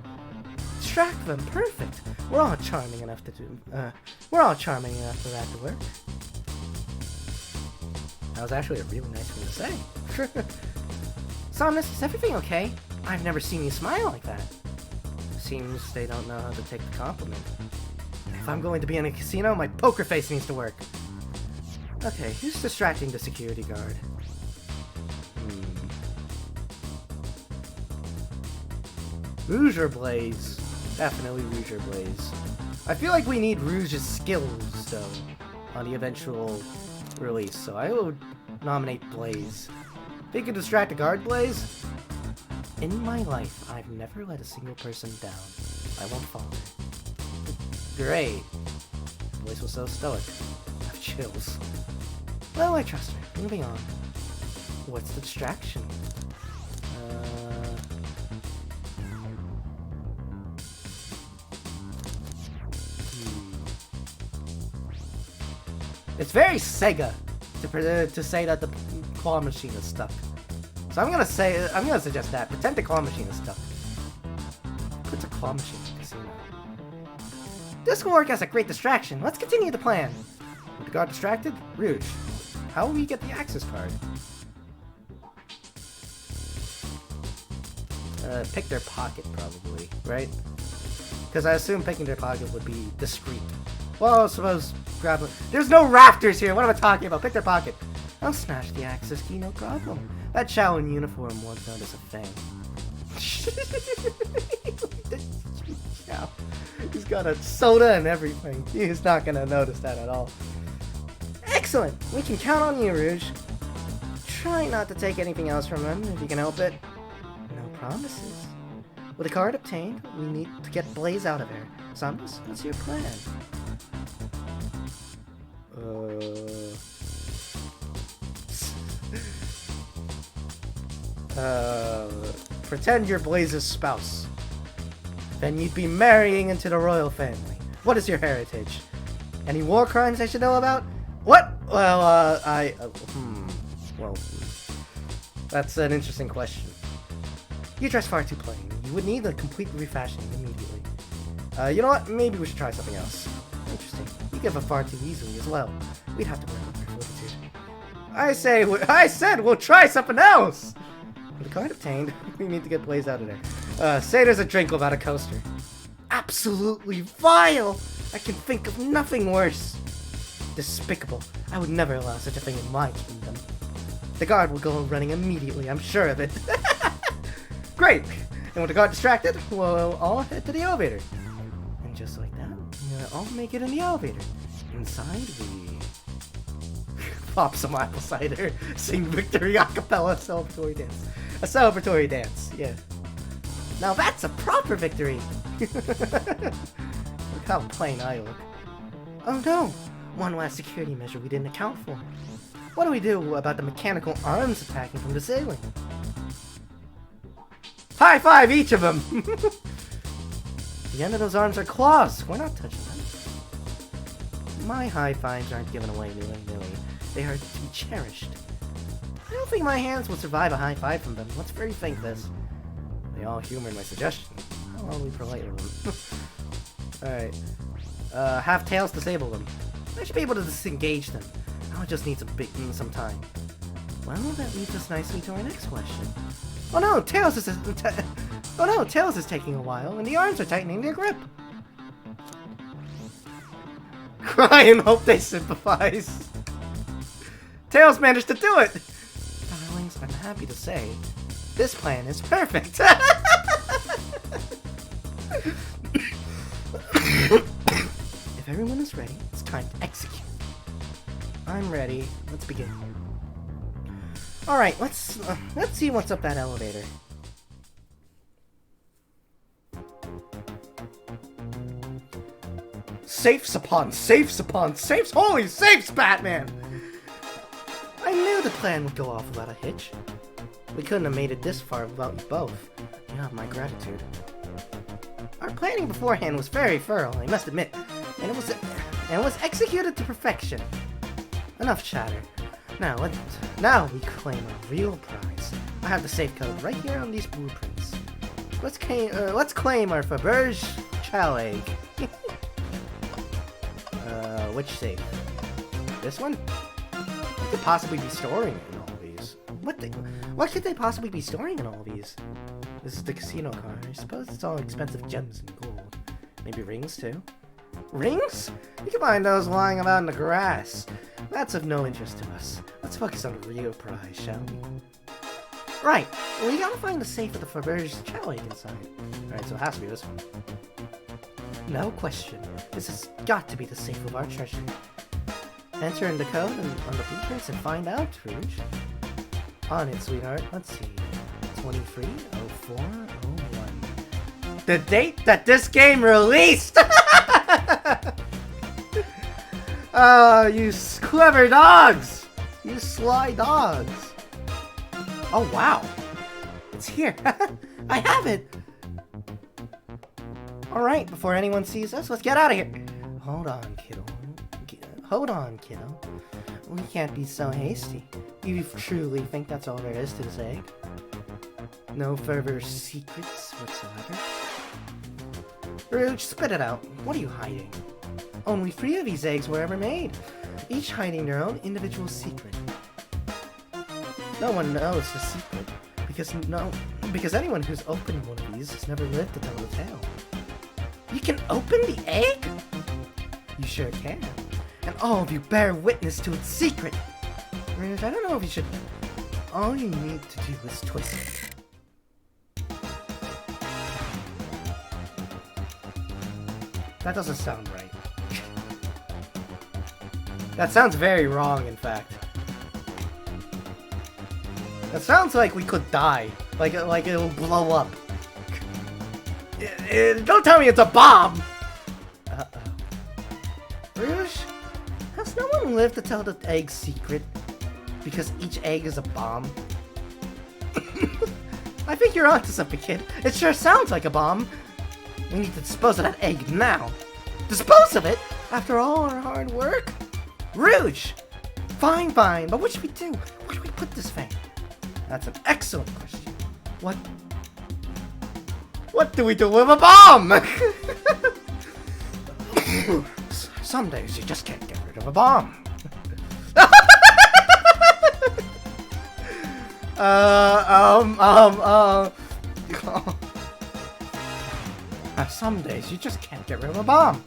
Distract them. Perfect. We're all charming enough for that to work. That was actually a really nice thing to say. Somnus, is everything okay? I've never seen you smile like that. Seems they don't know how to take the compliment. If I'm going to be in a casino, my poker face needs to work. Okay, who's distracting the security guard? Rouge or Blaze? Definitely Rouge or Blaze. I feel like we need Rouge's skills, though, on the eventual release, so I will nominate Blaze. Think you can distract a guard, Blaze? In my life, I've never let a single person down. I won't falter. Great. Blaze was so stoic. I have chills. Well, I trust her. Moving on. What's the distraction? It's very Sega to say that the claw machine is stuck. So I'm gonna suggest that. Pretend the claw machine is stuck. Put the claw machine in the casino. This will work as a great distraction. Let's continue the plan. With the guard distracted, Rouge. How will we get the access card? Pick their pocket, probably, right? Because I assume picking their pocket would be discreet. Well, suppose grab them. There's no rafters here. What am I talking about? Pick their pocket. I'll smash the access key, no problem. That Chow in uniform won't notice a thing. Chow. He's got a soda and everything. He's not gonna notice that at all. Excellent. We can count on you, Rouge. Try not to take anything else from him if you can help it. No promises. With the card obtained, we need to get Blaze out of here. Samus, what's your plan? Pretend you're Blaze's spouse. Then you'd be marrying into the royal family. What is your heritage? Any war crimes I should know about? What? Well, that's an interesting question. You dress far too plain. You would need a complete refashioning immediately. You know what? Maybe we should try something else. Interesting. You give up far too easily as well. We'd have to work on your fortitude. I said we'll try something else! With the card obtained, we need to get Blaze out of there. Say there's a drink without a coaster. Absolutely vile! I can think of nothing worse. Despicable. I would never allow such a thing in my kingdom. The guard will go running immediately, I'm sure of it. Great! And with the guard distracted, we'll all head to the elevator. And just like that, we'll all make it in the elevator. Inside, we pop some apple cider, sing victory a cappella celebratory dance. A celebratory dance, yeah. Now that's a proper victory! Look how plain I look. Oh no! One last security measure we didn't account for. What do we do about the mechanical arms attacking from the ceiling? High five each of them! The end of those arms are claws. We're not touching them. My high fives aren't given away willy-nilly. They are to be cherished. I don't think my hands will survive a high five from them. Let's rethink this. They all humored my suggestion. I'll be polite with them. Alright. Have Tails disable them. I should be able to disengage them. I'll just need some time. Well, that leads us nicely to our next question. Oh no, Tails is taking a while, and the arms are tightening their grip. Cry and hope they sympathize. Tails managed to do it! Darlings, I'm happy to say, this plan is perfect! If everyone is ready, it's time to execute. I'm ready. Let's begin. Alright, let's see what's up that elevator. Safes upon safes upon safes! Holy safes, Batman! I knew the plan would go off without a hitch. We couldn't have made it this far without you both. You have my gratitude. Our planning beforehand was very thorough, I must admit, and it was executed to perfection. Enough chatter. Now we claim a real prize. I have the safe code right here on these blueprints. Let's claim our Faberge Chow egg. Which safe? This one? What could possibly be storing in all these? What could they possibly be storing in all these? This is the casino car. I suppose it's all expensive gems and gold. Maybe rings, too? Rings? You can find those lying about in the grass. That's of no interest to us. Let's focus on the real prize, shall we? Right. We gotta find the safe with the Faberge's chow egg inside. Alright, so it has to be this one. No question. This has got to be the safe of our treasure. Enter in the code on the blueprints and find out, Rouge. On it, sweetheart. Let's see. 230401. The date that this game released! Oh, you clever dogs! You sly dogs! Oh, wow. It's here. I have it! Alright, before anyone sees us, let's get out of here! Hold on, kiddo. Hold on, kiddo. We can't be so hasty. You truly think that's all there is to this egg? No further secrets whatsoever? Rouge, spit it out. What are you hiding? Only 3 of these eggs were ever made, each hiding their own individual secret. No one knows the secret, because anyone who's opened one of these has never lived to tell the tale. You can open the egg? You sure can. And all of you bear witness to its secret. Rouge, I don't know if you should... All you need to do is twist it. That doesn't sound right. That sounds very wrong, in fact. That sounds like we could die. Like it'll blow up. Don't tell me it's a bomb! Uh-oh. Rouge? Has no one lived to tell the egg's secret? Because each egg is a bomb? I think you're onto something, kid. It sure sounds like a bomb. We need to dispose of that egg now. Dispose of it? After all our hard work? Rouge! Fine, but what should we do? Where do we put this thing? That's an excellent question. What do we do with a bomb? Some days you just can't get rid of a bomb. Some days you just can't get rid of a bomb.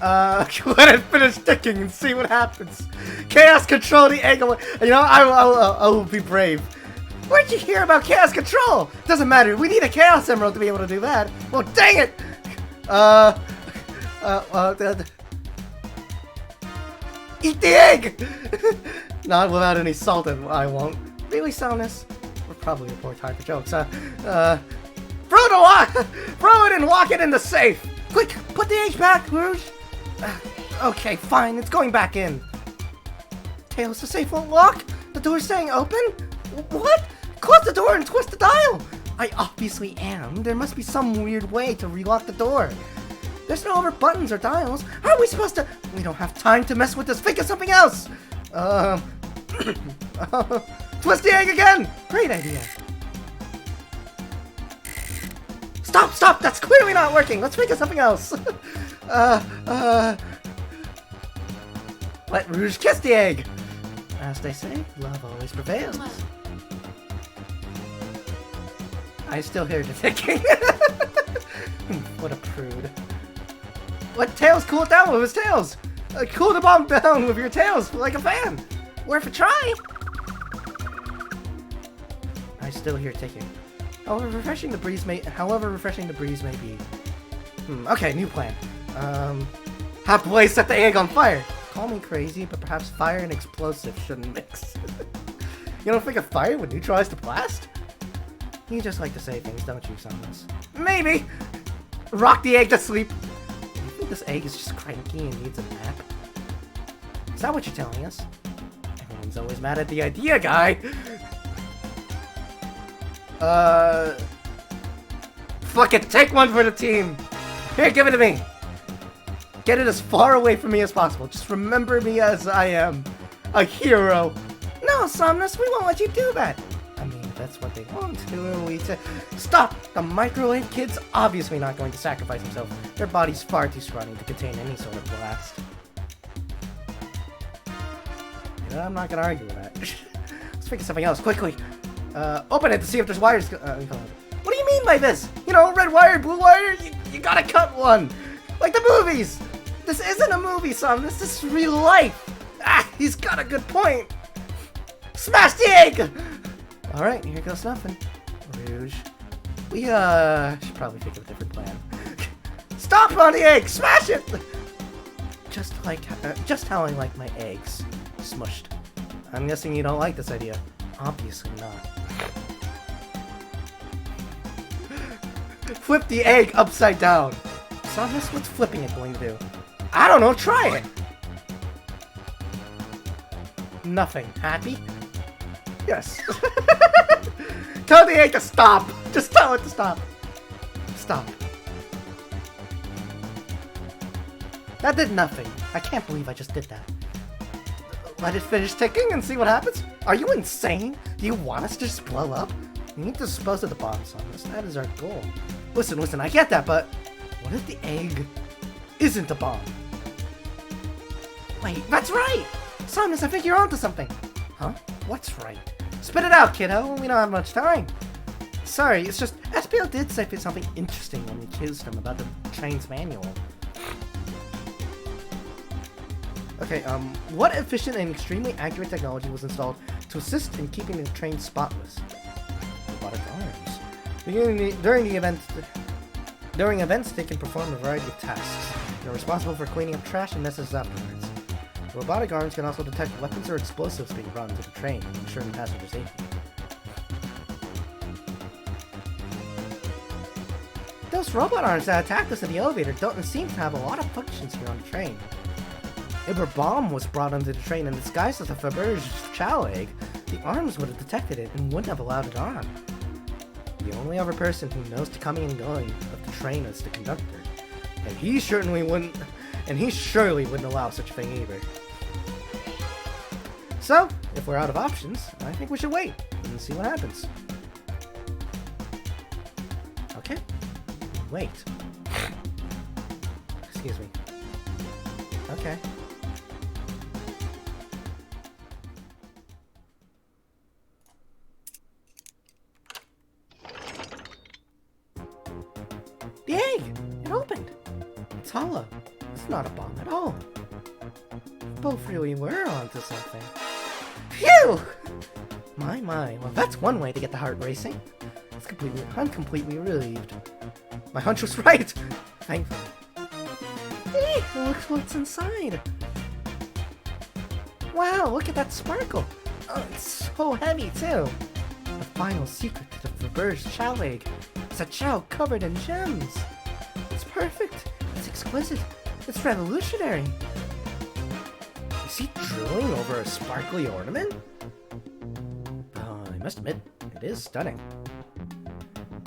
Let it finish ticking and see what happens. Chaos control the egg. You know, I will be brave. Where'd you hear about chaos control? Doesn't matter. We need a chaos emerald to be able to do that. Well, dang it. Eat the egg. Not without any salt. I won't. Really, Sonus? We're probably a poor time for jokes. Throw it and lock it in the safe. Quick, put the egg back, Rouge. Okay, fine. It's going back in. Tails, the safe won't lock. The door's staying open. What? Close the door and twist the dial! I obviously am. There must be some weird way to relock the door. There's no other buttons or dials. How are we supposed to... We don't have time to mess with this. Think of something else! Twist the egg again! Great idea. Stop! That's clearly not working! Let's think of something else! Let Rouge kiss the egg! As they say, love always prevails. I still hear the ticking. What a prude. Let Tails cool it down with his tails. Cool the bomb down with your tails like a fan. Worth a try. I still hear ticking. However refreshing the breeze may be. Okay, new plan. Have Blaze set the egg on fire. Call me crazy, but perhaps fire and explosive shouldn't mix. You don't think a fire would neutralize the blast? You just like to say things, don't you, Sonus? Maybe! Rock the egg to sleep! You think this egg is just cranky and needs a nap? Is that what you're telling us? Everyone's always mad at the idea, guy! Fuck it, take one for the team! Here, give it to me! Get it as far away from me as possible. Just remember me as I am. A hero! No, Somnus, we won't let you do that! I mean, if that's what they want to, we to... Stop! The microwave kid's obviously not going to sacrifice himself. Their body's far too scrawny to contain any sort of blast. You know, I'm not gonna argue with that. Let's think of something else, quickly. Open it to see if there's wires... What do you mean by this. You know, red wire, blue wire, you gotta cut one. Like the movies. This isn't a movie, son. This is real life. Ah, he's got a good point. Smash the egg! Alright, here goes nothing. Rouge. We, should probably think of a different plan. Stop on the egg! Smash it! Just how I like my eggs. Smushed. I'm guessing you don't like this idea. Obviously not. Flip the egg upside down. Samus, what's flipping it going to do? I don't know, try it! Nothing. Happy? Yes. Tell the egg to stop! Just tell it to stop. Stop. That did nothing. I can't believe I just did that. Let it finish ticking and see what happens? Are you insane? Do you want us to just blow up? We need to dispose of the bombs on this. That is our goal. Listen, I get that, but what if the egg isn't a bomb? Wait, that's right! Samus, I think you're onto something. Huh? What's right? Spit it out, kiddo. We don't have much time. Sorry, it's just SPL did say something interesting when we quizzed him about the train's manual. Okay, what efficient and extremely accurate technology was installed to assist in keeping the train spotless? Robotic arms. During events, they can perform a variety of tasks. They're responsible for cleaning up trash and messes afterwards. The robotic arms can also detect weapons or explosives being brought into the train, ensuring passenger safety. Those robot arms that attacked us in the elevator don't seem to have a lot of functions here on the train. If a bomb was brought onto the train and disguised as a Faberge chow egg, the arms would have detected it and wouldn't have allowed it on. The only other person who knows the coming and going of the train is the conductor, and he surely wouldn't allow such a thing either. So, if we're out of options, I think we should wait and see what happens. Okay. Wait. Excuse me. Okay. The egg! It opened! It's hollow. It's not a bomb at all. Both really were onto something. Phew! My, well that's one way to get the heart racing. I'm completely relieved. My hunch was right! Thankfully. Hey, look what's inside! Wow, look at that sparkle! Oh, it's so heavy too! The final secret to the Faberge chow egg is a chow covered in gems! It's perfect! It's exquisite! It's revolutionary! Is he drooling over a sparkly ornament? I must admit, it is stunning.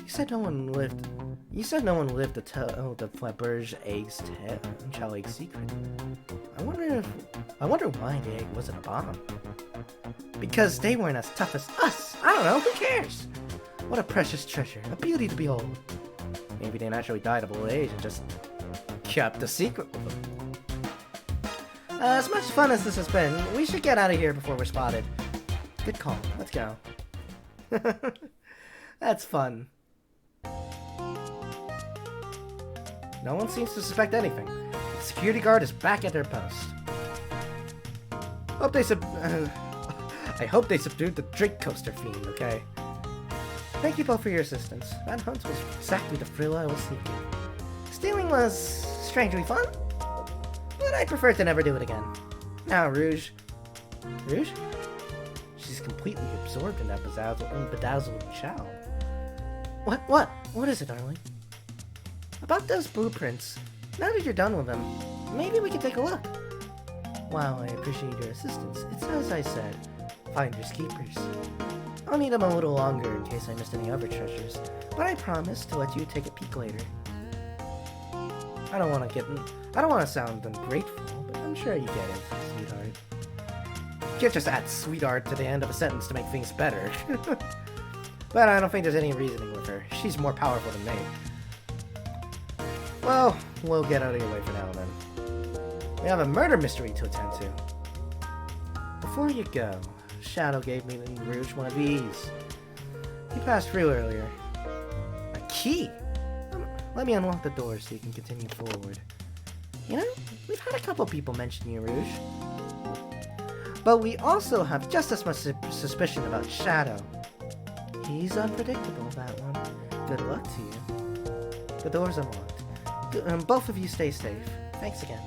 You said no one lived to tell the Faberge egg's chow egg secret. I wonder why the egg wasn't a bomb. Because they weren't as tough as us. I don't know. Who cares? What a precious treasure, a beauty to behold. Maybe they naturally died of old age and just kept the secret with them. As much fun as this has been, we should get out of here before we're spotted. Good call. Let's go. That's fun. No one seems to suspect anything. The security guard is back at their post. I hope they subdued the drink coaster fiend, okay? Thank you both for your assistance. That hunt was exactly the thrill I was seeking. Stealing was strangely fun, but I prefer to never do it again. Now, Rouge. Rouge? She's completely absorbed in that bedazzled chow. What is it, darling? About those blueprints. Now that you're done with them, maybe we can take a look. Wow, I appreciate your assistance. It's as I said, finders keepers. I'll need them a little longer in case I missed any other treasures, but I promise to let you take a peek later. I don't want to sound ungrateful, but I'm sure you get it, sweetheart. You can't just add sweetheart to the end of a sentence to make things better. But I don't think there's any reasoning with her. She's more powerful than me. Well, we'll get out of your way for now then. We have a murder mystery to attend to. Before you go, Shadow gave me the Rouge one of these. He passed through earlier. A key. Let me unlock the door so you can continue forward. You know, we've had a couple people mention you, Rouge. But we also have just as much suspicion about Shadow. He's unpredictable, that one. Good luck to you. The door's unlocked. Both of you stay safe. Thanks again.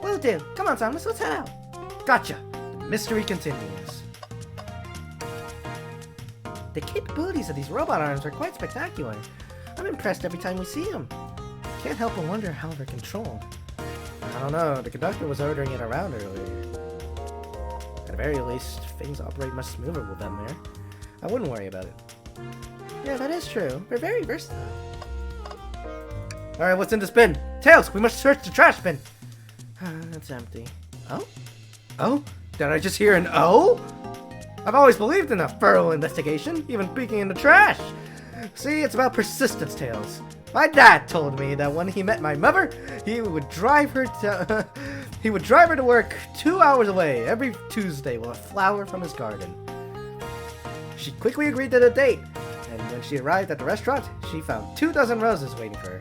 Will do. Come on, Thomas, let's head out. Gotcha. The mystery continues. The capabilities of these robot arms are quite spectacular. I'm impressed every time we see them. Can't help but wonder how they're controlled. I don't know. The conductor was ordering it around earlier. At the very least, things operate much smoother with them there. I wouldn't worry about it. Yeah, that is true. They're very versatile. Alright, what's in this bin? Tails, we must search the trash bin. It's empty. Oh? Oh? Did I just hear an oh? I've always believed in a thorough investigation, even peeking in the trash. See, it's about persistence, Tails. My dad told me that when he met my mother, he would drive her to work 2 hours away every Tuesday with a flower from his garden. She quickly agreed to the date, and when she arrived at the restaurant, she found 24 roses waiting for her.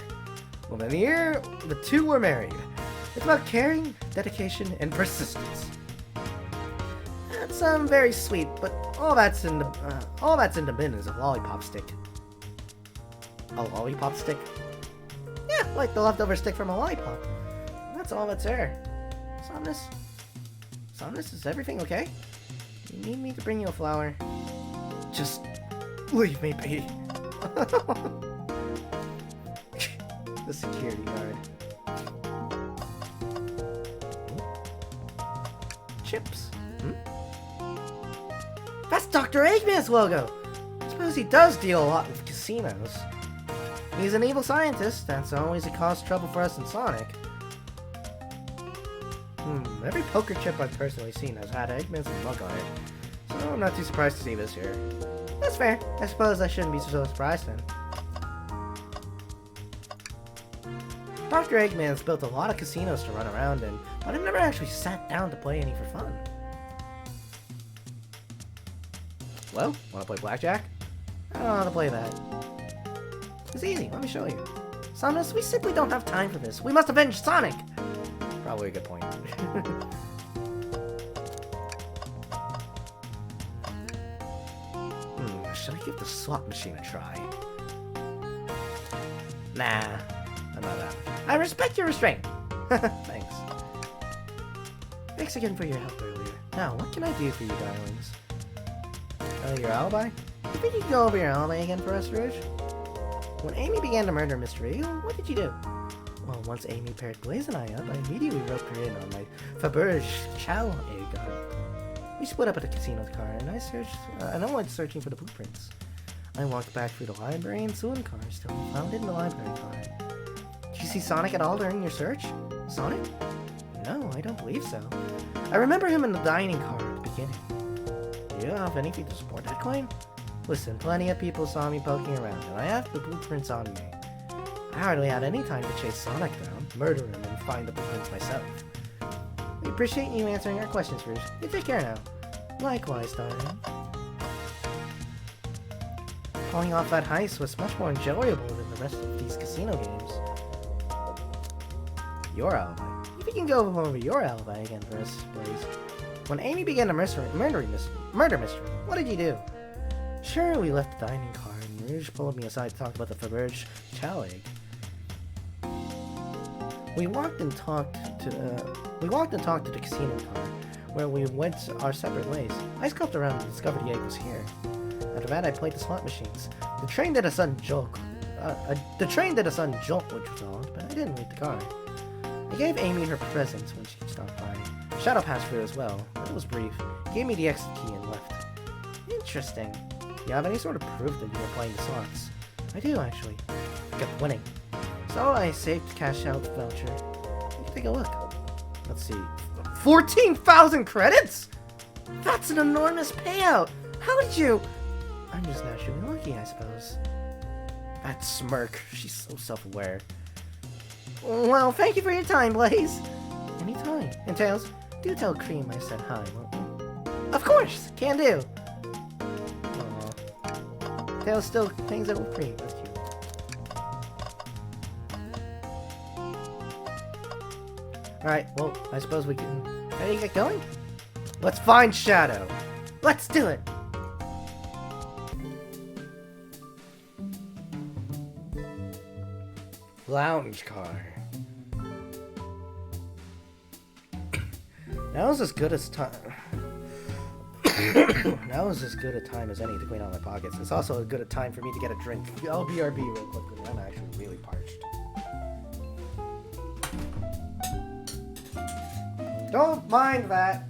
Within a year, the two were married. It's about caring, dedication, and persistence. That's very sweet, but all that's in the bin is a lollipop stick. A lollipop stick? Yeah, like the leftover stick from a lollipop. That's all that's there. Somnus, is everything okay? You need me to bring you a flower? Just leave me be. The security guard. Chips. That's Dr. Eggman's logo! I suppose he does deal a lot with casinos. He's an evil scientist, that's always a cause of trouble for us in Sonic. Every poker chip I've personally seen has had Eggman's mug on it, so I'm not too surprised to see this here. That's fair. I suppose I shouldn't be so surprised then. Dr. Eggman's built a lot of casinos to run around in, but I've never actually sat down to play any for fun. Well, wanna play blackjack? I don't know how to play that. It's easy, let me show you. Samus, we simply don't have time for this. We must avenge Sonic! Probably a good point. Should I give the slot machine a try? Nah. I'm not that. I respect your restraint. Thanks. Thanks again for your help earlier. Now, what can I do for you, darlings? Your alibi? You think you can go over your alibi again for us, Rouge? When Amy began the murder mystery, what did you do? Well, once Amy paired Blaze and I up, I immediately roped her in on my Faberge Chow egg hunt. We split up at the casino car, and I went searching for the blueprints. I walked back through the library and Suin cars till we found it in the library car. Did you see Sonic at all during your search? Sonic? No, I don't believe so. I remember him in the dining car at the beginning. Do you have anything to support that claim? Listen, plenty of people saw me poking around, and I have the blueprints on me. I hardly had any time to chase Sonic down, murder him, and find the blueprints myself. We appreciate you answering our questions, Rouge. You take care now. Likewise, darling. Pulling off that heist was much more enjoyable than the rest of these casino games. Your alibi? If you can go over your alibi again for us, please. When Amy began the murder mystery, what did you do? Sure, we left the dining car, and Rouge pulled me aside to talk about the Faberge Chow egg. We walked and talked to the casino car, where we went our separate ways. I scoped around and discovered the egg was here. After that, I played the slot machines. The train did a sudden jolt, which was odd, but I didn't leave the car. I gave Amy her presents when she stopped by. Shadow passed through as well, but it was brief. He gave me the exit key and left. Interesting. Do you have any sort of proof that you were playing the slots? I do, actually. I kept winning. So I saved the cash out voucher. You can take a look. Let's see. 14,000 credits?! That's an enormous payout! How did you... I'm just naturally lucky, I suppose. That smirk. She's so self-aware. Well, thank you for your time, Blaze. Anytime. And Tails, do tell Cream I said hi, won't you? Of course! Can do! Aww. Tails still hangs out with Cream. That's cute. Alright, well, I suppose we can... Ready to get going? Let's find Shadow. Let's do it! Lounge car. Now is as good as time. Now is as good a time as any to clean out my pockets. It's also as good a time for me to get a drink. I'll BRB real quickly. I'm actually really parched. Don't mind that.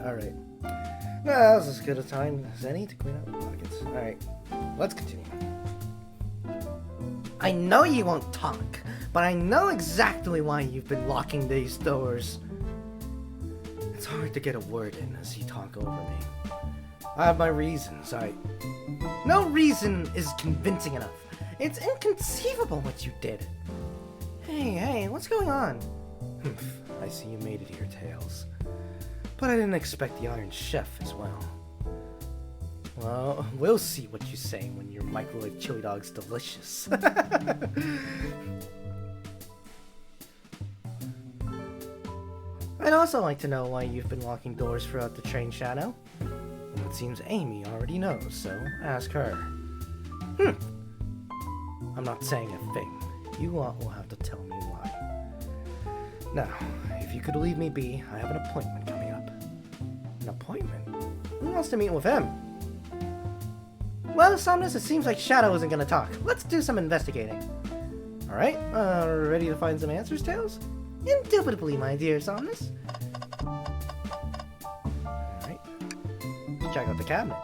Alright. That was as good a time as any to clean up the pockets. Alright, let's continue. I know you won't talk, but I know exactly why you've been locking these doors. It's hard to get a word in as you talk over me. I have my reasons. No reason is convincing enough. It's inconceivable what you did. Hey, what's going on? I see you made it here, Tails. But I didn't expect the Iron Chef as well. Well, we'll see what you say when your microwave chili dog's delicious. I'd also like to know why you've been locking doors throughout the train, Shadow. Well, it seems Amy already knows, so ask her. I'm not saying a thing. You lot will have to tell me why. Now, if you could leave me be, I have an appointment coming up. An appointment? Who wants to meet with him? Well, Somnus, it seems like Shadow isn't gonna talk. Let's do some investigating. Alright, ready to find some answers, Tails? Indubitably, my dear Somnus. Alright. Let's check out the cabinet.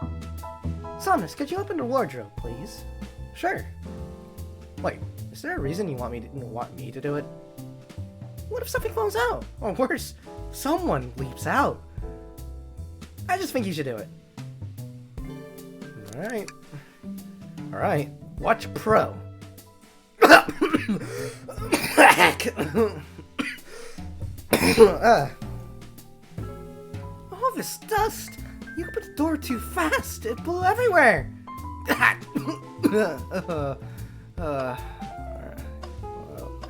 Somnus, could you open the wardrobe, please? Sure. Wait, is there a reason you want me to do it? What if something falls out? Or worse, someone leaps out. I just think you should do it. Alright. Watch Pro. All this dust! You opened the door too fast! It blew everywhere!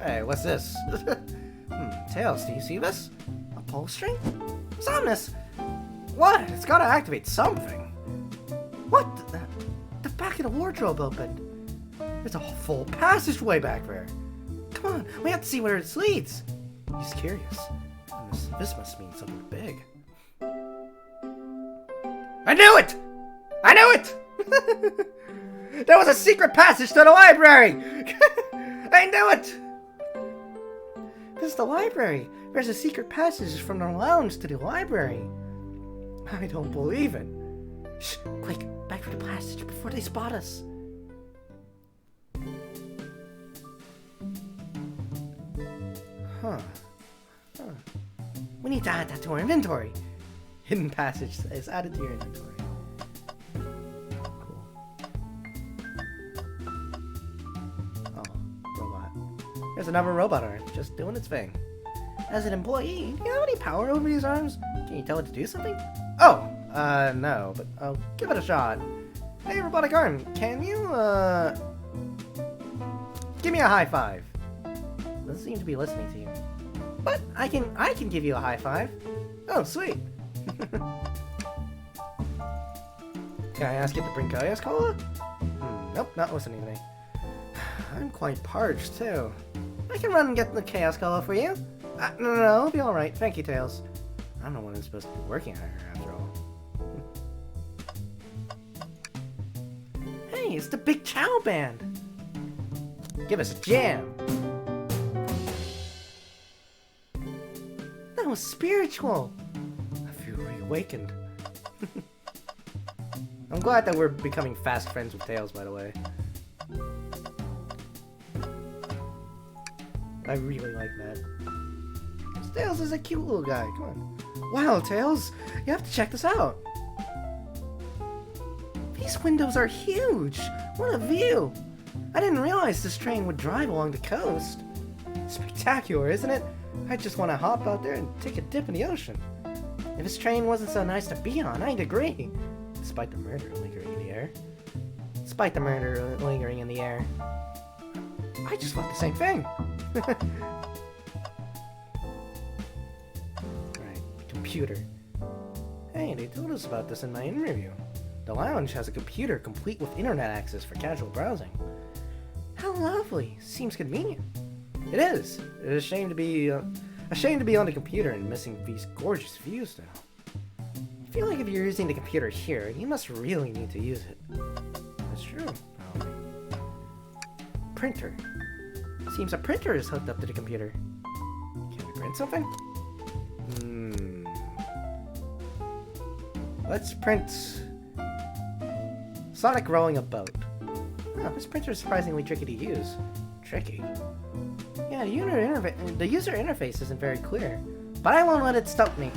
Hey, what's this? Tails, do you see this? A pull string? Somnus! What? It's gotta activate something. What? The back of the wardrobe opened. There's a full passageway back there. Come on, we have to see where it leads. He's curious. This must mean something big. I knew it! I knew it! There was a secret passage to the library! I knew it! This is the library. There's a secret passage from the lounge to the library. I don't believe it. Shh, quick, back for the passage before they spot us. Huh. We need to add that to our inventory. Hidden passage is added to your inventory. Cool. Oh, robot. There's another robot arm, just doing its thing. As an employee, do you have any power over these arms? Can you tell it to do something? Oh, no, but I'll give it a shot. Hey, robotic arm, can you, give me a high five. Doesn't seem to be listening to you. But I can give you a high five. Oh, sweet. Can I ask you to bring Chaos Cola? Nope, not listening to me. I'm quite parched, too. I can run and get the Chaos Cola for you. No, it'll be alright. Thank you, Tails. I'm the one who's supposed to be working on her, after all. Hey, it's the Big Chow Band! Give us a jam! That was spiritual! I feel reawakened. I'm glad that we're becoming fast friends with Tails, by the way. I really like that. Tails is a cute little guy, come on. Wow, Tails, you have to check this out. These windows are huge! What a view! I didn't realize this train would drive along the coast. Spectacular, isn't it? I just want to hop out there and take a dip in the ocean. If this train wasn't so nice to be on, I'd agree. Despite the murder lingering in the air. Despite the murder lingering in the air. I just thought the same thing. Right, computer. Hey, they told us about this in my interview. The lounge has a computer complete with internet access for casual browsing. How lovely. Seems convenient. It is. It is a shame to be on the computer and missing these gorgeous views now. I feel like if you're using the computer here, you must really need to use it. That's true. Oh. Printer. Seems a printer is hooked up to the computer. Can we print something? Let's print Sonic rowing a boat. Oh, this printer is surprisingly tricky to use. Tricky? Yeah, the user interface isn't very clear, but I won't let it stop me.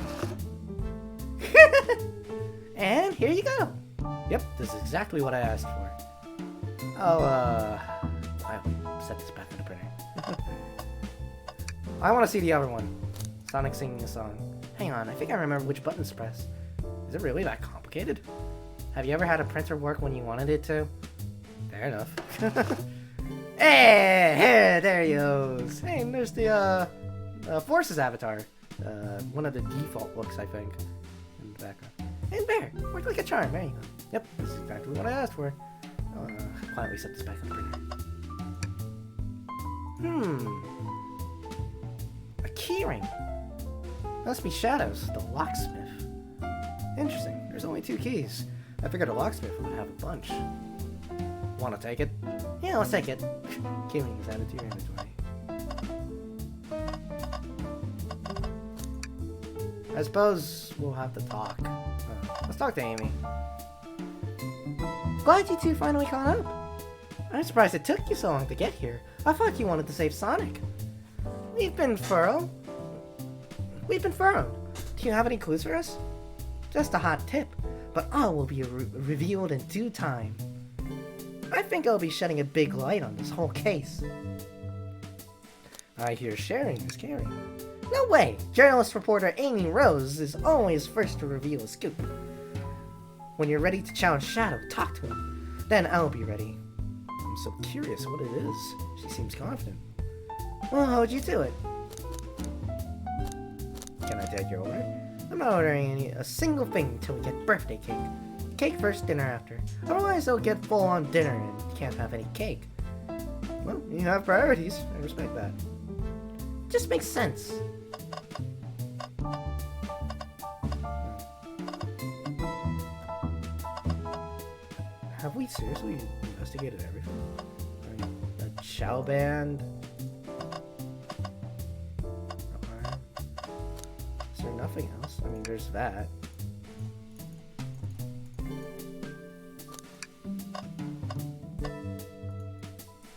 And here you go. Yep, this is exactly what I asked for. I'll set this back in the printer. I want to see the other one. Sonic singing a song. Hang on, I think I remember which buttons to press. Is it really that complicated? Have you ever had a printer work when you wanted it to? Fair enough. Hey, there he goes. Hey, and there's the Forces avatar. One of the default looks, I think, in the background. And there, worked like a charm. There you go. Yep, this is exactly what I asked for. Quietly set this back on the printer. A keyring. Must be Shadows, the locksmith. Interesting. There's only 2 keys. I figured a locksmith would have a bunch. Want to take it? Yeah, let's take it. Keyring is added to your inventory. I suppose we'll have to talk. Let's talk to Amy. Glad you two finally caught up. I'm surprised it took you so long to get here. I thought you wanted to save Sonic. We've been furrowed. Do you have any clues for us? Just a hot tip, but all will be revealed in due time. I think I'll be shedding a big light on this whole case. I hear sharing is caring. No way! Journalist reporter Amy Rose is always first to reveal a scoop. When you're ready to challenge Shadow, talk to him. Then I'll be ready. I'm so curious what it is. She seems confident. We'll hold you to it. Can I take your order? I'm not ordering a single thing till we get birthday cake. Cake first, dinner after. Otherwise, I'll get full-on dinner and can't have any cake. Well, you have priorities. I respect that. Just makes sense. Have we seriously investigated everything? I mean, the Chow Band? Is there nothing else? I mean, there's that.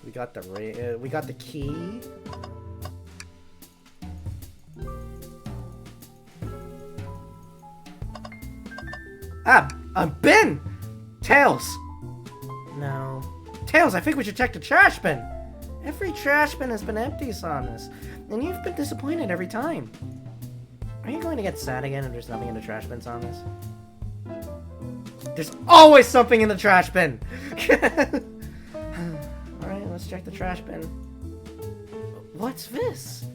We got the key. Bin! Tails! No. Tails, I think we should check the trash bin! Every trash bin has been empty, Samus, and you've been disappointed every time. Are you going to get sad again if there's nothing in the trash bin, Samus? There's always something in the trash bin! Alright, let's check the trash bin. What's this?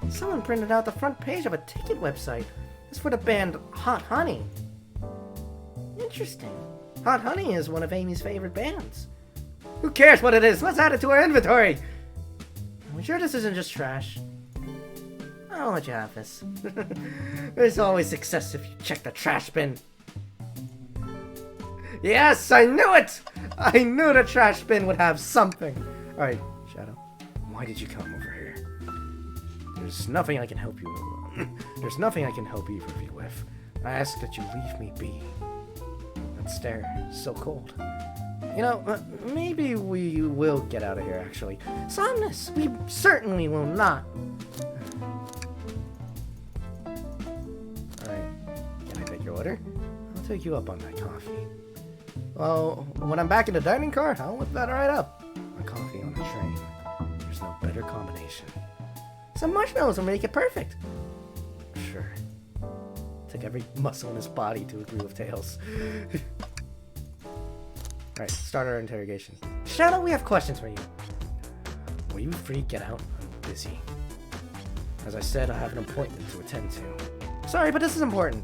Someone printed out the front page of a ticket website. It's for the band Hot Honey. Interesting. Hot Honey is one of Amy's favorite bands. Who cares what it is? Let's add it to our inventory! Are we sure this isn't just trash? I'll let you have this. There's always success if you check the trash bin. Yes, I knew it! I knew the trash bin would have something. Alright, Shadow, why did you come over here? There's nothing I can help you with. There's nothing I can help either of you with. I ask that you leave me be. That stare is so cold. You know, maybe we will get out of here, actually. Samus, we certainly will not. Alright, can I take your order? I'll take you up on that coffee. Well, when I'm back in the dining car, I'll whip that right up. A coffee on a train. There's no better combination. Some marshmallows will make it perfect. Sure. Took every muscle in his body to agree with Tails. Alright, start our interrogation. Shadow, we have questions for you. Will you free get out? I'm busy. As I said, I have an appointment to attend to. Sorry, but this is important.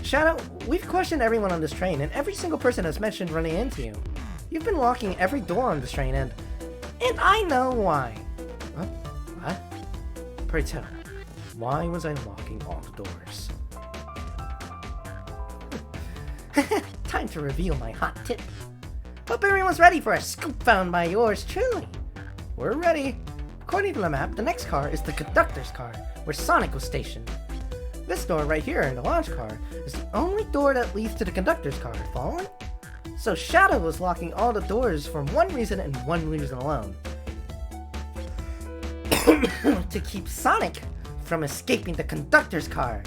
Shadow, we've questioned everyone on this train, and every single person has mentioned running into you. You've been locking every door on this train, and I know why. Huh? What? Pray tell, why was I locking all the doors? Time to reveal my hot tip. Hope everyone's ready for a scoop found by yours truly. We're ready. According to the map, the next car is the conductor's car, where Sonic was stationed. This door right here in the launch car is the only door that leads to the conductor's car, following? So Shadow was locking all the doors for one reason and one reason alone. To keep Sonic from escaping the conductor's car.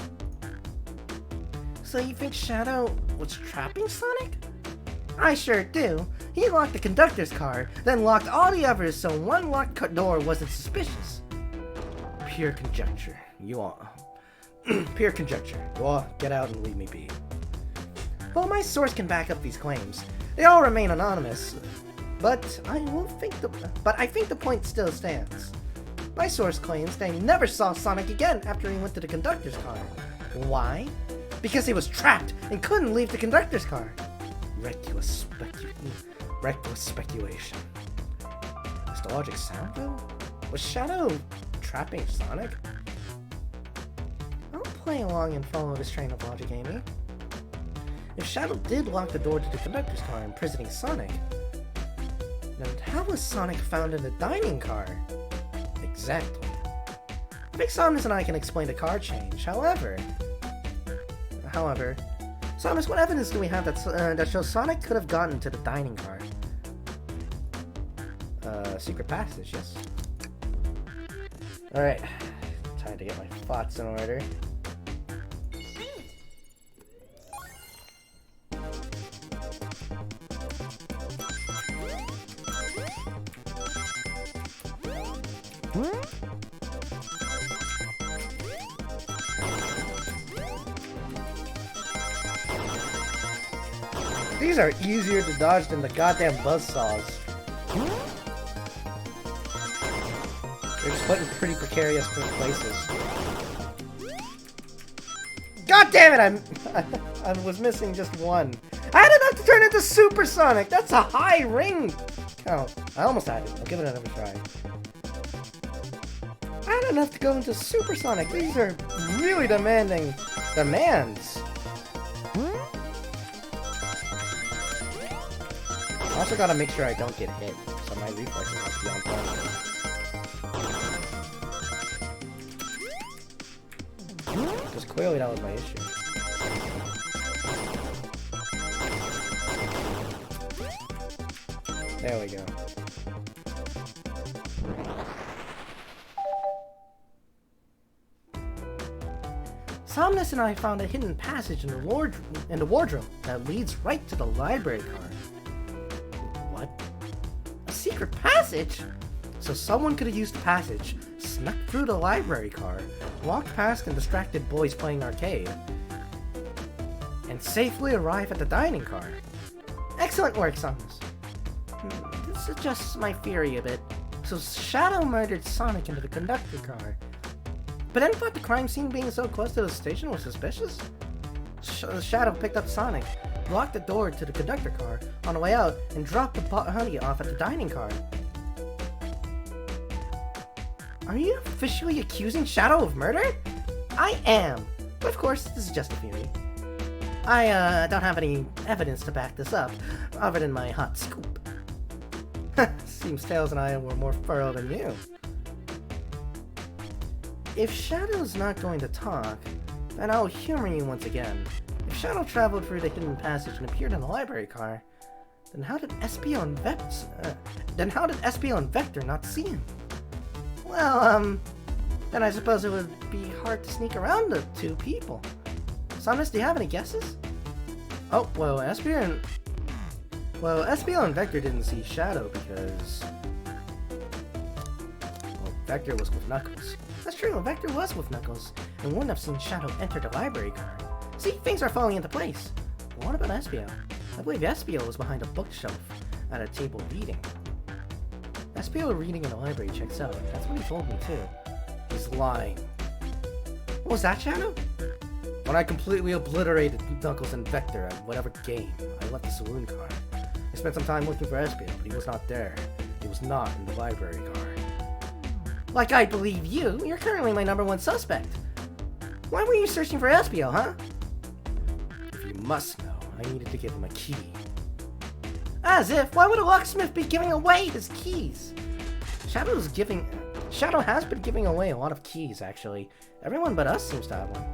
So you think Shadow was trapping Sonic? I sure do. He locked the conductor's car, then locked all the others so one locked door wasn't suspicious. Pure conjecture. You all... Pure conjecture. You all get out and leave me be. Well, my source can back up these claims. They all remain anonymous, but I think the point still stands. My source claims they never saw Sonic again after he went to the conductor's car. Why? Because he was trapped and couldn't leave the conductor's car. Reckless speculation. Is the logic sound though? Was Shadow trapping Sonic? I'll play along and follow this train of logic, Amy. If Shadow did lock the door to the conductor's car, imprisoning Sonic, then how was Sonic found in the dining car? Exactly. Big Samus and I can explain the car change. However, Samus, what evidence do we have that shows Sonic could have gotten to the dining car? Secret passage, yes. Alright, time to get my thoughts in order. These are easier to dodge than the goddamn buzzsaws. They're just put in pretty precarious places. God damn it! I was missing just one. I had enough to turn into Super Sonic! That's a high ring count. I almost had it. I'll give it another try. I had enough to go into Super Sonic. These are really demanding demands. I also gotta make sure I don't get hit, so my reflexes have to be on point. Because clearly that was my issue. There we go. Somnus and I found a hidden passage in the wardrobe that leads right to the library car. What? A secret passage? So someone could have used the passage, snuck through the library car, walked past and distracted boys playing arcade, and safely arrive at the dining car. Excellent work, Somnus. This adjusts my theory a bit. So Shadow murdered Sonic into the conductor car, but then thought the crime scene being so close to the station was suspicious? Shadow picked up Sonic, locked the door to the conductor car on the way out, and dropped the honey off at the dining car. Are you officially accusing Shadow of murder? I am, but of course, this is just a theory. I don't have any evidence to back this up, other than my hot scoop. Seems Tails and I were more thorough than you. If Shadow's not going to talk, then I'll humor you once again. If Shadow traveled through the hidden passage and appeared in the library car, then how did Espio and Vector not see him? Well, then I suppose it would be hard to sneak around the two people. Somnus, do you have any guesses? Oh, well, Espio and Vector didn't see Shadow because... well, Vector was with Knuckles. That's true, Vector was with Knuckles, and wouldn't have seen Shadow enter the library car. See, things are falling into place. But what about Espio? I believe Espio was behind a bookshelf at a table reading. Espio reading in the library checks out. That's what he told me too. He's lying. What was that, Shadow? When I completely obliterated Knuckles and Vector at whatever game, I left the saloon car. I spent some time looking for Espio, but he was not there. He was not in the library car. Like I believe you, you're currently my #1 suspect. Why were you searching for Espio, huh? If you must know, I needed to give him a key. As if, why would a locksmith be giving away his keys? Shadow has been giving away a lot of keys, actually. Everyone but us seems to have one.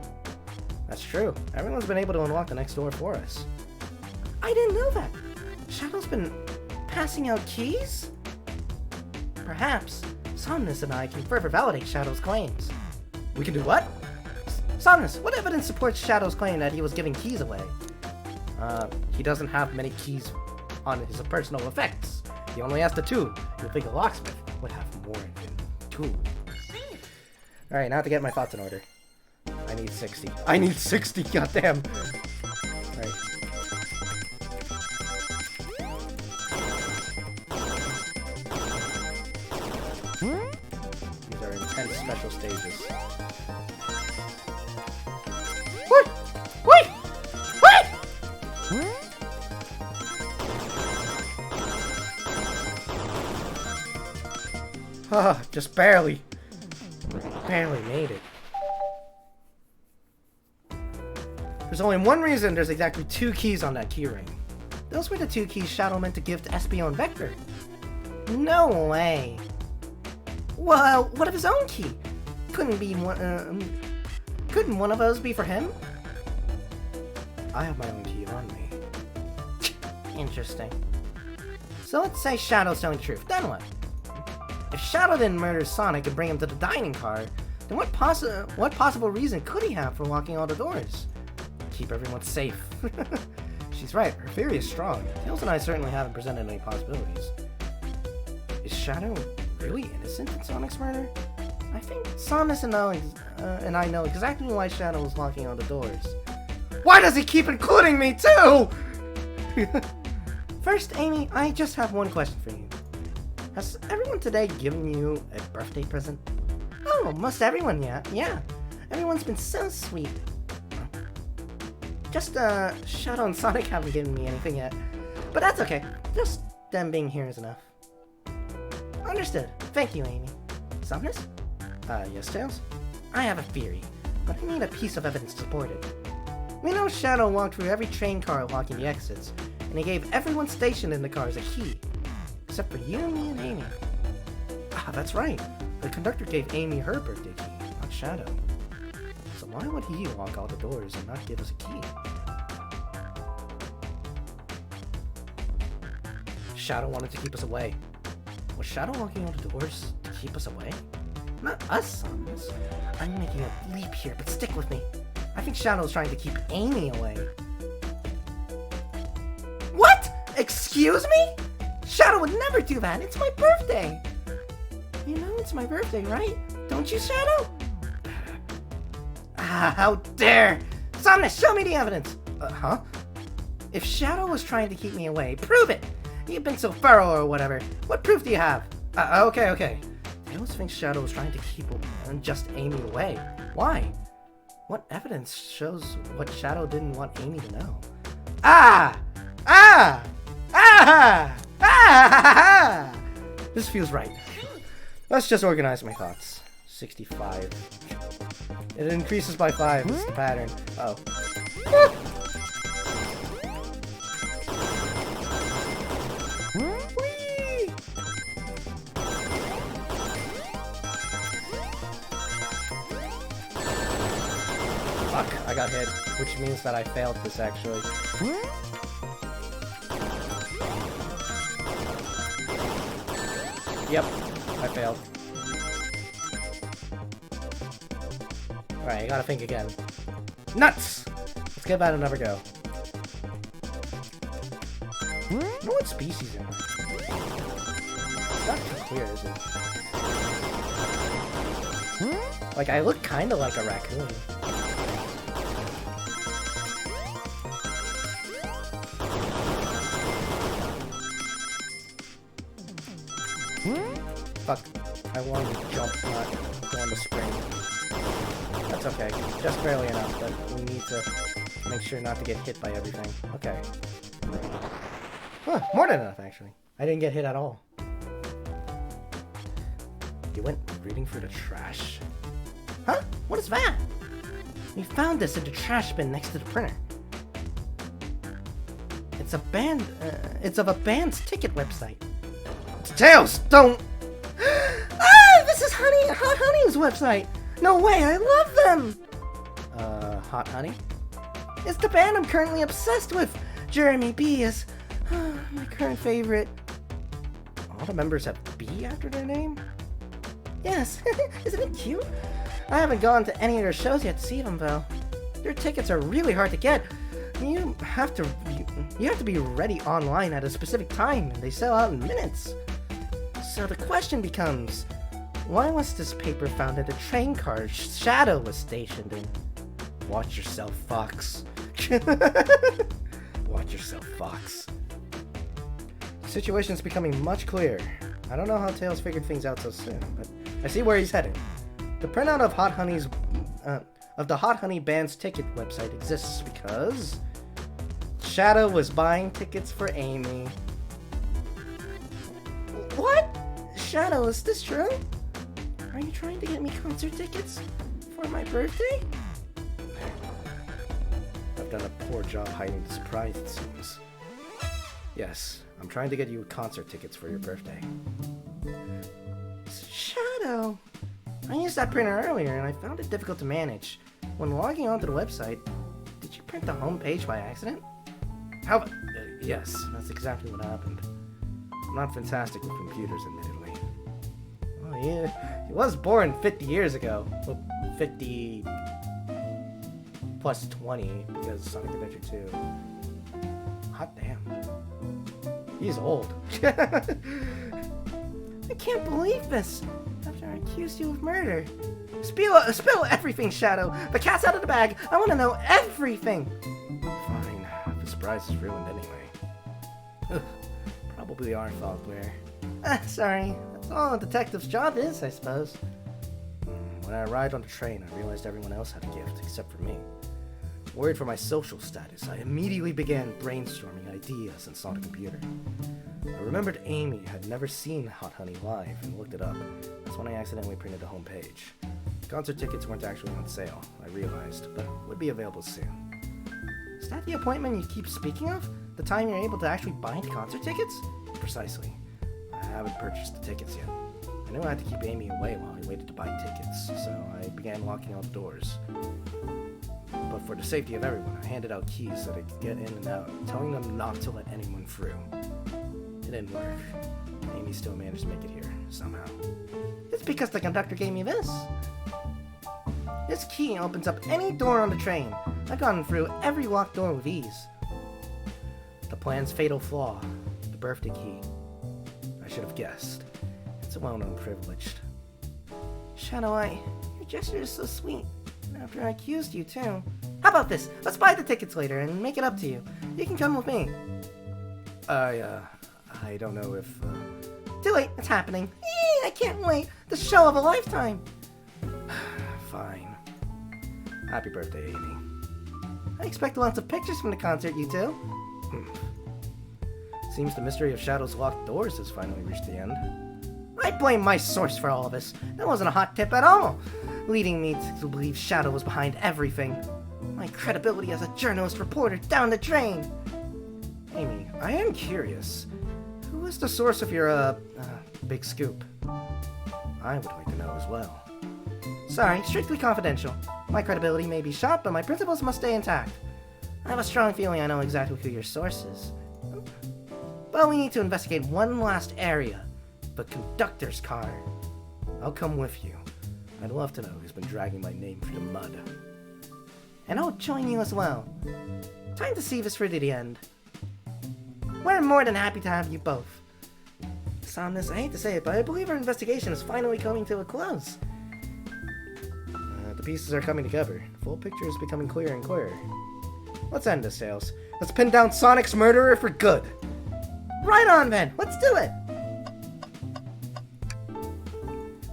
That's true. Everyone's been able to unlock the next door for us. I didn't know that. Shadow's been passing out keys? Perhaps Somnus and I can further validate Shadow's claims. We can do what? Somnus, what evidence supports Shadow's claim that he was giving keys away? He doesn't have many keys on his personal effects. He only has the 2. You'd think a locksmith would have more than 2. Alright, now to get my thoughts in order. I need 60. I need 60, goddamn! Alright. These are intense special stages. What? Wait! What? Just barely made it. There's only one reason there's exactly 2 keys on that keyring. Those were the 2 keys Shadow meant to give to Espio and Vector. No way. Well, what of his own key? Couldn't one of those be for him? I have my own key on me. Interesting. So let's say Shadow's telling the truth, then what? If Shadow didn't murder Sonic and bring him to the dining car, then what possible reason could he have for locking all the doors? Keep everyone safe. She's right, her theory is strong. Tails and I certainly haven't presented any possibilities. Is Shadow really innocent in Sonic's murder? I think Somnus and I know exactly why Shadow was locking all the doors. Why does he keep including me too? First, Amy, I just have one question for you. Has everyone today given you a birthday present? Oh, most everyone, yeah. Everyone's been so sweet. Just, Shadow and Sonic haven't given me anything yet. But that's okay. Just them being here is enough. Understood. Thank you, Amy. Somnus? Yes, Tails? I have a theory, but I need a piece of evidence to support it. We know Shadow walked through every train car locking the exits, and he gave everyone stationed in the cars a key. Except for you, me, and Amy. Ah, that's right. The conductor gave Amy her birthday key, not Shadow. So why would he lock all the doors and not give us a key? Shadow wanted to keep us away. Was Shadow locking all the doors to keep us away? Not us, Somnus. I'm making a leap here, but stick with me. I think Shadow's trying to keep Amy away. What? Excuse me? Shadow would never do that. It's my birthday. You know it's my birthday, right? Don't you, Shadow? Ah, how dare! Sonic, show me the evidence! Huh? If Shadow was trying to keep me away, prove it! You've been so thorough or whatever. What proof do you have? Okay. I always think Shadow was trying to keep just Amy away. Why? What evidence shows what Shadow didn't want Amy to know? This feels right. Let's just organize my thoughts. 65. It increases by 5. It's the pattern. Oh. Whee! Fuck, I got hit, which means that I failed this actually. Yep, I failed. Alright, I gotta think again. Nuts! Let's give that another go. I don't know what species am I? It's not too clear, is it? Like, I look kinda like a raccoon. Fuck. I wanted to jump, not go on the spring. That's okay. Just barely enough, but we need to make sure not to get hit by everything. Okay. Huh, more than enough, actually. I didn't get hit at all. You went reading for the trash? Huh? What is that? We found this in the trash bin next to the printer. It's of a band's ticket website. Tails, don't! This is Hot Honey's website! No way, I love them! Hot Honey? It's the band I'm currently obsessed with! Jeremy B is my current favorite. All the members have B after their name? Yes, isn't it cute? I haven't gone to any of their shows yet to see them though. Their tickets are really hard to get. You have to be ready online at a specific time and they sell out in minutes. So the question becomes, why was this paper found in the train car Shadow was stationed in? Watch yourself, Fox. Watch yourself, Fox. The situation's becoming much clearer. I don't know how Tails figured things out so soon, but I see where he's heading. The printout of the Hot Honey band's ticket website exists because Shadow was buying tickets for Amy. What? Shadow, is this true? Are you trying to get me concert tickets for my birthday? I've done a poor job hiding the surprise, it seems. Yes, I'm trying to get you concert tickets for your birthday. Shadow! I used that printer earlier and I found it difficult to manage. When logging onto the website, did you print the home page by accident? How? Yes, that's exactly what happened. I'm not fantastic with computers, admittedly. Oh yeah, he was born 50 years ago. Well, 50 plus 20 because Sonic the Hedgehog 2. Hot damn. He's old. I can't believe this. After I accused you of murder. Spill everything, Shadow. The cat's out of the bag. I want to know everything. Fine. The surprise is ruined anyway. Probably our fault, Blair. Sorry. That's all a detective's job is, I suppose. When I arrived on the train, I realized everyone else had a gift, except for me. Worried for my social status, I immediately began brainstorming ideas inside a computer. I remembered Amy had never seen Hot Honey live and looked it up. That's when I accidentally printed the home page. Concert tickets weren't actually on sale, I realized, but would be available soon. Is that the appointment you keep speaking of? The time you're able to actually bind concert tickets? Precisely. I haven't purchased the tickets yet. I knew I had to keep Amy away while I waited to buy tickets, so I began locking all the doors. But for the safety of everyone, I handed out keys so they could get in and out, telling them not to let anyone through. It didn't work. Amy still managed to make it here, somehow. It's because the conductor gave me this. This key opens up any door on the train. I've gone through every locked door with ease. The plan's fatal flaw. The birthday key. I should have guessed. It's a well-known privilege. Shadow Eye, your gesture is so sweet. After I accused you, too. How about this? Let's buy the tickets later and make it up to you. You can come with me. I don't know if, Too late, it's happening. I can't wait. The show of a lifetime. Fine. Happy birthday, Amy. I expect lots of pictures from the concert, you two. Seems the mystery of Shadow's locked doors has finally reached the end. I blame my source for all of this. That wasn't a hot tip at all, leading me to believe Shadow was behind everything. My credibility as a journalist reporter down the drain. Amy, I am curious. Who is the source of your, big scoop? I would like to know as well. Sorry, strictly confidential. My credibility may be shot, but my principles must stay intact. I have a strong feeling I know exactly who your source is. But we need to investigate one last area. The conductor's car. I'll come with you. I'd love to know who's been dragging my name through the mud. And I'll join you as well. Time to see this through to the end. We're more than happy to have you both. Somnus, I hate to say it, but I believe our investigation is finally coming to a close. The pieces are coming together. The full picture is becoming clearer and clearer. Let's end this, Tails. Let's pin down Sonic's murderer for good. Right on, then. Let's do it.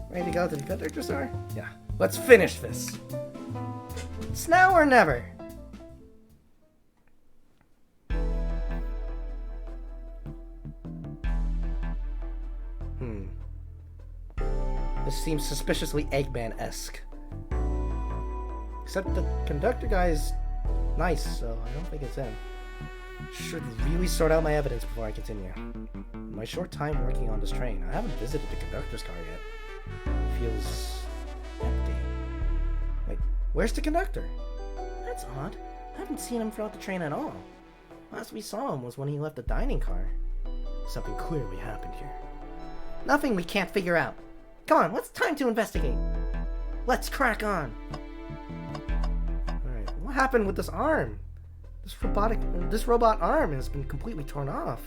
Ready to go to the conductor store? Yeah. Let's finish this. It's now or never. This seems suspiciously Eggman-esque. Except the conductor guy's nice, so I don't think it's him. Should really sort out my evidence before I continue. In my short time working on this train, I haven't visited the conductor's car yet. It feels empty. Wait, where's the conductor? That's odd. I haven't seen him throughout the train at all. Last we saw him was when he left the dining car. Something clearly happened here. Nothing we can't figure out. Come on, it's time to investigate. Let's crack on. Alright, what happened with this arm? This robot arm has been completely torn off.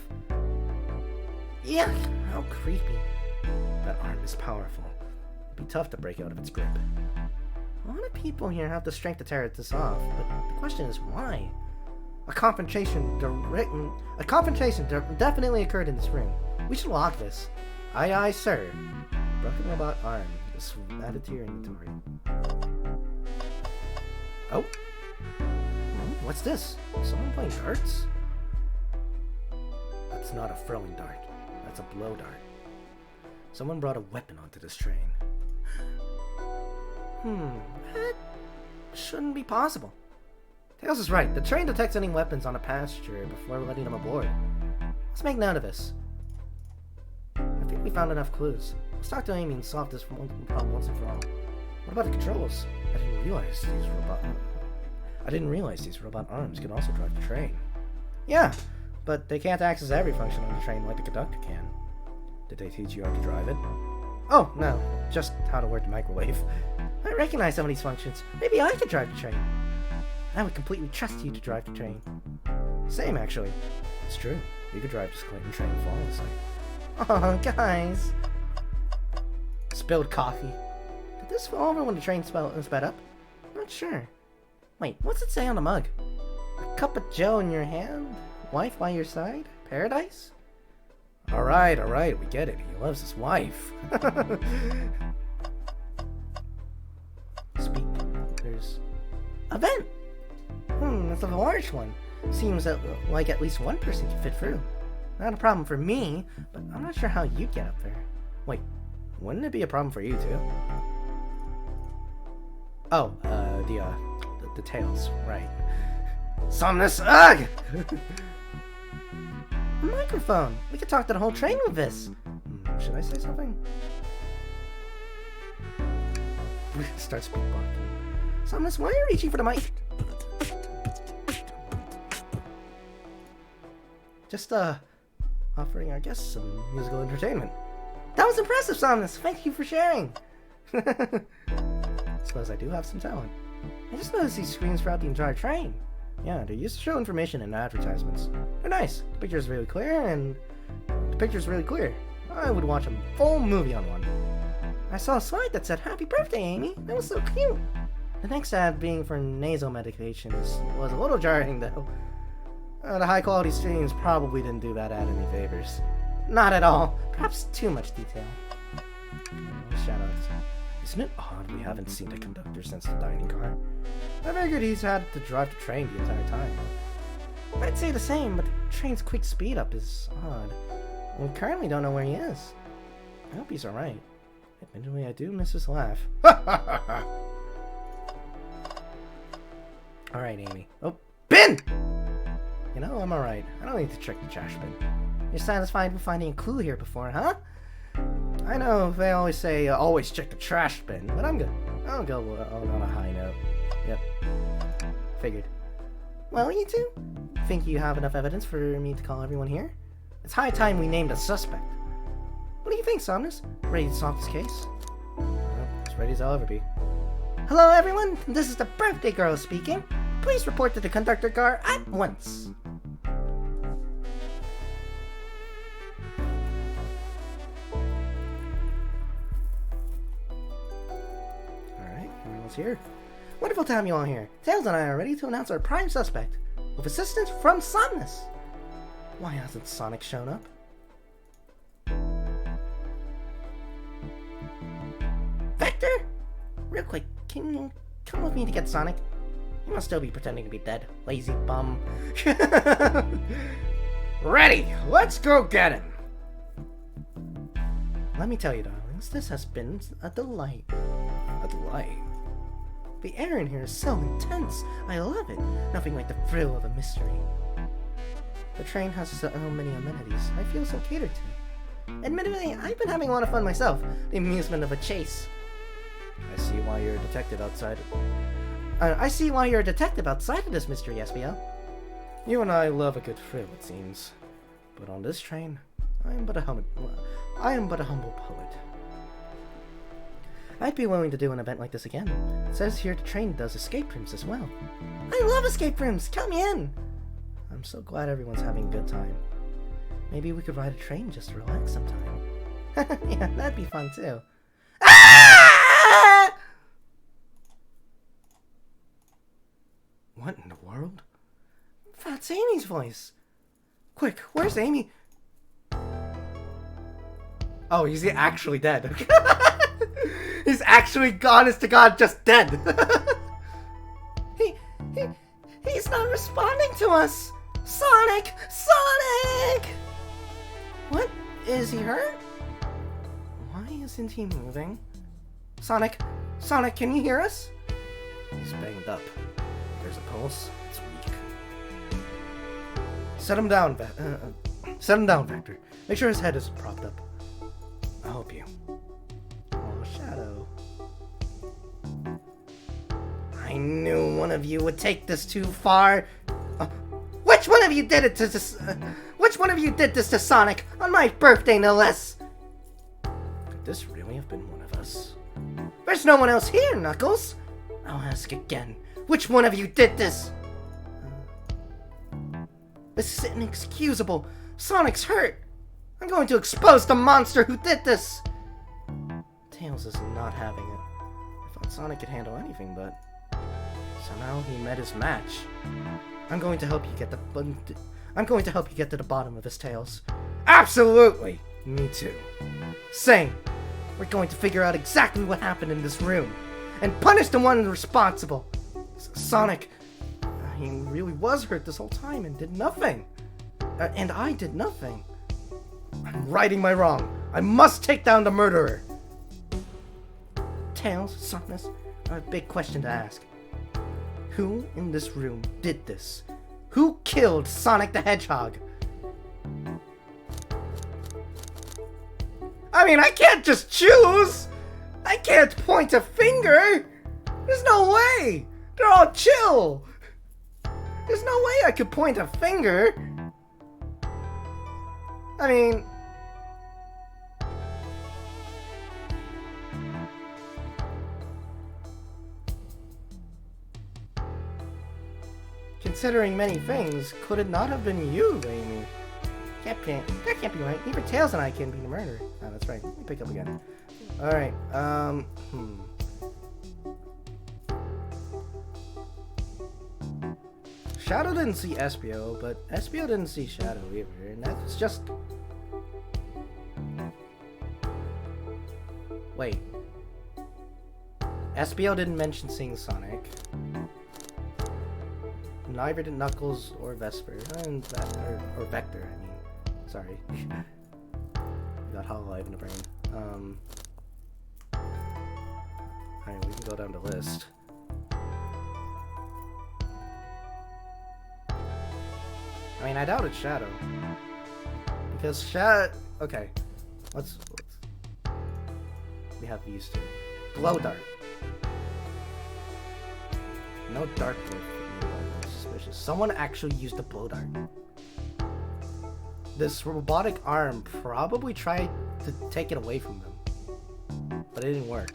Yuck, how creepy. That arm is powerful. It'd be tough to break out of its grip. A lot of people here have the strength to tear this off, but the question is why? A confrontation definitely occurred in this room. We should lock this. Aye, aye, sir. Broken robot arm. Just add it to your inventory. Oh. What's this? Someone playing darts? That's not a throwing dart. That's a blow dart. Someone brought a weapon onto this train. That shouldn't be possible. Tails is right. The train detects any weapons on a passenger before letting them aboard. Let's make note of this. I think we found enough clues. Let's talk to Amy and solve this problem once and for all. What about the controls? I didn't realize these robot arms could also drive the train. Yeah, but they can't access every function on the train like the conductor can. Did they teach you how to drive it? Oh, no, just how to work the microwave. I recognize some of these functions. Maybe I could drive the train. I would completely trust you to drive the train. Same, actually. It's true. You could drive this Clayton train flawlessly. Oh, guys. Spilled coffee. Did this fall over when the train sped up? Not sure. Wait, what's it say on the mug? A cup of joe in your hand? Wife by your side? Paradise? Alright, we get it. He loves his wife. Speak. There's a vent. That's a large one. Seems like at least one person can fit through. Not a problem for me, but I'm not sure how you'd get up there. Wait, wouldn't it be a problem for you too? Oh, the tails, right. Somnus, ugh! A microphone. We could talk to the whole train with this. Should I say something? Start speedballing. Somnus, why are you reaching for the mic? Just, offering our guests some musical entertainment. That was impressive, Somnus. Thank you for sharing. It's suppose I do have some talent. I just noticed these screens throughout the entire train. Yeah, they're used to show information in advertisements. They're nice. The picture's really clear, I would watch a full movie on one. I saw a slide that said, "Happy birthday, Amy." That was so cute. The next ad being for nasal medications was a little jarring, though. The high-quality streams probably didn't do that ad any favors. Not at all. Perhaps too much detail. Shoutouts. Isn't it odd we haven't seen the conductor since the dining car? I figured he's had to drive the train the entire time. I'd say the same, but the train's quick speed up is odd. We currently don't know where he is. I hope he's alright. Admittedly, I do miss his laugh. Alright, Amy. Oh, bin! You know, I'm alright. I don't need to check the trash bin. You're satisfied with finding a clue here before, huh? I know they always say, always check the trash bin, but I'm good. I'll go on a high note. Yep. Figured. Well, you two? Think you have enough evidence for me to call everyone here? It's high time we named a suspect. What do you think, Somnus? Ready to solve this case? As ready as I'll ever be. Hello, everyone. This is the birthday girl speaking. Please report to the conductor car at once. Alright, everyone's here. Wonderful time you all here. Tails and I are ready to announce our prime suspect, with assistance from Somnus. Why hasn't Sonic shown up? Vector? Real quick, can you come with me to get Sonic? He must still be pretending to be dead. Lazy bum. Ready! Let's go get him! Let me tell you, darlings, this has been a delight. A delight. The air in here is so intense. I love it. Nothing like the thrill of a mystery. The train has so many amenities. I feel so catered to. Admittedly, I've been having a lot of fun myself. The amusement of a chase. I see why you're a detective outside of this mystery, SBL. You and I love a good thrill, it seems. But on this train, I am but a humble poet. I'd be willing to do an event like this again. It says here the train does escape rooms as well. I love escape rooms! Count me in! I'm so glad everyone's having a good time. Maybe we could ride a train just to relax sometime. Yeah, that'd be fun too. Ah! What in the world? That's Amy's voice. Quick, where's Amy? Oh, he's actually dead. He's actually, honest to God, just dead. He's not responding to us. Sonic! Sonic! What? Is he hurt? Why isn't he moving? Sonic! Sonic, can you hear us? He's banged up. There's a pulse. It's weak. Set him down, Vector. Make sure his head is propped up. I'll help you. Oh, Shadow. I knew one of you would take this too far. Which one of you did it to this? Which one of you did this to Sonic on my birthday, no less? Could this really have been one of us? There's no one else here, Knuckles. I'll ask again. Which one of you did this? This is inexcusable. Sonic's hurt. I'm going to expose the monster who did this. Tails is not having it. I thought Sonic could handle anything, but somehow he met his match. I'm going to help you get to the bottom of this, Tails. Absolutely! Me too. Same. We're going to figure out exactly what happened in this room and punish the one responsible. Sonic, he really was hurt this whole time and did nothing. And I did nothing. I'm righting my wrong. I must take down the murderer. Tails, Somnus, I have a big question to ask. Who in this room did this? Who killed Sonic the Hedgehog? I mean, I can't just choose! I can't point a finger! There's no way! They're all chill! There's no way I could point a finger! I mean... considering many things, could it not have been you, Amy? That can't be right. Even Tails and I can't be the murderer. Oh, that's right. Let me pick up again. Alright, Shadow didn't see Espio, but Espio didn't see Shadow either, and that's just... Wait. Espio didn't mention seeing Sonic. Neither did Knuckles or Vesper. Or Vector, I mean. Sorry. Got Hololive in the brain. Alright, we can go down the list. I mean, I doubt it's Shadow. Because okay. Let's... We have these two. Glow Dart. No Dark Wolf. Suspicious. Someone actually used a Blow Dart. This robotic arm probably tried to take it away from them. But it didn't work.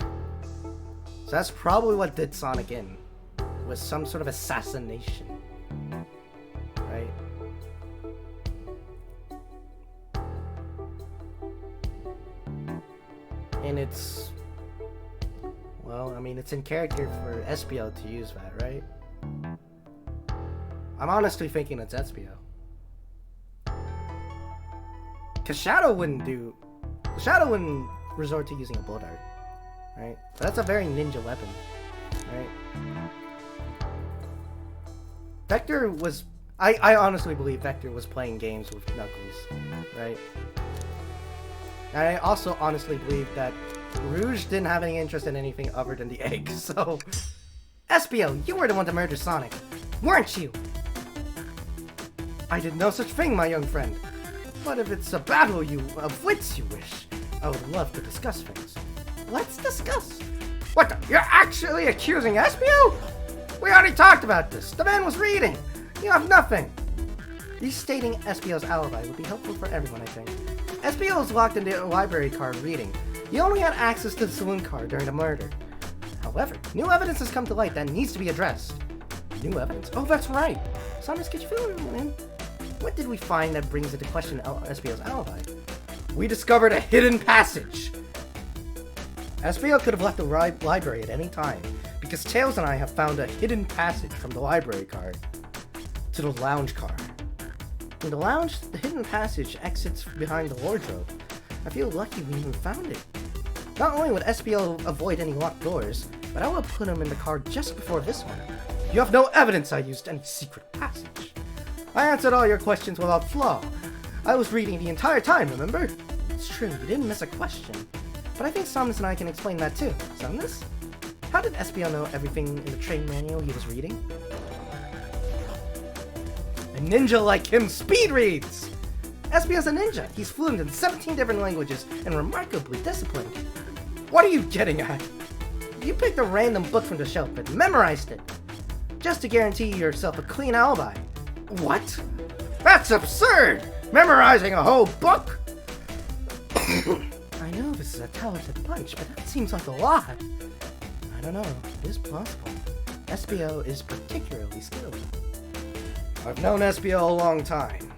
So that's probably what did Sonic in. Was some sort of assassination. Right? And it's... Well, I mean, it's in character for Espio to use that, right? I'm honestly thinking it's Espio. Because Shadow wouldn't resort to using a Blow Dart, right? But that's a very ninja weapon, right? Vector was... I honestly believe Vector was playing games with Knuckles, right? And I also honestly believe that Rouge didn't have any interest in anything other than the egg, so... Espio, you were the one to murder Sonic, weren't you? I did no such thing, my young friend. But if it's a battle of wits you wish, I would love to discuss things. Let's discuss. What the? You're actually accusing Espio? We already talked about this. The man was reading. You have nothing. Restating Espio's alibi would be helpful for everyone, I think. Espio was locked in the library car reading. He only had access to the saloon car during the murder. However, new evidence has come to light that needs to be addressed. New evidence? Oh, that's right. Samus, get your feeling, man. What did we find that brings into question Espio's alibi? We discovered a hidden passage. Espio could have left the library at any time, because Tails and I have found a hidden passage from the library car to the lounge car. In the lounge, the hidden passage exits behind the wardrobe. I feel lucky we even found it. Not only would Espio avoid any locked doors, but I will put him in the car just before this one. You have no evidence I used any secret passage. I answered all your questions without flaw. I was reading the entire time, remember? It's true, you didn't miss a question. But I think Samus and I can explain that too. Samus? How did Espio know everything in the train manual he was reading? A ninja like him speed reads! Espio's a ninja. He's fluent in 17 different languages and remarkably disciplined. What are you getting at? You picked a random book from the shelf and memorized it. Just to guarantee yourself a clean alibi. What? That's absurd! Memorizing a whole book? I know this is a talented bunch, but that seems like a lot. I don't know. It is possible. Espio is particularly skilled. I've known Espio a long time.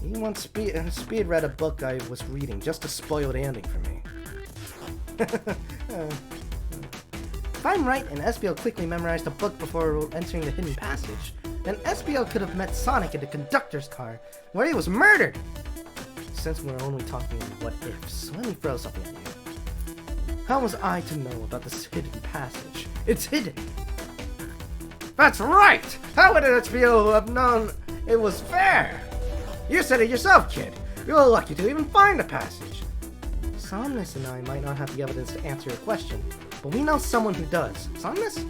He once speed read a book I was reading just to spoil the ending for me. If I'm right and Espio quickly memorized the book before entering the hidden passage, then Espio could have met Sonic in the conductor's car, where he was murdered! Since we're only talking what ifs, let me throw something at you. How was I to know about this hidden passage? It's hidden! That's right! How would Espio have known it was fair? You said it yourself, kid! You're lucky to even find the passage! Samus and I might not have the evidence to answer your question, but we know someone who does. Samus?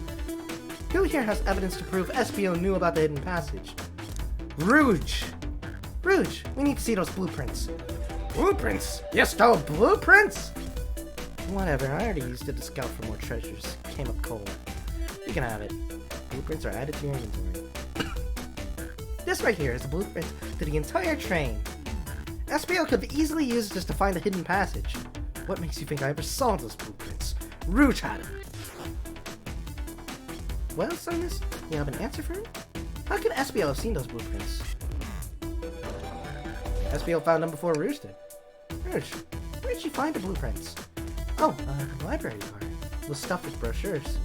Who here has evidence to prove Espio knew about the hidden passage? Rouge! Rouge, we need to see those blueprints. Blueprints? You stole blueprints? Whatever, I already used it to scout for more treasures. Came up cold. You can have it. Blueprints are added to your inventory. This right here is the blueprint to the entire train. Espio could easily use this to find the hidden passage. What makes you think I ever saw those blueprints? Rouge had them. Well, Samus, you have an answer for me? How could SBL have seen those blueprints? SBL found them before Rouge did. Rouge, where did you find the blueprints? Oh, the library card. It was stuffed with brochures.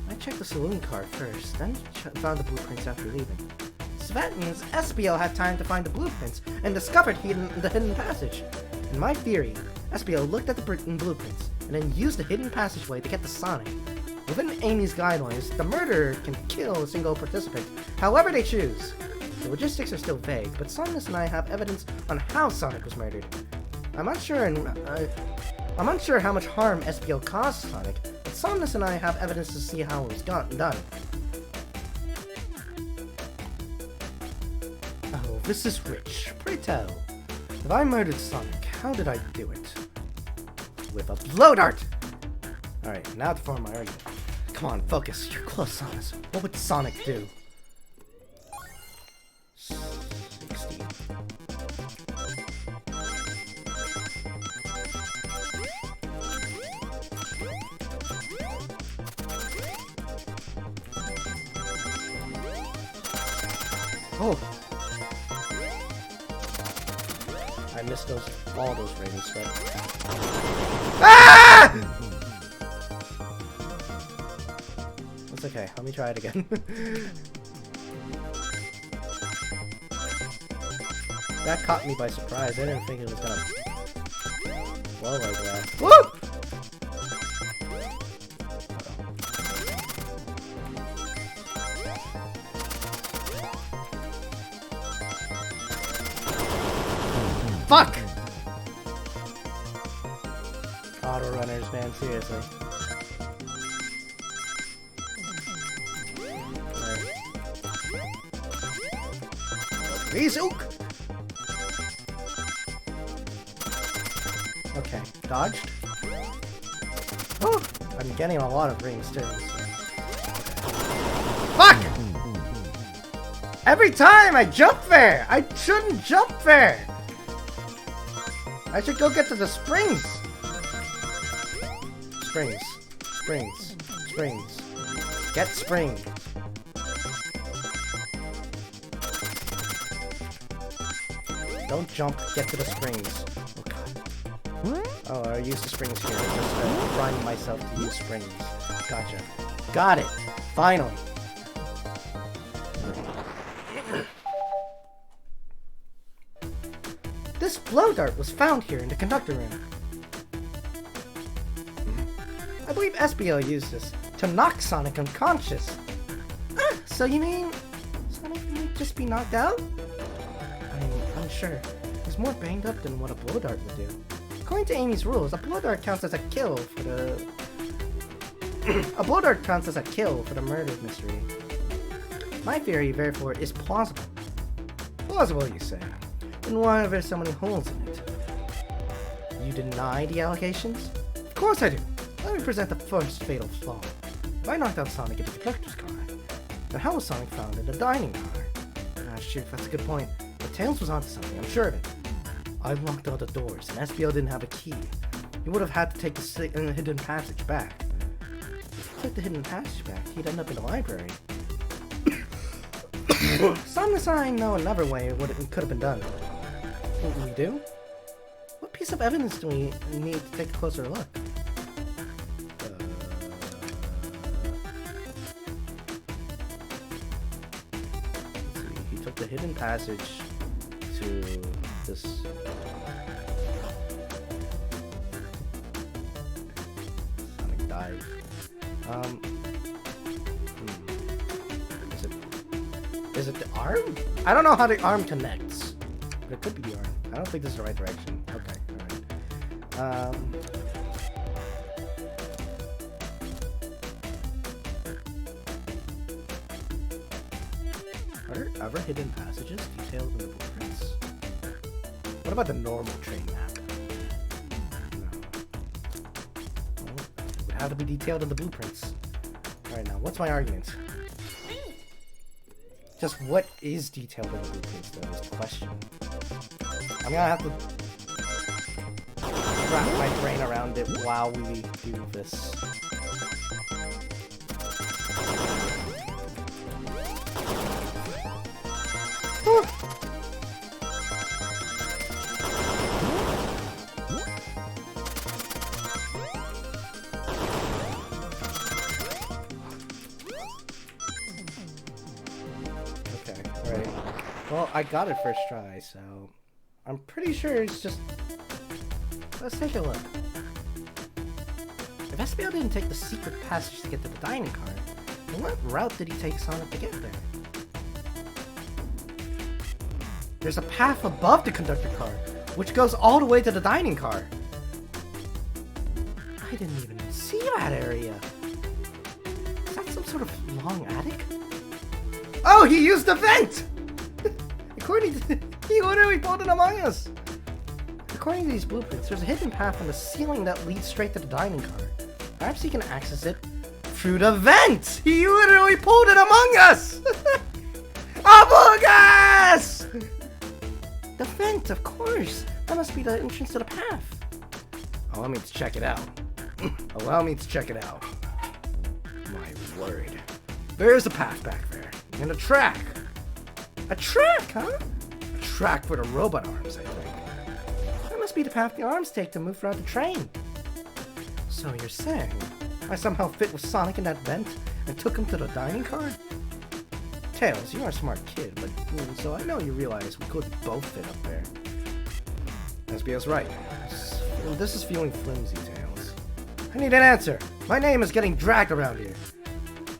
I checked the saloon card first, then found the blueprints after leaving. So that means SBL had time to find the blueprints and discovered the hidden passage. In my theory, SBL looked at the blueprints and then used the hidden passageway to get to Sonic. Within Amy's guidelines, the murderer can kill a single participant, however they choose. The logistics are still vague, but Samus and I have evidence on how Sonic was murdered. I'm unsure how much harm SBL caused Sonic, but Samus and I have evidence to see how it was done. Oh, this is rich. Pray tell. If I murdered Sonic, how did I do it? With a blow dart! Alright, now to form my argument. Come on, focus. You're close, Samus. What would Sonic do? 60. Oh! I missed all those ratings, but... Ah! It's okay, let me try it again. That caught me by surprise. I didn't think it was gonna blow like that. Woo! Fuck! Auto runners, man, seriously. Rezook! Okay, dodged. Oh, I'm getting a lot of rings too. So. Fuck! Every time I jump there! I shouldn't jump there! I should go get to the springs! Springs. Springs. Springs. Get spring. Don't jump, get to the springs. Oh god. Oh, I use the springs here. Just trying myself to use springs. Gotcha. Got it! Finally! This blow dart was found here in the conductor room. I believe SBL used this to knock Sonic unconscious. Ah, so you mean Sonic might just be knocked out? I'm unsure. He's more banged up than what a blow dart would do. According to Amy's rules, a blow dart counts as a kill for the a blow dart counts as a kill for the murder mystery. My theory, therefore, is plausible. Plausible, you say? Then why are there so many holes in it? You deny the allegations? Of course I do. Let me present the first fatal flaw. If I knocked out Sonic into the collector's car, then how was Sonic found in the dining car? Ah, shoot, that's a good point. But Tails was onto something, I'm sure of it. I locked all the doors, and SBL didn't have a key. He would have had to take the hidden passage back. If he took the hidden passage back, he'd end up in the library. Samus and I know another way what it could have been done. What we do? What piece of evidence do we need to take a closer look? Let's see. He took the hidden passage to this. Sonic dive. Is it the arm? I don't know how the arm connects. But it could be the arm. I don't think this is the right direction. Okay, alright. Are there ever hidden passages detailed in the blueprints? What about the normal train map? No. Well, it would have to be detailed in the blueprints. Alright, now, what's my argument? Just what is detailed in the blueprints, though, is the question. I'm gonna have to wrap my brain around it while we do this. Okay, alright. Well, I got it first try, so I'm pretty sure it's just... Let's take a look. If Espio didn't take the secret passage to get to the dining car, then what route did he take Sonic to get there? There's a path above the conductor car, which goes all the way to the dining car. I didn't even see that area. Is that some sort of long attic? Oh, he used the vent! According to... He literally pulled it among us! According to these blueprints, there's a hidden path on the ceiling that leads straight to the dining car. Perhaps he can access it through the vent! He literally pulled it among us! Among us! The vent, of course! That must be the entrance to the path. Allow me to check it out. Allow me to check it out. My word. There's a path back there. And a track. A track, huh? A track for the robot arms, I think. That must be the path the arms take to move throughout the train. So you're saying I somehow fit with Sonic in that vent and took him to the dining car? Tails, you are a smart kid, but so I know you realize we couldn't both fit up there. SBO's right. This is feeling flimsy, Tails. I need an answer. My name is getting dragged around here.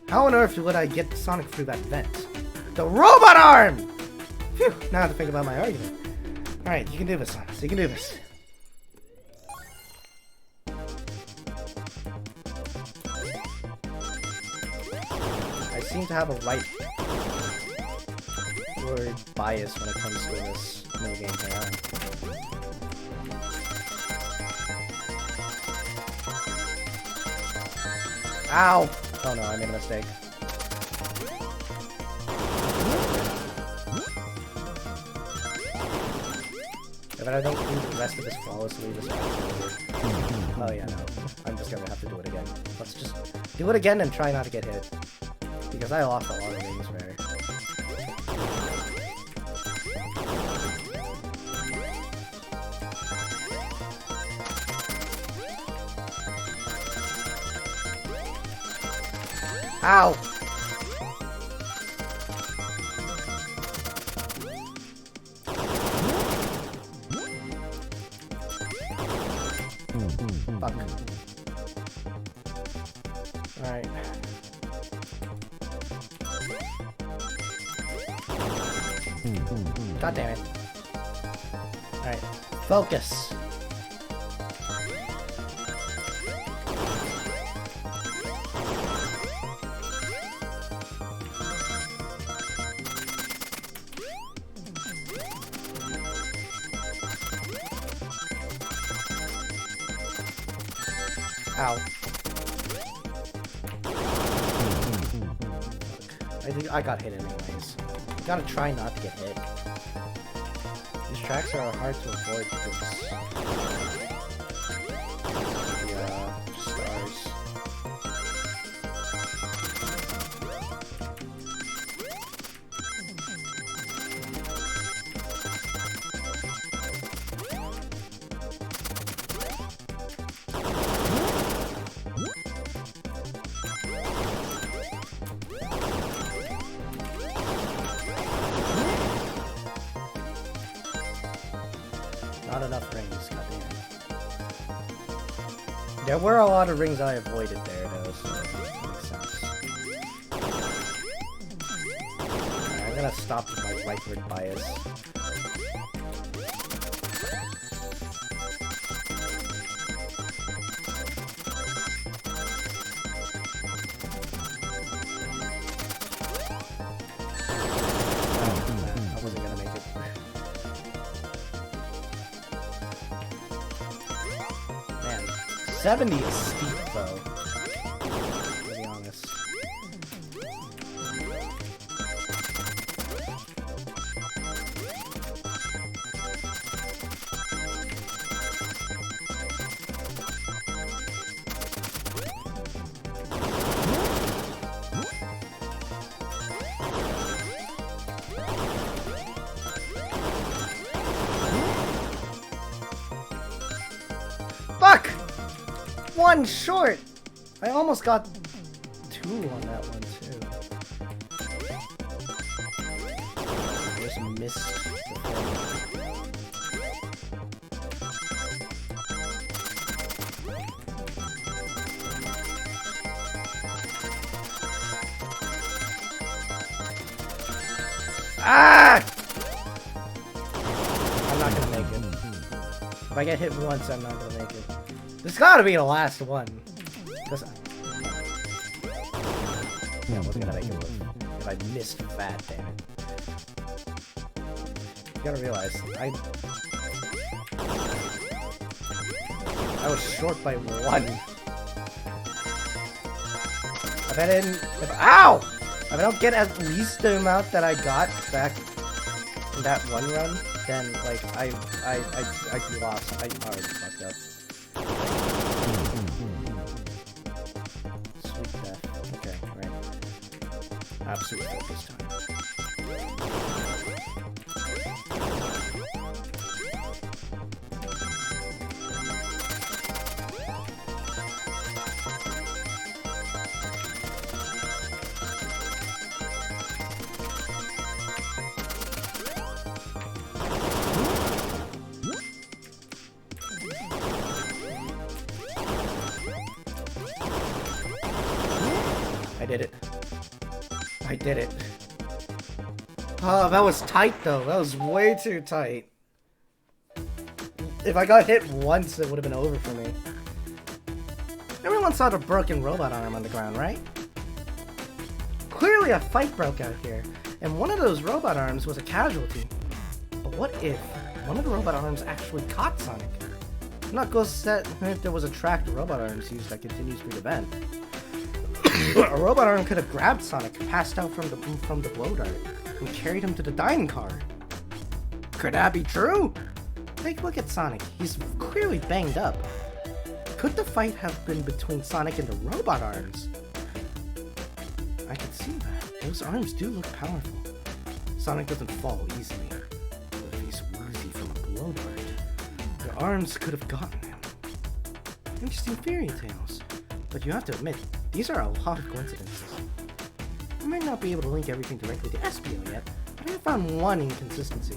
How on earth would I get Sonic through that vent? The robot arm! Phew, now I have to think about my argument. Alright, you can do this, Sonic. You can do this. I seem to have a right word bias when it comes to this minigame thing. Ow! Oh no, I made a mistake. If I don't do the rest of this flawlessly, this might be over. Oh yeah, no. I'm just gonna have to do it again. Let's just do it again and try not to get hit. Because I lost a lot of rings there. Ow! Fuck. Alright. God damn it. Alright. Focus. Ow. I think I got hit anyways. You gotta try not to get hit. These tracks are hard to avoid because the stars. Not enough rings, goddamn. There were a lot of rings I avoided there, though, so it makes sense. Alright, I'm gonna stop with my rightward bias. I wasn't gonna make it. 70 is steep, though. To be honest. one short. I almost got 2 on that one too. There's a miss. Ah! I'm not gonna make it. If I get hit once, I'm not gonna make it. This gotta be the last one. Yeah, I wasn't gonna make it if I missed that, damn it. You gotta realize, I was short by 1. Ow! If I don't get at least the amount that I got back in that one run, then like I'd be lost. I already fucked up. Sweet death. Okay, right. Absolute focus time. I did it. I did it. Oh, that was tight though. That was way too tight. If I got hit once, it would have been over for me. Everyone saw the broken robot arm on the ground, right? Clearly a fight broke out here, and one of those robot arms was a casualty. But what if one of the robot arms actually caught Sonic? Knuckles said if there was a tracked robot arms used that continues through the vent. A robot arm could have grabbed Sonic, passed out from the blow dart, and carried him to the dining car. Could that be true? Take a look at Sonic. He's clearly banged up. Could the fight have been between Sonic and the robot arms? I can see that. Those arms do look powerful. Sonic doesn't fall easily. But if he's woozy from a blow dart, the arms could have gotten him. Interesting fairy tales. But you have to admit, these are a lot of coincidences. I might not be able to link everything directly to Espio yet, but I found one inconsistency.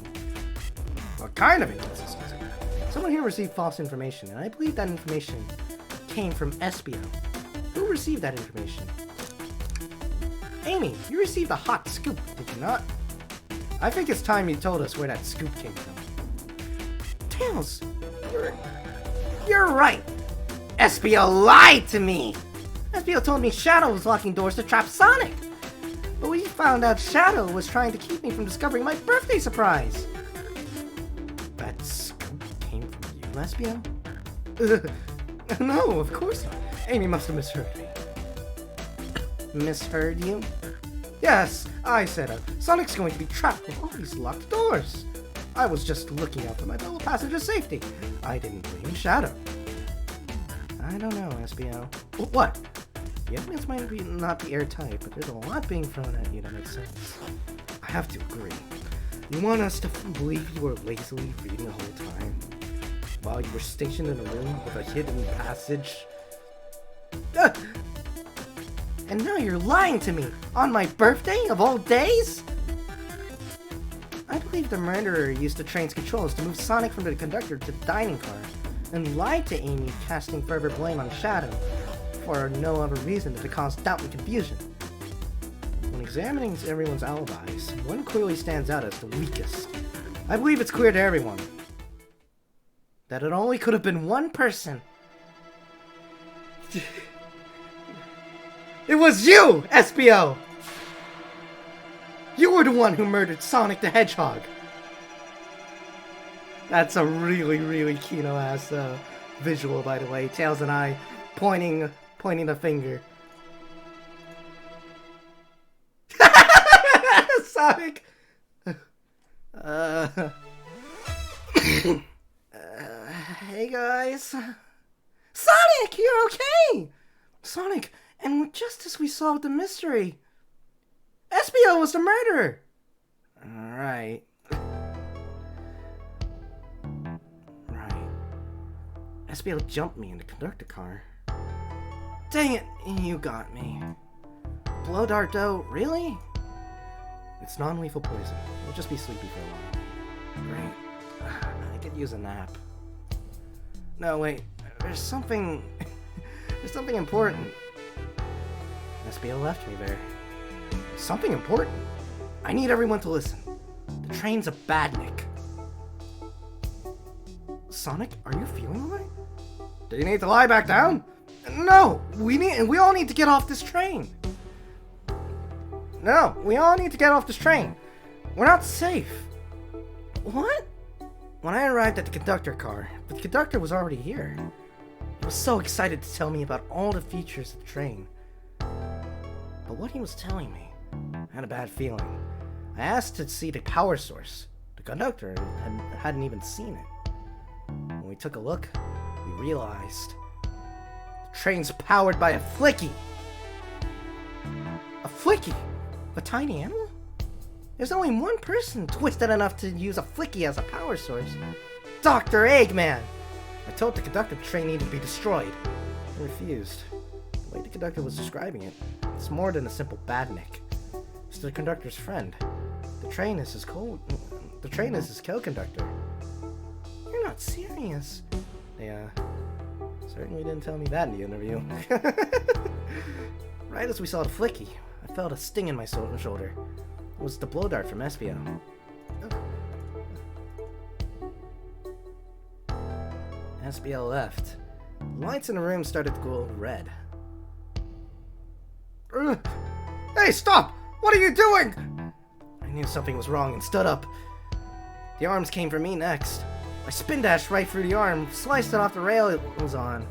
What kind of inconsistency? Someone here received false information, and I believe that information came from Espio. Who received that information? Amy, you received a hot scoop, did you not? I think it's time you told us where that scoop came from. Tails, you're right! Espio lied to me! Espio told me Shadow was locking doors to trap Sonic! But we found out Shadow was trying to keep me from discovering my birthday surprise! That scoop came from you, Espio? No, of course not. Amy must have misheard me. Misheard you? Yes, I said Sonic's going to be trapped with all these locked doors. I was just looking out for my fellow passenger's safety. I didn't blame Shadow. I don't know, Espio. What? The evidence might not be airtight, but there's a lot being thrown at you that makes sense. I have to agree. You want us to believe you were lazily reading the whole time? While you were stationed in a room with a hidden passage? And now you're lying to me! On my birthday, of all days? I believe the murderer used the train's controls to move Sonic from the conductor to the dining car, and lied to Amy, casting further blame on Shadow, for no other reason than to cause doubt and confusion. When examining everyone's alibis, one clearly stands out as the weakest. I believe it's clear to everyone that it only could have been one person. It was you, Espio! You were the one who murdered Sonic the Hedgehog. That's a really, really Kino-ass visual, by the way. Tails and I pointing the finger. Sonic! Hey guys. Sonic, you're okay! Sonic, and just as we solved the mystery, Espio was the murderer! Alright. Espio jumped me in the conductor car. Dang it, you got me. Blow dart dough, really? It's non-lethal poison. You'll just be sleepy for a while. Great. I could use a nap. No, wait. There's something... There's something important. SBL left me there. Something important? I need everyone to listen. The train's a badnik. Sonic, are you feeling alright? Do you need to lie back down? No! We all need to get off this train! No, we all need to get off this train. We're not safe. What? When I arrived at the conductor car, the conductor was already here. He was so excited to tell me about all the features of the train. But what he was telling me, I had a bad feeling. I asked to see the power source. The conductor hadn't even seen it. When we took a look, we realized the train's powered by a flicky. A flicky? A tiny animal? There's only one person twisted enough to use a flicky as a power source. Dr. Eggman! I told the conductor the train needed to be destroyed. He refused. The way the conductor was describing it, it's more than a simple badnik. It's the conductor's friend. The train is his co-conductor. You're not serious. They, certainly didn't tell me that in the interview. Right as we saw the flicky, I felt a sting in my shoulder. It was the blow dart from Espio. Espio left. The lights in the room started to glow red. Hey, stop! What are you doing? I knew something was wrong and stood up. The arms came for me next. I spin dashed right through the arm, sliced it off the rail it was on.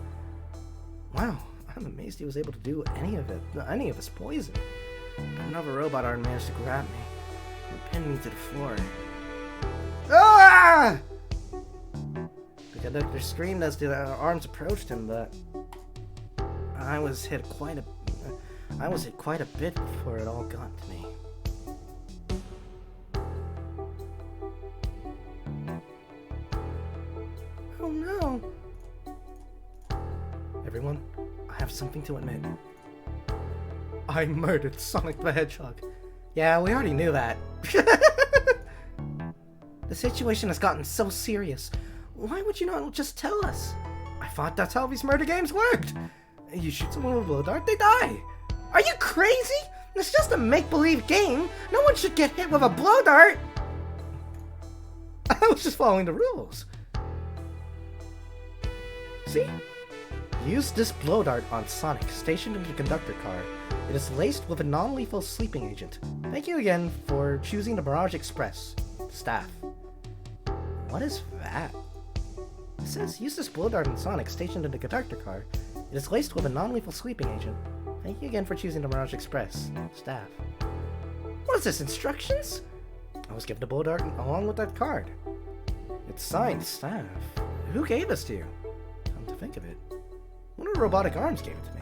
Wow, I'm amazed he was able to do any of his poison. Another robot arm managed to grab me and pin me to the floor. Ah! The conductor screamed as the arms approached him, but I was hit quite a bit before it all got to me. Oh no! Everyone, I have something to admit. I murdered Sonic the Hedgehog. Yeah, we already knew that. The situation has gotten so serious. Why would you not just tell us? I thought that's how these murder games worked. You shoot someone with a blow dart, they die. Are you crazy? It's just a make-believe game. No one should get hit with a blow dart. I was just following the rules. See? Use this blow dart on Sonic, stationed in the conductor car. It is laced with a non-lethal sleeping agent. Thank you again for choosing the Mirage Express. Staff. What is that? It says, use this blow dart on Sonic, stationed in the conductor car. It is laced with a non-lethal sleeping agent. Thank you again for choosing the Mirage Express. Staff. What is this, instructions? I was given the blow dart along with that card. It's signed, Staff. Who gave this to you? Come to think of it, one of the robotic arms gave it to me.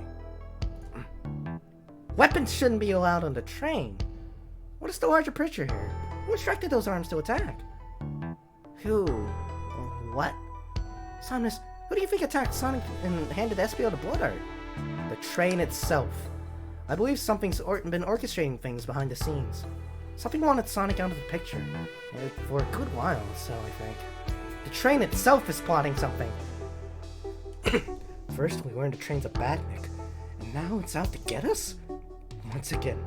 Weapons shouldn't be allowed on the train. What is the larger picture here? Who instructed those arms to attack? Who? Or what? Samus, who do you think attacked Sonic and handed Espio the blow dart? The train itself. I believe something's been orchestrating things behind the scenes. Something wanted Sonic out of the picture. For a good while, so I think. The train itself is plotting something. First, we learned the train's a badnik, and now it's out to get us? Once again,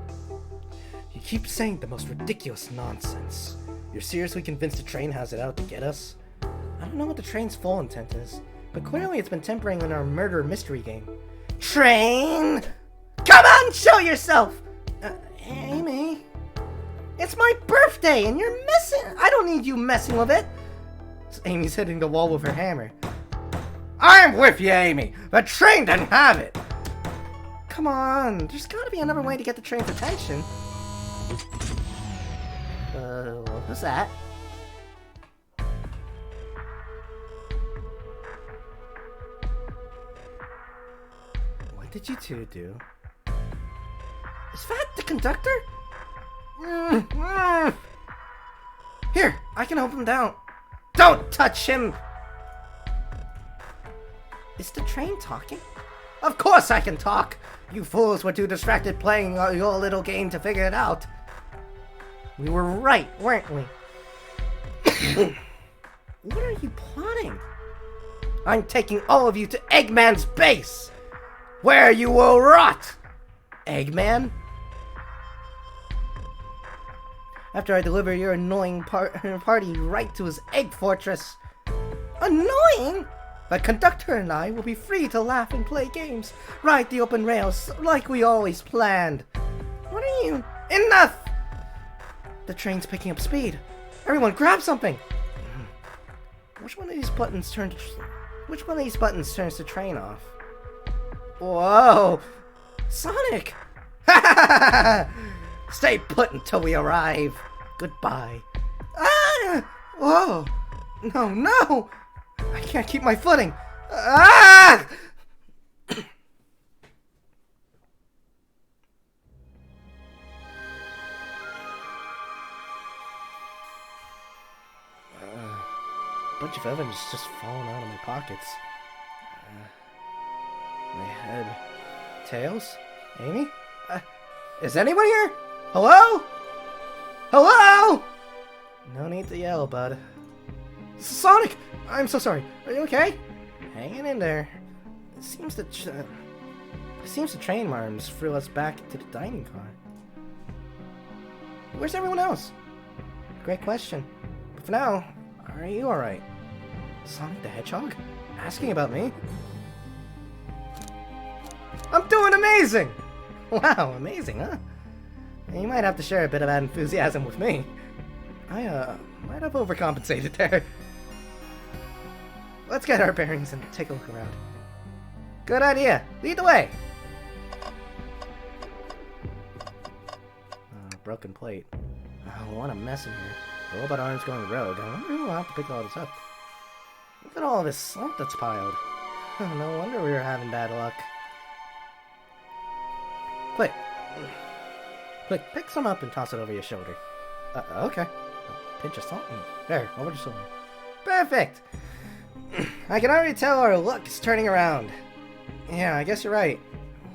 you keep saying the most ridiculous nonsense. You're seriously convinced the train has it out to get us? I don't know what the train's full intent is, but clearly it's been tempering in our murder mystery game. Train! Come on, show yourself! Amy? It's my birthday and you're messing... I don't need you messing with it! Amy's hitting the wall with her hammer. I'm with you, Amy! The train didn't have it! Come on, there's gotta be another way to get the train's attention. What was that? What did you two do? Is that the conductor? Here, I can hold him down. Don't touch him! Is the train talking? Of course I can talk! You fools were too distracted playing your little game to figure it out. We were right, weren't we? What are you plotting? I'm taking all of you to Eggman's base, where you will rot! Eggman? After I deliver your annoying party right to his egg fortress. Annoying? The conductor and I will be free to laugh and play games, ride the open rails like we always planned. What are you? Enough! The train's picking up speed. Everyone grab something! Which one of these buttons turns the train off? Whoa! Sonic! Stay put until we arrive. Goodbye. Ah! Whoa! No, no! I can't keep my footing. Ah! A bunch of evidence just falling out of my pockets. My head. Tails? Amy? Is anyone here? Hello? Hello? No need to yell, bud. Sonic! I'm so sorry. Are you okay? Hanging in there. It seems the train marms threw us back to the dining car. Where's everyone else? Great question. But for now, are you alright? Sonic the Hedgehog? Asking about me? I'm doing amazing! Wow, amazing, huh? You might have to share a bit of that enthusiasm with me. I, might have overcompensated there. Let's get our bearings and take a look around. Good idea. Lead the way! Broken plate. Oh, what a mess in here. Robot arms going rogue. I wonder who will have to pick all this up. Look at all this salt that's piled. No wonder we were having bad luck. Quick. Quick, pick some up and toss it over your shoulder. Okay. Pinch of salt. There, over the shoulder. Perfect! I can already tell our luck is turning around. Yeah, I guess you're right.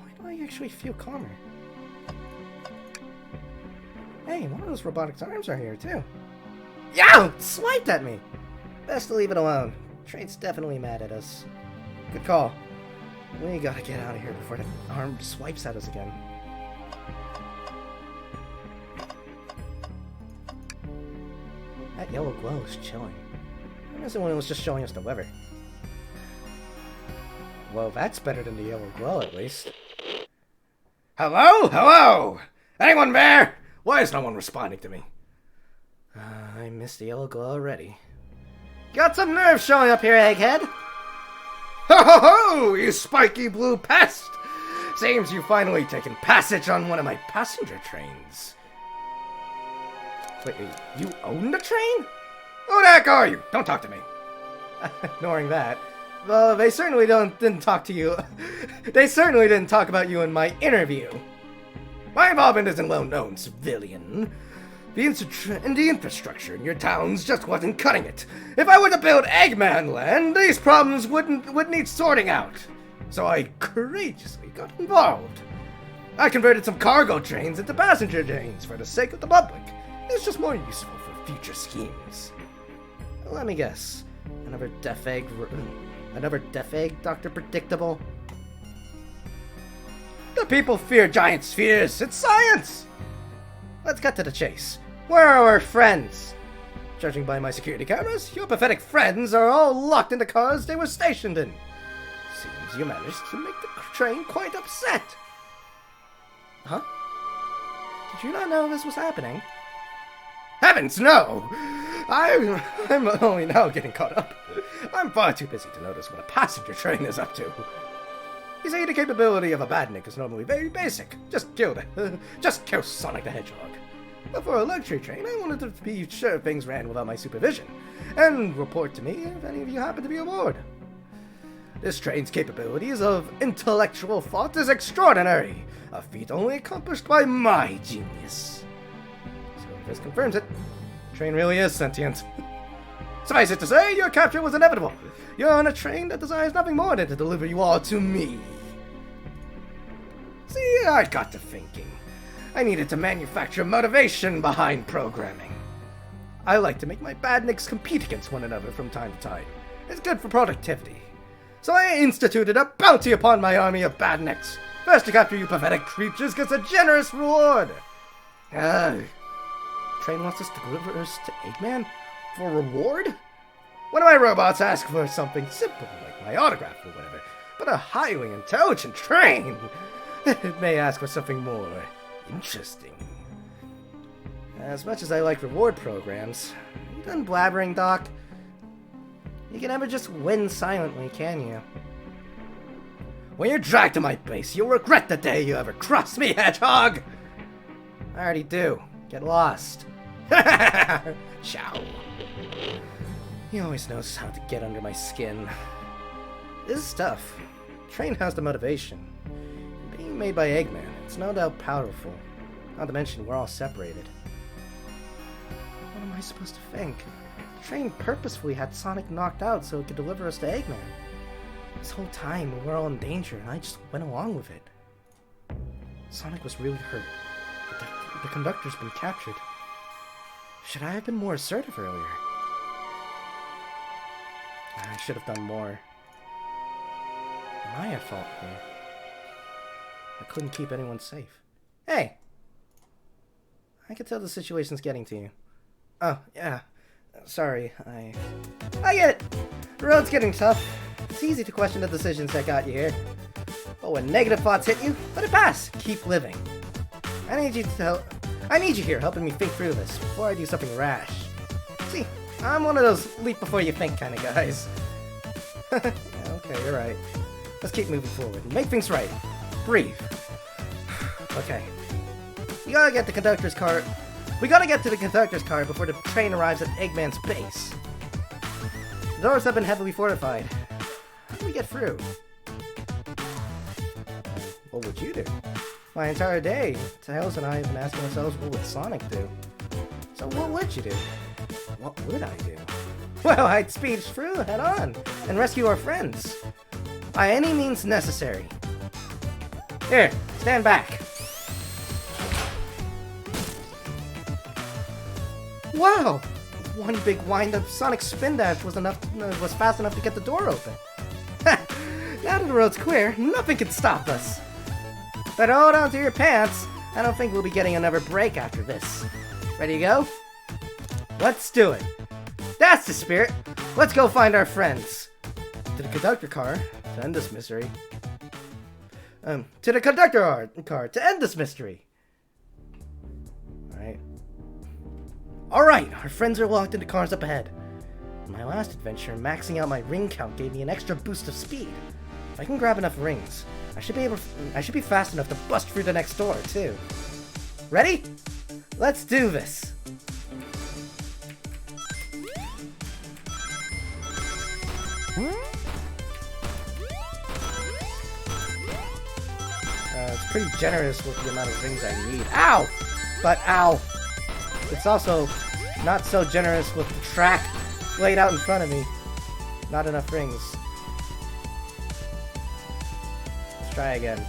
Why do I actually feel calmer? Hey, one of those robotics arms are here, too. Yow! Swiped at me! Best to leave it alone. Train's definitely mad at us. Good call. We gotta get out of here before the arm swipes at us again. That yellow glow is chilling. I guess when it was just showing us the weather. Well, that's better than the yellow glow, at least. Hello? Hello? Anyone there? Why is no one responding to me? I missed the yellow glow already. Got some nerve showing up here, Egghead! Ho ho ho! You spiky blue pest! Seems you've finally taken passage on one of my passenger trains. Wait, you own the train? Who the heck are you? Don't talk to me. Ignoring that. Well, they certainly didn't talk to you. They certainly didn't talk about you in my interview. My involvement isn't well known, civilian. The infrastructure in your towns just wasn't cutting it. If I were to build Eggman Land, these problems would need sorting out. So I courageously got involved. I converted some cargo trains into passenger trains for the sake of the public. It's just more useful for future schemes. Let me guess. Another death egg, Dr. Predictable? The people fear giant spheres. It's science! Let's cut to the chase. Where are our friends? Judging by my security cameras, your pathetic friends are all locked in the cars they were stationed in. Seems you managed to make the train quite upset. Huh? Did you not know this was happening? Heavens, no! I'm only now getting caught up. I'm far too busy to notice what a passenger train is up to. You see, the capability of a badnik is normally very basic. Just kill Sonic the Hedgehog. But for a luxury train, I wanted to be sure things ran without my supervision, and report to me if any of you happen to be aboard. This train's capabilities of intellectual thought is extraordinary, a feat only accomplished by my genius. So if this confirms it, the train really is sentient. Suffice it to say, your capture was inevitable. You're on a train that desires nothing more than to deliver you all to me. I got to thinking. I needed to manufacture motivation behind programming. I like to make my badniks compete against one another from time to time. It's good for productivity. So I instituted a bounty upon my army of badniks. First to capture you pathetic creatures gets a generous reward. Train wants us to deliver us to Eggman for a reward? One of my robots asked for something simple, like my autograph or whatever, but a highly intelligent train it may ask for something more interesting. As much as I like reward programs, are you done blabbering, Doc? You can never just win silently, can you? When you're dragged to my base, you'll regret the day you ever crossed me, Hedgehog! I already do. Get lost. Ciao. He always knows how to get under my skin. This is tough. Train has the motivation. Being made by Eggman, it's no doubt powerful. Not to mention, we're all separated. What am I supposed to think? Train purposefully had Sonic knocked out so it could deliver us to Eggman. This whole time, we were all in danger, and I just went along with it. Sonic was really hurt. The conductor's been captured. Should I have been more assertive earlier? I should have done more. Am I at fault here? I couldn't keep anyone safe. Hey! I can tell the situation's getting to you. Oh, yeah. Sorry, I get it! The road's getting tough. It's easy to question the decisions that got you here. But when negative thoughts hit you, let it pass. Keep living. I need you here helping me think through this before I do something rash. See, I'm one of those leap before you think kind of guys. Yeah, okay, you're right. Let's keep moving forward and make things right. Breathe. Okay. We gotta get to the conductor's car before the train arrives at Eggman's base. The doors have been heavily fortified. How do we get through? What would you do? My entire day, Tails and I have been asking ourselves, what would Sonic do? So what would you do? What would I do? Well, I'd speed through head on and rescue our friends. By any means necessary. Here, stand back. Wow! One big wind-up Sonic spin dash was fast enough to get the door open. Now that the road's clear, nothing can stop us. Better hold on to your pants. I don't think we'll be getting another break after this. Ready to go? Let's do it. That's the spirit. Let's go find our friends. To the conductor car to end this mystery. To the conductor car to end this mystery. Alright, our friends are locked into cars up ahead. In my last adventure, maxing out my ring count gave me an extra boost of speed. If I can grab enough rings, I should be fast enough to bust through the next door, too. Ready? Let's do this! It's pretty generous with the amount of rings I need. Ow! But ow! It's also not so generous with the track laid out in front of me. Not enough rings. Let's try again.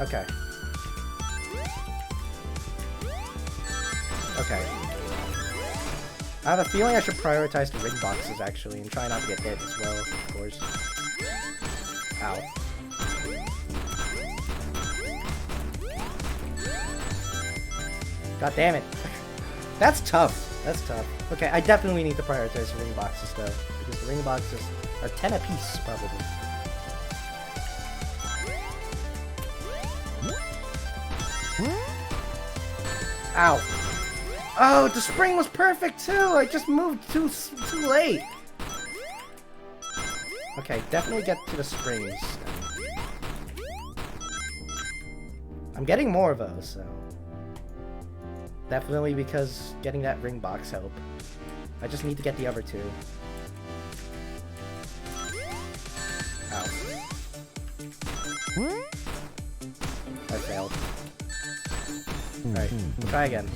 Okay. Okay. I have a feeling I should prioritize the ring boxes, actually, and try not to get hit as well, of course. Ow. God damn it. That's tough. That's tough. Okay, I definitely need to prioritize the ring boxes, though, because the ring boxes are 10 apiece, probably. Ow. Oh, the spring was perfect, too! I just moved too late. Okay, definitely get to the springs. I'm getting more of those, so... Definitely because getting that ring box helped. I just need to get the other two. Ow. I failed. Alright, try again.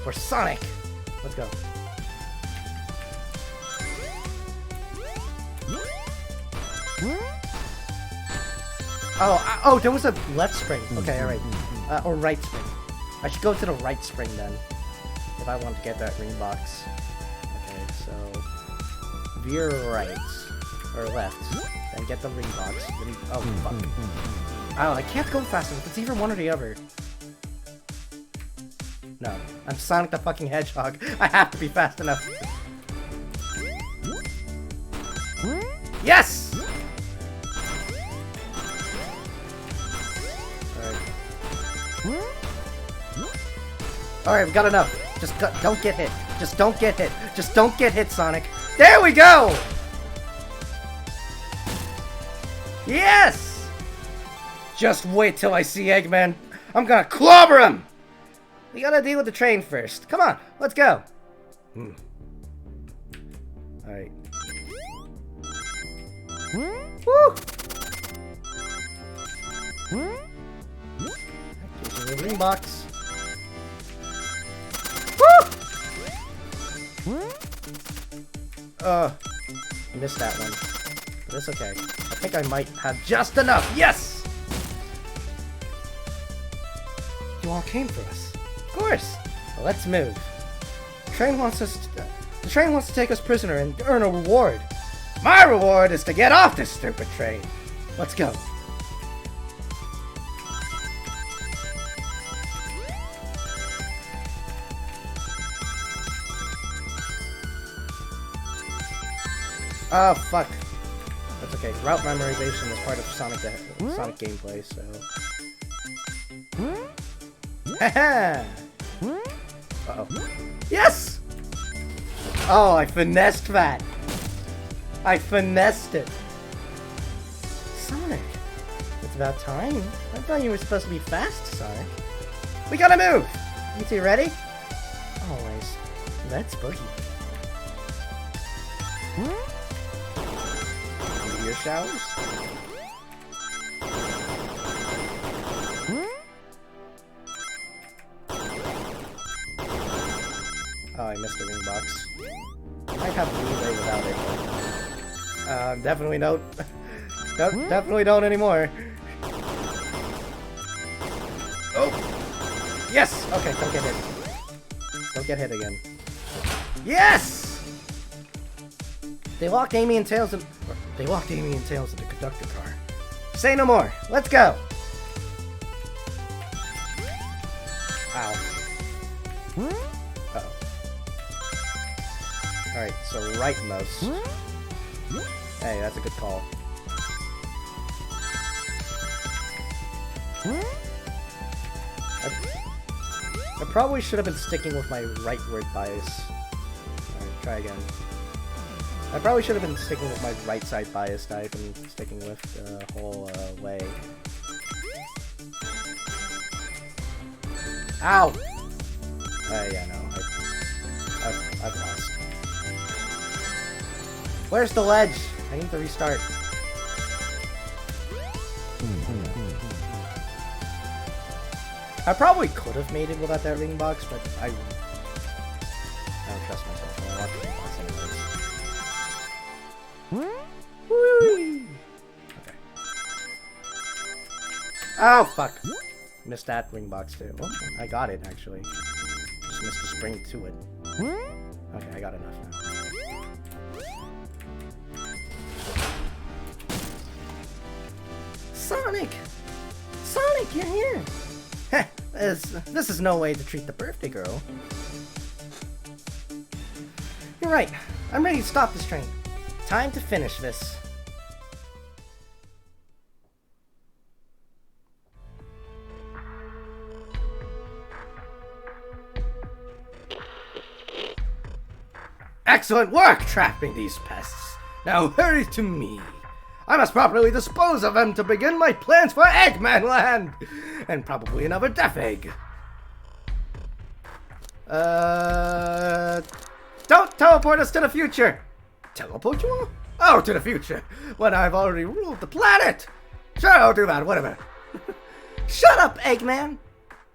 For Sonic! Let's go. Oh, there was a left spring. Okay, alright. Or right spring. I should go to the right spring then. If I want to get that ring box. Okay, so... veer right. Or left. Then get the ring box. Oh, fuck. Oh, I can't go fast enough. It's either one or the other. No. I'm Sonic the fucking Hedgehog. I have to be fast enough. Yes! Alright, we've got enough. Just don't get hit. Just don't get hit. Just don't get hit, Sonic. There we go! Yes! Just wait till I see Eggman. I'm gonna clobber him! We gotta deal with the train first. Come on, let's go. Alright. Woo! Give me the ring box. Woo! I missed that one. But it's okay. I think I might have just enough. Yes! You all came for us. Of course. Well, let's move. The train wants to take us prisoner and earn a reward. My reward is to get off this stupid train. Let's go. Oh, fuck. That's okay. Route memorization is part of Sonic gameplay, so... Haha! Uh-oh. Yes! Oh, I finessed that! I finessed it! Sonic! It's about time. I thought you were supposed to be fast, Sonic. We gotta move! You two ready? Always. Let's boogie. Meteor showers? Oh, I missed a ring box. I might have relay without it. Definitely don't. Definitely don't anymore. Oh! Yes! Okay, don't get hit. Don't get hit again. Yes! They locked Amy and Tails in... They locked Amy and Tails in the conductor car. Say no more. Let's go! Ow. Uh-oh. Alright, so rightmost. Hey, that's a good call. I probably should have been sticking with my rightward bias. Alright, try again. I probably should have been sticking with my right side bias type and sticking with the whole way. Ow! Yeah, no. I've lost. Where's the ledge? I need to restart. I probably could have made it without that ring box, but I don't trust myself. I want the ring box anyways. Whee! Okay. Oh, fuck. Missed that ring box too. Oh, I got it, actually. Just missed the spring to it. Okay, I got enough now. Sonic! Sonic, you're here! Heh, this is no way to treat the birthday girl. You're right. I'm ready to stop this train. Time to finish this. Excellent work trapping these pests. Now hurry to me. I must properly dispose of them to begin my plans for Eggman Land! And probably another Death Egg. Don't teleport us to the future! Teleport you all? Oh, to the future, when I've already ruled the planet! Sure, I'll do that, whatever. Shut up, Eggman!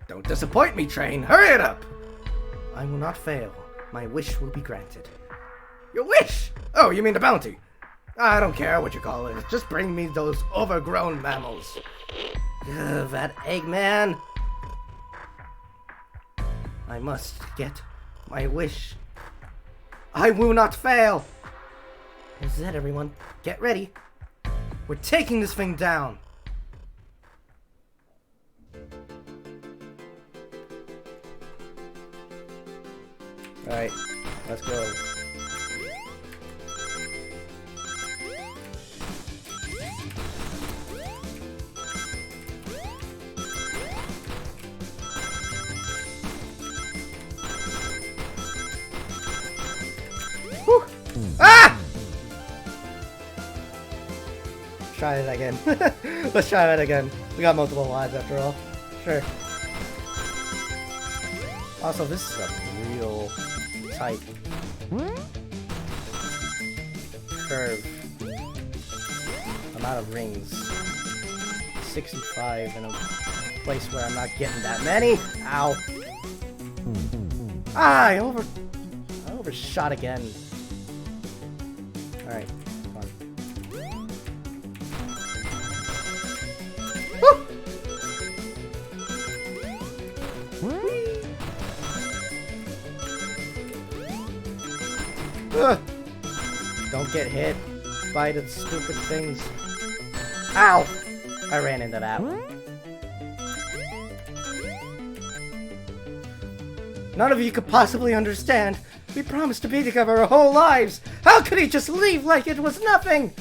Don't disappoint me, train, hurry it up! I will not fail. My wish will be granted. Your wish? Oh, you mean the bounty? I don't care what you call it. Just bring me those overgrown mammals. Ugh, that Eggman. I must get my wish. I will not fail. Is that everyone? Get ready. We're taking this thing down. Alright, let's go. Whew. Ah! Try it again. Let's try that again. We got multiple lives after all. Sure. Also, this is a real tight curve. Amount of rings. 65 in a place where I'm not getting that many. Ow. Ah, I overshot again. Alright, come on. Ugh. Don't get hit by the stupid things. Ow! I ran into that one. None of you could possibly understand. We promised to be together our whole lives. How could he just leave like it was nothing?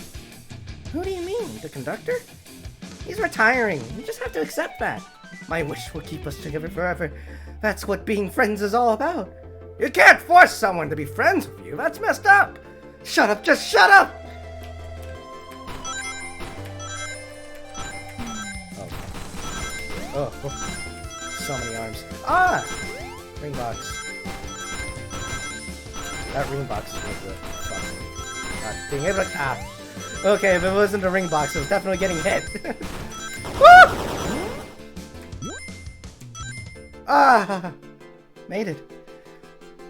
Who do you mean? The conductor? He's retiring. You just have to accept that. My wish will keep us together forever. That's what being friends is all about. You can't force someone to be friends with you. That's messed up. Shut up. Just shut up. Oh, so many arms. Ah! Ring box. That ring box was the fucking... God dang it. Ah. Okay, if it wasn't a ring box, it was definitely getting hit. Woo! Ah! Made it.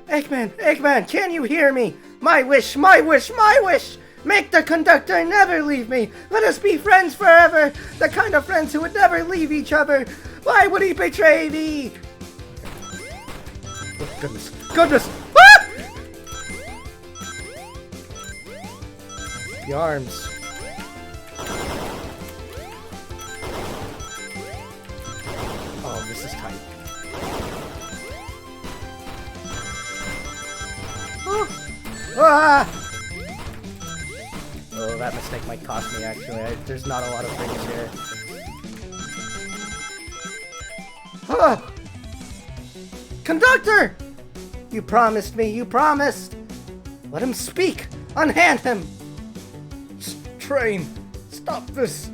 Eggman, can you hear me? My wish, my wish, my wish! Make the conductor never leave me! Let us be friends forever! The kind of friends who would never leave each other! Why would he betray me? Oh, goodness! Ah! The arms. Oh, this is tight. Ah! Oh, that mistake might cost me, actually. There's not a lot of things here. Ah! Conductor! You promised me, you promised! Let him speak! Unhand him! Train, stop this!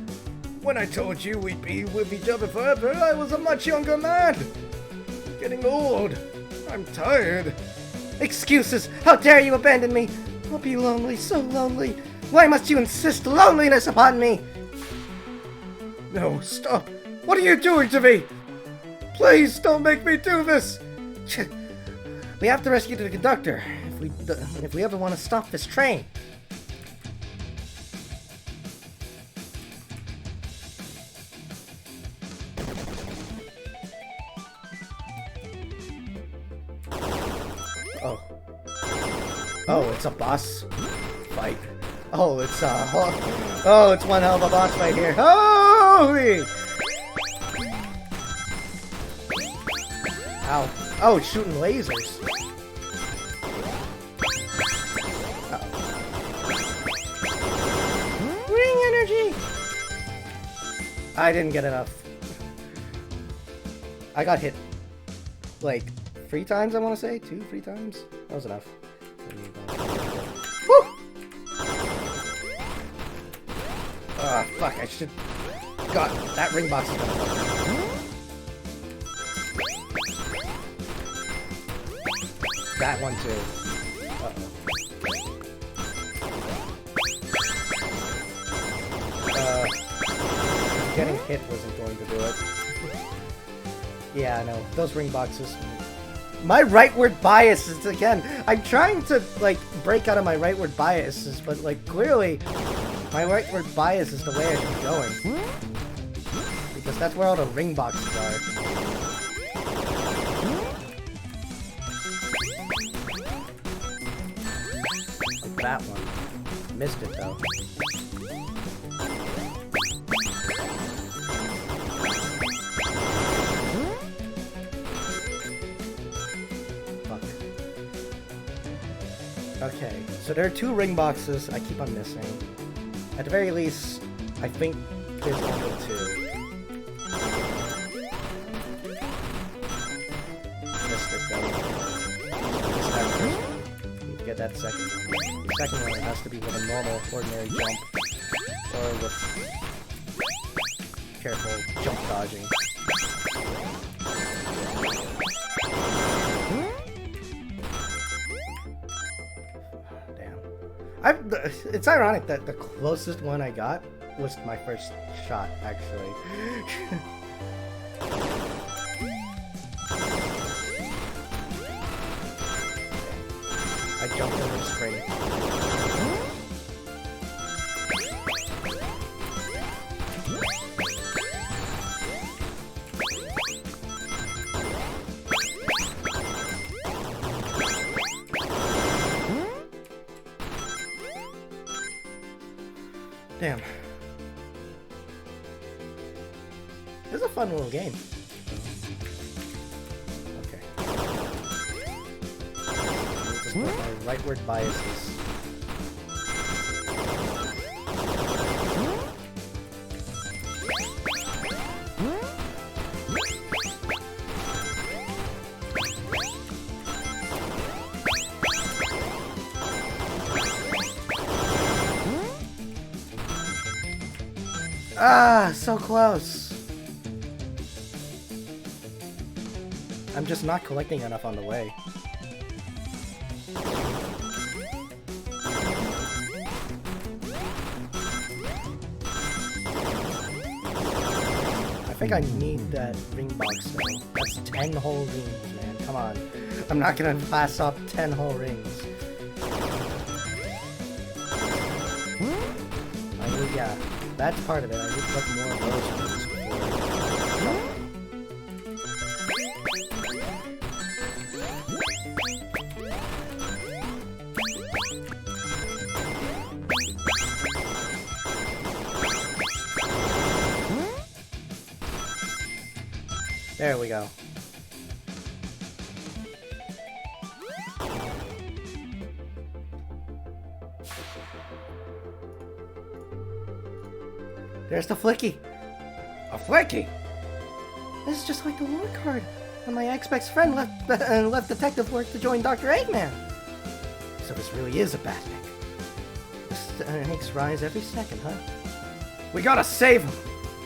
When I told you we'd be with each other forever, I was a much younger man! I'm getting old. I'm tired. Excuses! How dare you abandon me! I'll be lonely, so lonely. Why must you insist loneliness upon me? No, stop! What are you doing to me? Please don't make me do this! We have to rescue the conductor if we ever want to stop this train. Oh. Oh, it's a boss fight. Oh, it's it's one hell of a boss fight here. Holy! Ow. Oh, it's shooting lasers. Ring energy! I didn't get enough. I got hit like 3 times, I want to say. 2, 3 times. That was enough. Woo! Ah, fuck, I should... God, that ring box is gonna... That one too. Uh-oh. Getting hit wasn't going to do it. Yeah, no, those ring boxes My rightward biases again. I'm trying to like break out of my rightward biases, but like clearly my rightward bias is the way I should be going. Because that's where all the ring boxes are. Like that one. Missed it though. Okay, so there are 2 ring boxes I keep on missing. At the very least, I think there's only 2. Missed it though. Missed that first one. Need to get that second one. The second one has to be with a normal, ordinary jump. Or with careful jump dodging. It's ironic that the closest one I got was my first shot, actually. I jumped over the spring. Damn. This is a fun little game. Okay. Just put my rightward biases. Ah, so close. I'm just not collecting enough on the way. I think I need that ring box though. That's 10 whole rings, man. Come on. I'm not gonna pass up 10 whole rings. Yeah. That's part of it. I need to put more of those ones before. There we go. There's the Flicky! A Flicky? This is just like the lore card when my ex-best friend left detective work to join Dr. Eggman. So this really is a Batnik. The stakes rise every second, huh? We gotta save him!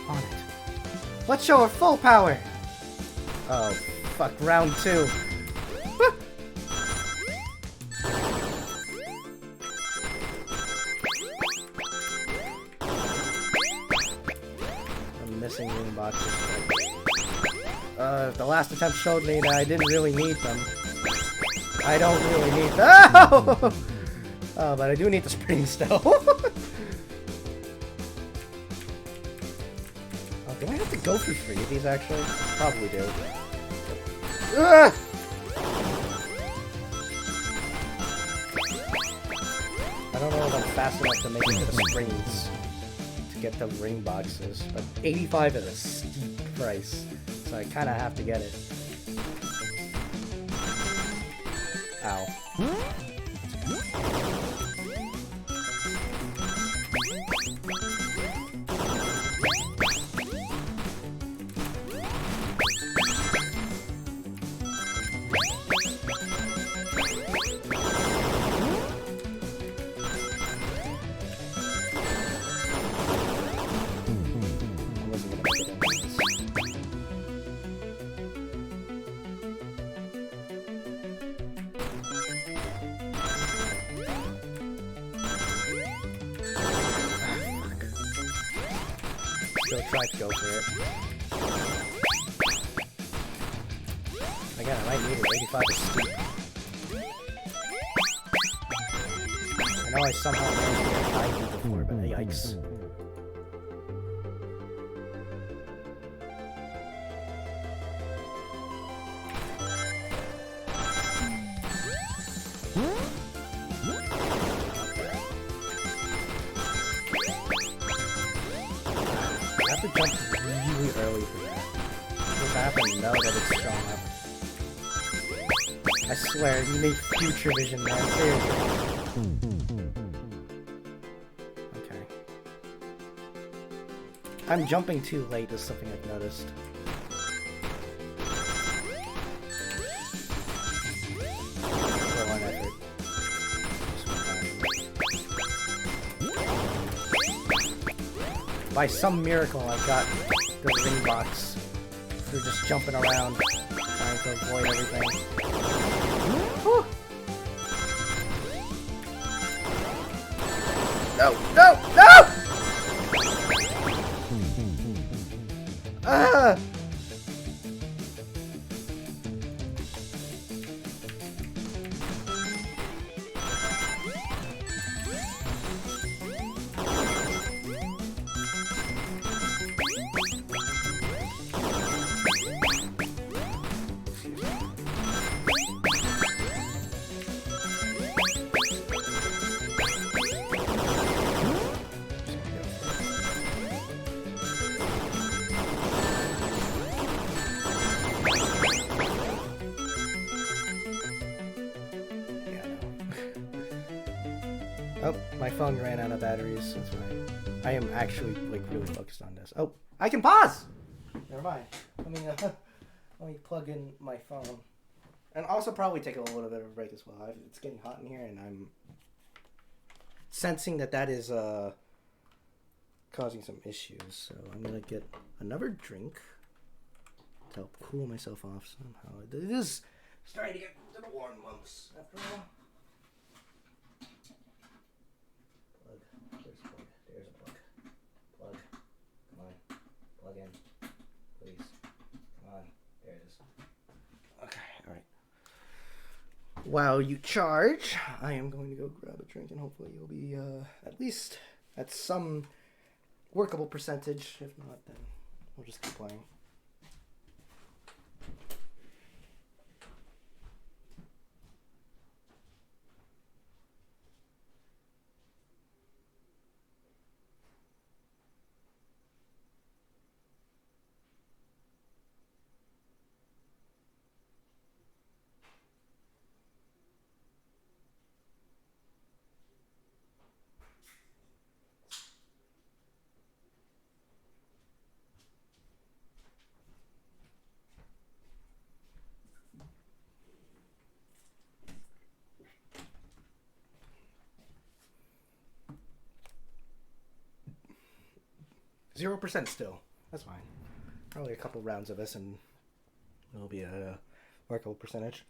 On it. Let's show her full power! Oh, fuck, round 2. Missing ring boxes. The last attempt showed me that I didn't really need them. I don't really need them. Oh! Oh, but I do need the spring still. Oh, do I have to go through 3 of these actually? Probably do. Ugh! I don't know if I'm fast enough to make it to the springs. Get the ring boxes, but 85 is a steep price, so I kind of have to get it. Ow. Still try to go for it. I Again, I might need it. 85 is steep. I know I somehow managed to get 90 before, but yikes. I have to jump really early for that. Because I have to know that it's showing up. I swear, you need future vision, man. Seriously. Okay. I'm jumping too late is something I've noticed. For one effort. By some miracle, I got the ring box for just jumping around, trying to avoid everything. Whew. No! No! No! Ah! 'Cause my phone ran out of batteries. That's why I am actually like really focused on this. Oh, I can pause. Never mind. Let me plug in my phone, and also probably take a little bit of a break as well. It's getting hot in here, and I'm sensing that is causing some issues. So I'm gonna get another drink to help cool myself off somehow. It is starting to get to the warm months after all. Plug. There's a plug. There's a plug. Plug. Come on. Plug in. Please. Come on. There it is. Okay. Alright. While you charge, I am going to go grab a drink and hopefully you'll be at least at some workable percentage. If not, then we'll just keep playing. %, still. That's fine. Probably a couple rounds of this and it'll be a workable percentage.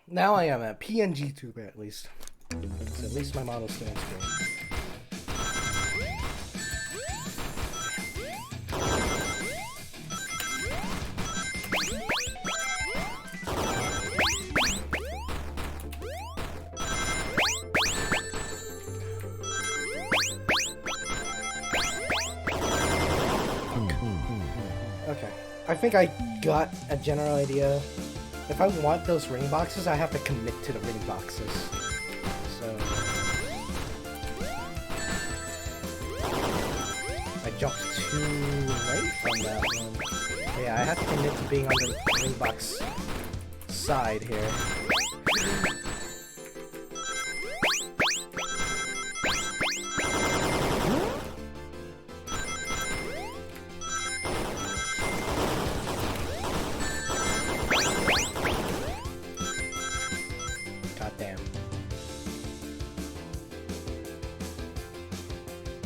Now I am at PNG tuber at least. So at least my model's still on screen. I think I got a general idea. If I want those ring boxes, I have to commit to the ring boxes. So I jumped too late on that one. But yeah, I have to commit to being on the ring box side here.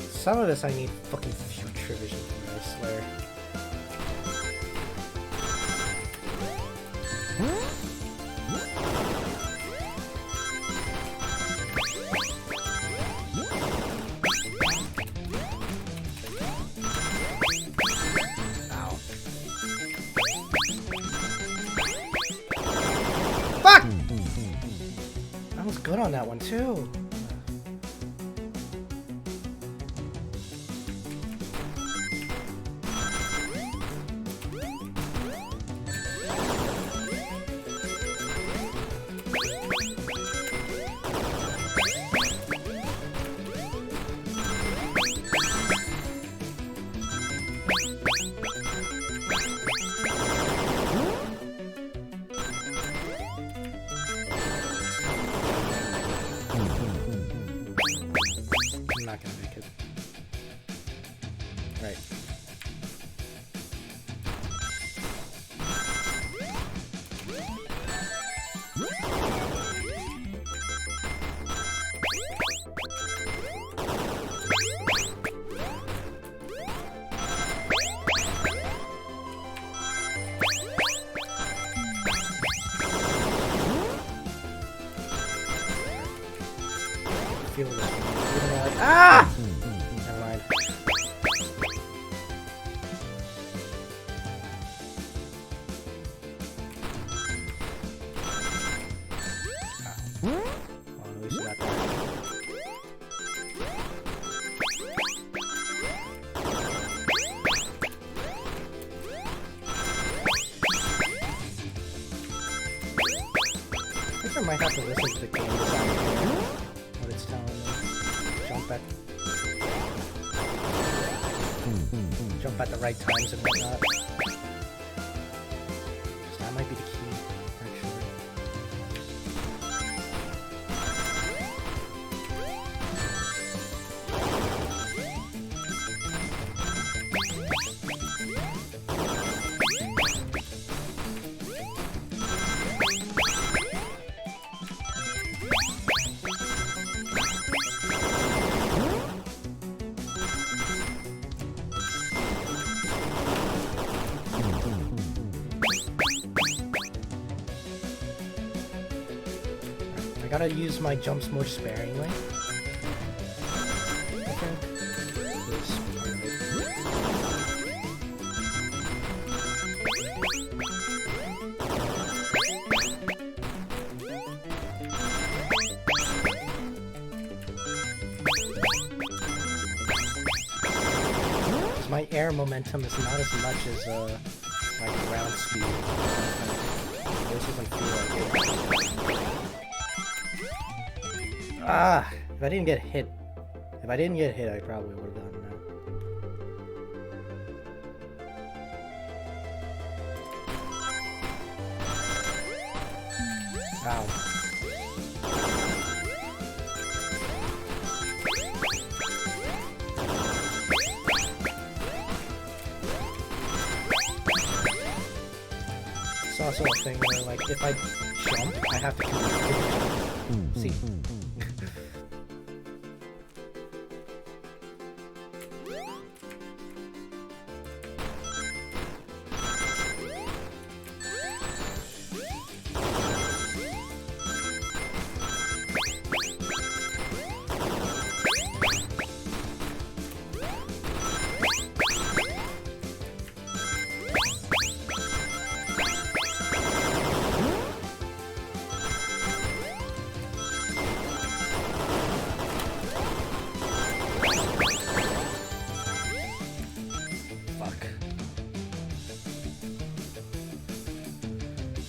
Some of this I need fucking future vision for, I swear. Ow. that one too. I'm not gonna make it. Right. Feel this one. Even though never mind. Well, at least you got that. I think I might have to listen to the game design. What it's telling me. Jump at the right times and whatnot. That might be the key, actually. I gotta use my jumps more sparingly. My air momentum is not as much as like ground speed. This doesn't feel like it. Ah! If I didn't get hit, I probably would have gotten that. Ow. It's also a thing where, like, if I jump, I have to keep See?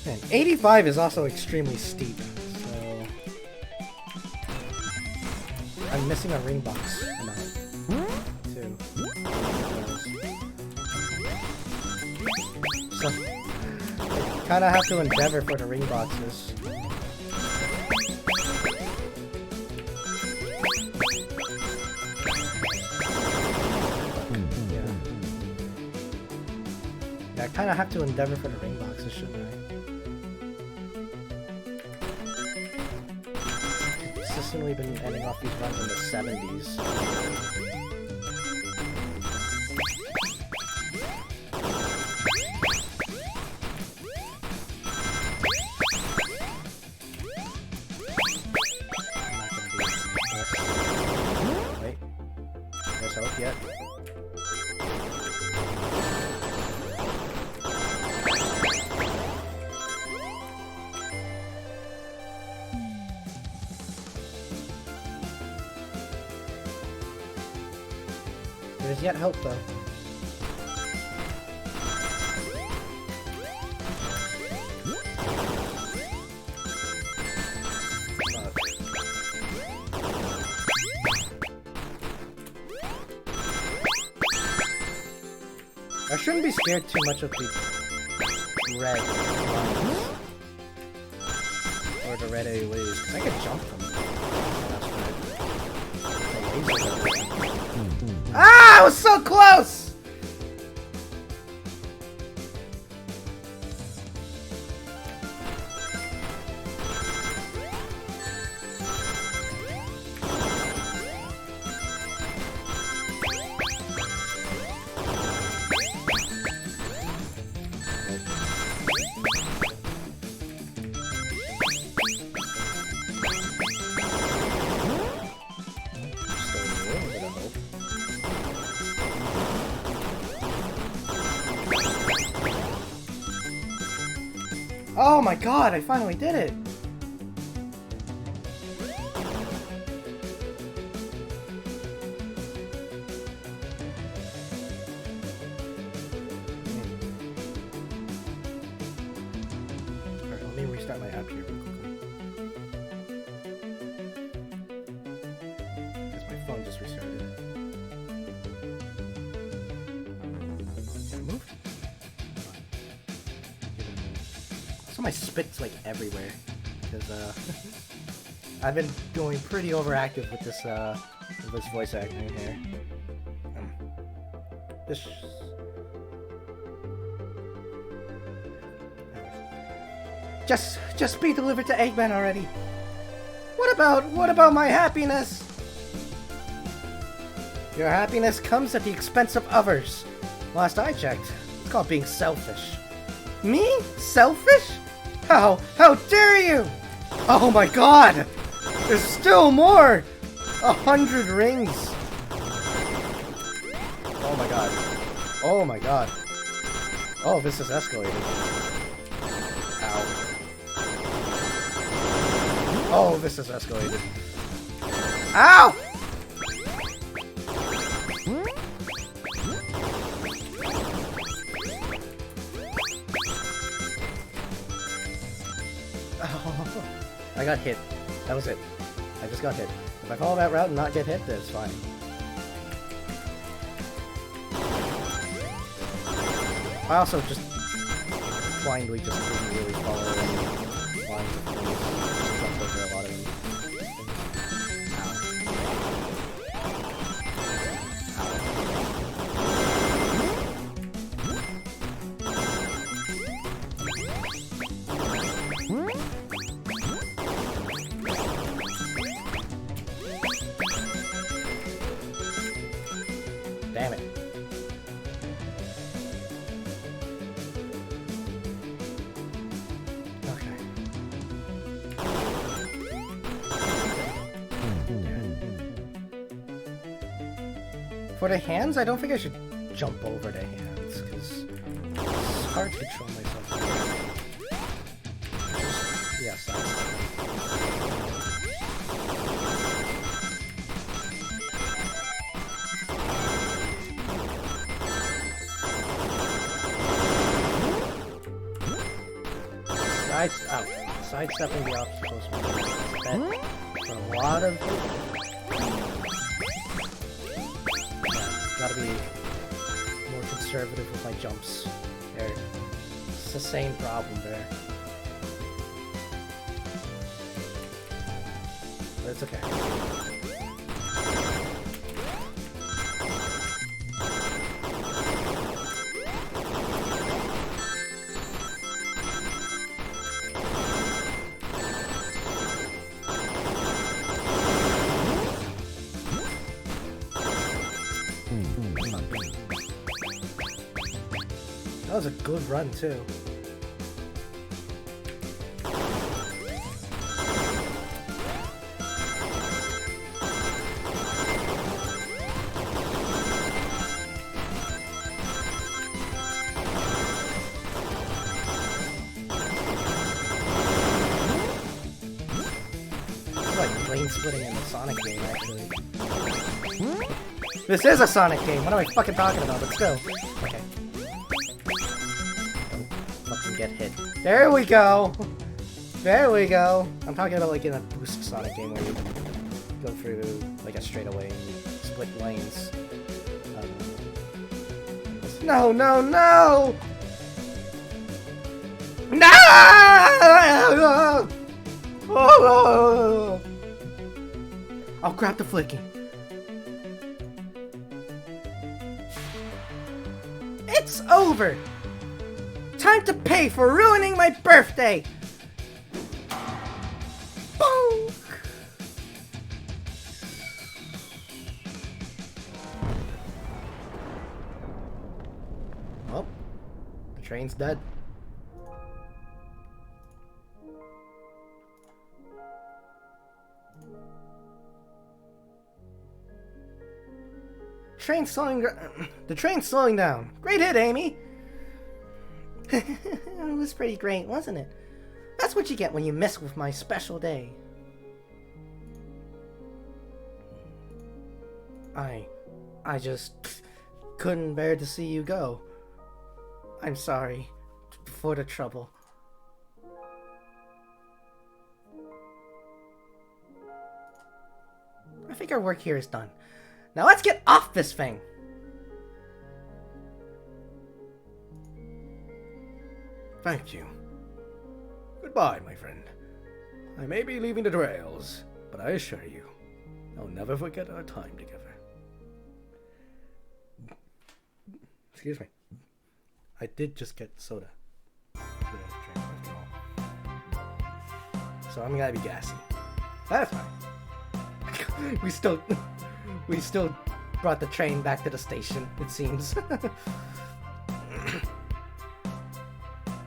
Man, 85 is also extremely steep, so I'm missing a ring box amount too. So I kind of have to endeavor for the ring boxes. Yeah, I kind of have to endeavor for the ring boxes, shouldn't I? Consistently been ending off these runs in the 70s. Wait. There's hope yet. There's yet hope, though. I shouldn't be scared too much of the red lines. Or the red AoEs, because I could jump from them. Ah! I was so close! Oh my god, I finally did it! Alright, let me restart my app here real quickly. Because my phone just restarted. Move? So my spit's like everywhere because I've been going pretty overactive with this voice acting here. This just be delivered to Eggman already. What about my happiness? Your happiness comes at the expense of others. Last I checked, it's called being selfish. Me? Selfish? How dare you! Oh my god! There's still more! 100 rings! Oh my god. Oh my god. Oh, this is escalating. Ow. Oh, this is escalated. Ow! I got hit. That was it. I just got hit. If I follow that route and not get hit, then it's fine. I also just blindly just didn't really follow any lines of things. Just jumped over a lot of them. Damn it. Okay. For the hands, I don't think I should jump over the hands, because it's hard to control myself. Yes, sidestepping the obstacles for a lot of gotta be more conservative with my jumps there. It's the same problem there. But it's okay. That was a good run, too. It's like lane splitting in the Sonic game, actually. This is a Sonic game. What am I fucking talking about? But still. Okay. Don't fucking get hit. There we go. There we go. I'm talking about like in a boost Sonic game where you go through like a straightaway and you split lanes. No, no, no! No! Oh! I'll grab the flicky. It's over! Time to pay for ruining my birthday! Bonk! Well, the train's dead. The train's slowing down. Great hit, Amy! It was pretty great, wasn't it? That's what you get when you mess with my special day. I just couldn't bear to see you go. I'm sorry for the trouble. I think our work here is done. Now let's get off this thing! Thank you. Goodbye, my friend. I may be leaving the trails, but I assure you, I'll never forget our time together. Excuse me. I did just get soda. So I'm gonna be gassy. That's fine. We still brought the train back to the station, it seems.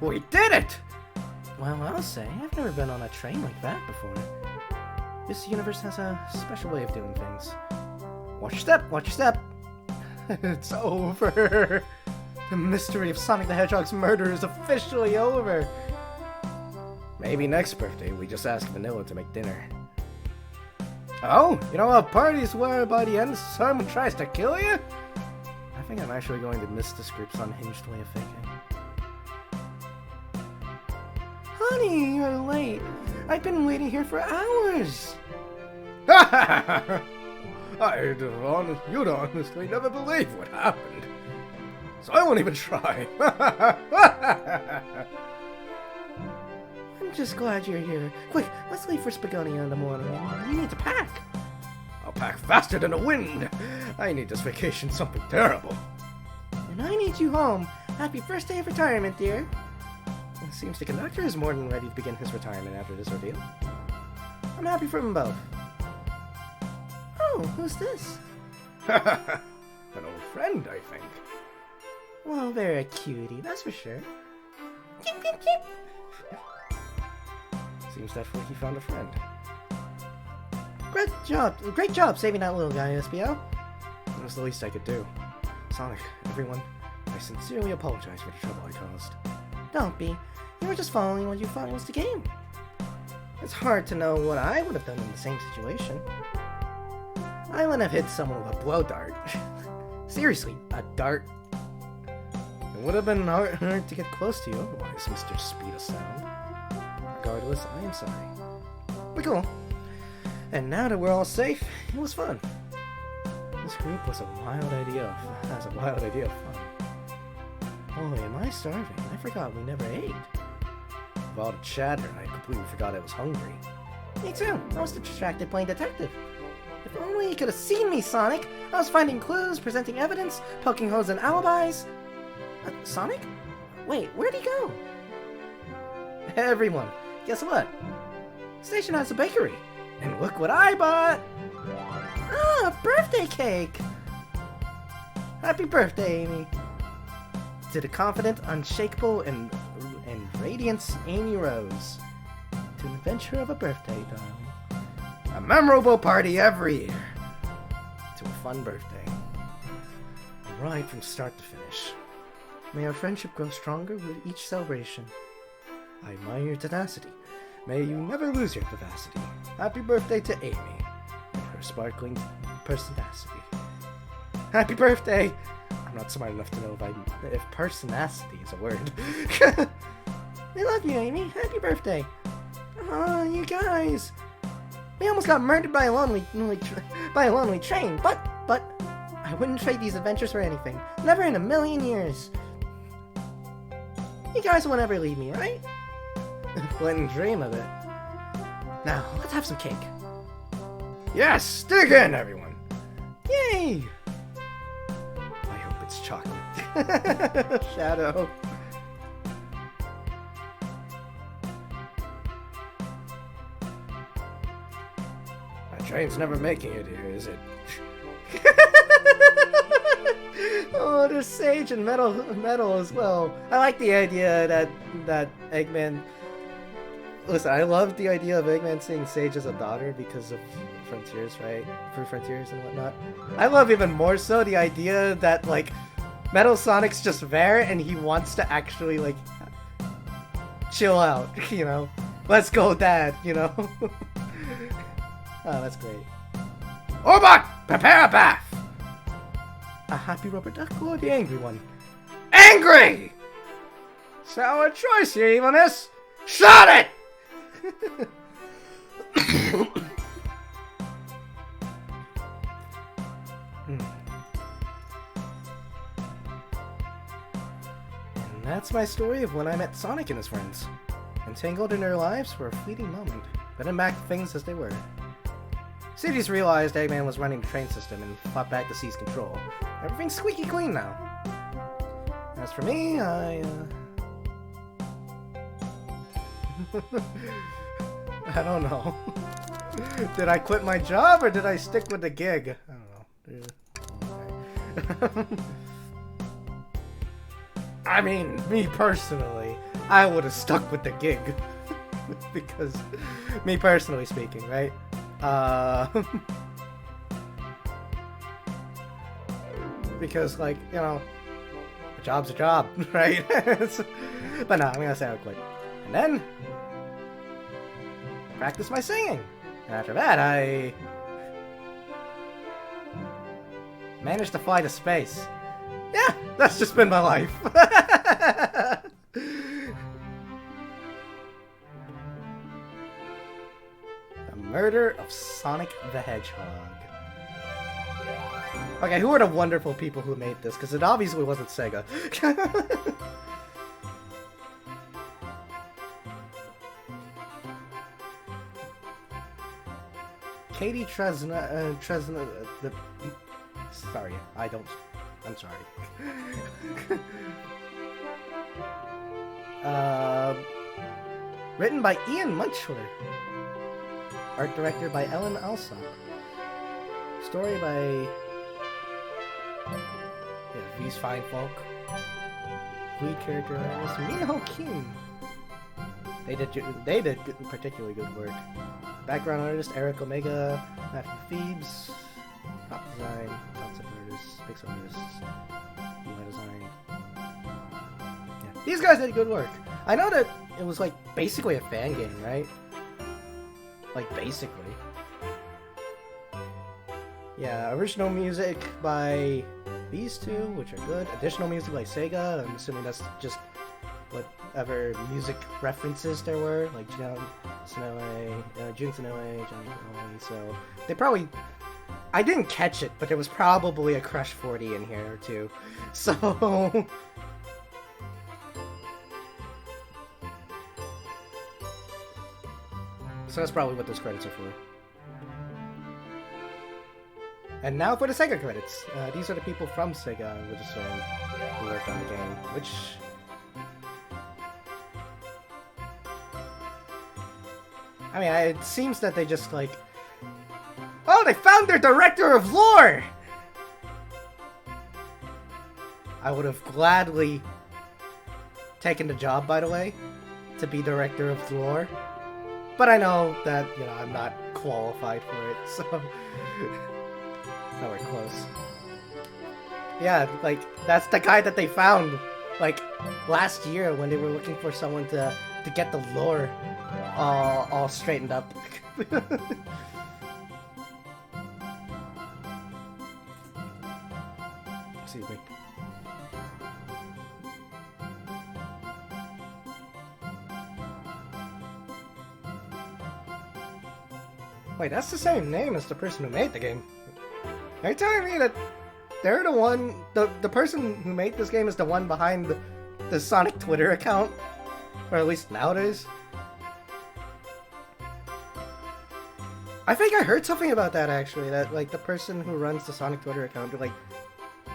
We did it! Well, I'll say, I've never been on a train like that before. This universe has a special way of doing things. Watch your step, watch your step! It's over! The mystery of Sonic the Hedgehog's murder is officially over! Maybe next birthday we just ask Vanilla to make dinner. Oh, you know how parties were by the end someone tries to kill you? I think I'm actually going to miss this group's unhinged way of thinking. Honey, you're late. I've been waiting here for hours. You'd honestly never believe what happened. So I won't even try. I'm just glad you're here. Quick, let's leave for Spagonia in the morning. We need to pack. I'll pack faster than the wind. I need this vacation something terrible. And I need you home. Happy first day of retirement, dear. It seems the conductor is more than ready to begin his retirement after this ordeal. I'm happy for them both. Oh, who's this? An old friend, I think. Well, they're a cutie, that's for sure. Seems that Flicky found a friend. Great job saving that little guy, SBO. That's the least I could do. Sonic, everyone, I sincerely apologize for the trouble I caused. Don't be. You were just following what you thought was the game. It's hard to know what I would have done in the same situation. I wouldn't have hit someone with a blow dart. Seriously, a dart. It would have been hard to get close to you otherwise, Mr. Speed of Sound. Regardless, I am sorry. But cool. And now that we're all safe, it was fun. This group was a wild idea of fun. Boy, am I starving. I forgot we never ate. With all the chatter, I completely forgot I was hungry. Me too. I was distracted playing detective. If only you could have seen me, Sonic. I was finding clues, presenting evidence, poking holes in alibis. Sonic? Wait, where'd he go? Everyone, guess what? Station has a bakery. And look what I bought! Ah, birthday cake! Happy birthday, Amy. To the confident, unshakable, and radiant Amy Rose. To the adventure of a birthday, darling. A memorable party every year. To a fun birthday. A ride from start to finish. May our friendship grow stronger with each celebration. I admire your tenacity. May you never lose your vivacity. Happy birthday to Amy and her sparkling personacity. Happy birthday! I'm not smart enough to know if personacity is a word. We love you, Amy. Happy birthday. Oh, you guys. We almost got murdered by a lonely train, but I wouldn't trade these adventures for anything. Never in a million years. You guys won't ever leave me, right? Wouldn't dream of it. Now, let's have some cake. Yes! Dig in, everyone! Yay! I hope it's chocolate. Shadow. My train's never making it here, is it? Oh, there's sage and metal as well. I like the idea that Eggman. Listen, I love the idea of Eggman seeing Sage as a daughter because of Frontiers, right? For Frontiers and whatnot. I love even more so the idea that like Metal Sonic's just there and he wants to actually like chill out, you know? Let's go, Dad, you know? Oh, that's great. Orbot! Prepare a bath! A happy rubber duck or the angry one? Angry! Sour choice here, Evilness! Shot it! And that's my story of when I met Sonic and his friends. Entangled in their lives for a fleeting moment, but then back to things as they were. Cities realized Eggman was running the train system and fought back to seize control. Everything's squeaky clean now. As for me, I don't know. Did I quit my job or did I stick with the gig? I don't know. I mean, me personally, I would have stuck with the gig. Because, me personally speaking, right? Because, like, you know, a job's a job, right? But no, I'm gonna say I'll quit. And then, practice my singing. And after that, I managed to fly to space. Yeah, that's just been my life. The murder of Sonic the Hedgehog. Okay, who are the wonderful people who made this? Because it obviously wasn't Sega. Katie Tresna, sorry, I'm sorry. Written by Ian Munchler. Art director by Ellen Alsop. Story by V's Fine Folk. Lead character artist Minho Kim. They did particularly good work. Background artist Eric Omega, Matthew Phoebes, prop design, concept artists, pixel artists, UI design. Yeah, these guys did good work. I know that it was like basically a fan game, right? Like basically. Yeah, original music by these two, which are good. Additional music by Sega. I'm assuming that's just whatever music references there were, like Jun Sonoe, Johnny Sonoe. So they probably, I didn't catch it, but there was probably a Crush 40 in here or two. So that's probably what those credits are for. And now for the Sega credits. These are the people from Sega, who worked on the game, which. I mean, it seems that they just, like... Oh, they found their director of lore! I would have gladly taken the job, by the way, to be director of lore. But I know that, you know, I'm not qualified for it, so... Nowhere close. Yeah, like, that's the guy that they found, like, last year when they were looking for someone to get the lore all straightened up. Excuse me. Wait, that's the same name as the person who made the game. Are you telling me that they're the one, the person who made this game is the one behind the Sonic Twitter account? Or at least nowadays? I think I heard something about that actually, that like the person who runs the Sonic Twitter account, like,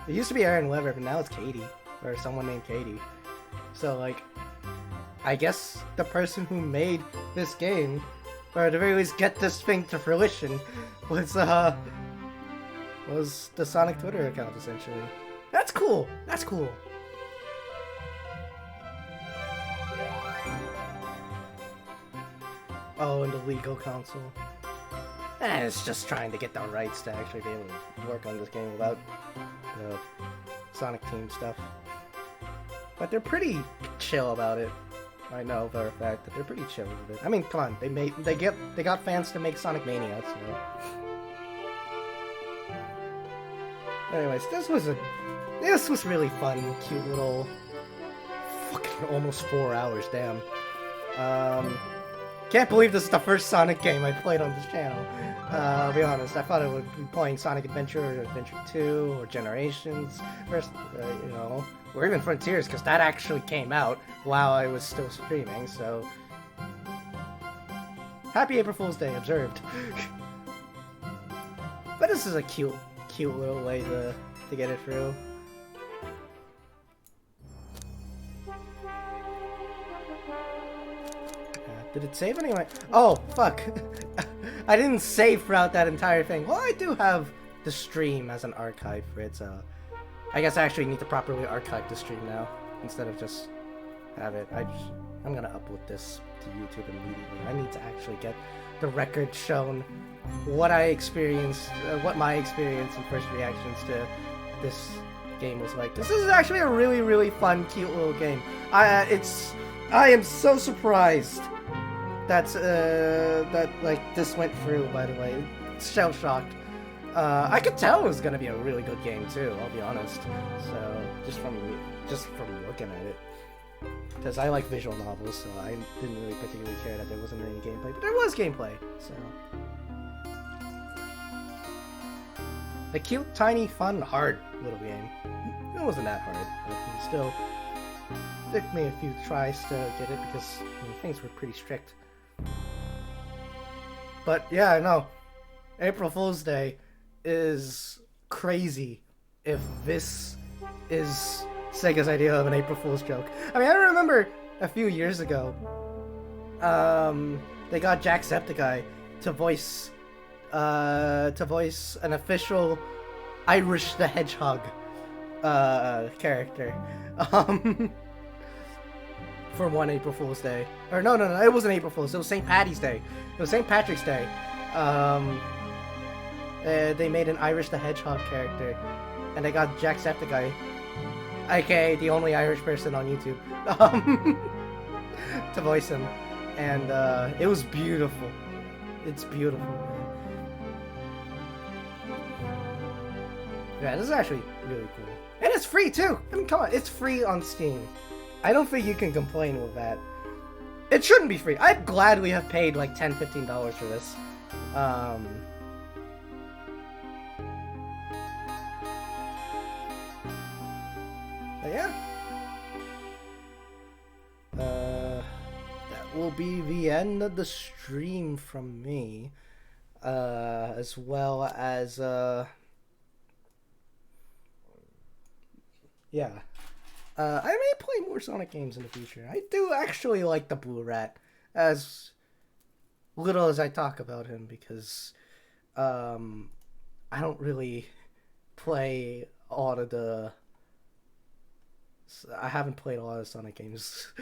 it used to be Aaron Weber, but now it's Katie, or someone named Katie. So like, I guess the person who made this game, or at the very least get this thing to fruition, was the Sonic Twitter account essentially. That's cool. That's cool. Oh, and the legal counsel. It's just trying to get the rights to actually be able to work on this game without the Sonic Team stuff. But they're pretty chill about it. I know for a fact that they're pretty chill with it. I mean, come on, they got fans to make Sonic Mania, so. Anyways, this was really fun, cute little, fucking almost 4 hours, damn. Can't believe this is the first Sonic game I played on this channel. I'll be honest, I thought I would be playing Sonic Adventure or Adventure 2 or Generations first, you know, or even Frontiers, because that actually came out while I was still streaming, so. Happy April Fool's Day, observed. But this is a cute little way to get it through. Did it save anyway? Oh, fuck. I didn't save throughout that entire thing. Well, I do have the stream as an archive for it, so I guess I actually need to properly archive the stream now instead of just have it. I'm gonna upload this to YouTube immediately. I need to actually get the record shown what I experienced, what my experience and first reactions to this game was like. This is actually a really, really fun, cute little game. I am so surprised that like this went through. By the way, shell shocked. I could tell it was gonna be a really good game too. I'll be honest. So just from looking at it, because I like visual novels, so I didn't really particularly care that there wasn't any gameplay, but there was gameplay. So a cute, tiny, fun, hard little game. It wasn't that hard, but it still took me a few tries to get it because things were pretty strict. But yeah, I know. April Fool's Day is crazy if this is Sega's idea of an April Fool's joke. I mean, I remember a few years ago, they got Jacksepticeye to voice an official Irish the Hedgehog character. For one April Fool's Day. Or no, it wasn't April Fool's, it was St. Paddy's Day. It was St. Patrick's Day. They made an Irish the Hedgehog character, and they got Jacksepticeye, aka the only Irish person on YouTube, to voice him. And it was beautiful. It's beautiful, man. Yeah, this is actually really cool. And it's free too! I mean, come on, it's free on Steam. I don't think you can complain with that. It shouldn't be free. I'd gladly have paid like $10, $15 for this. But yeah. That will be the end of the stream from me. As well as, yeah. I may play more Sonic games in the future. I do actually like the Blue Rat, as little as I talk about him, because I don't really play all of the... I haven't played a lot of Sonic games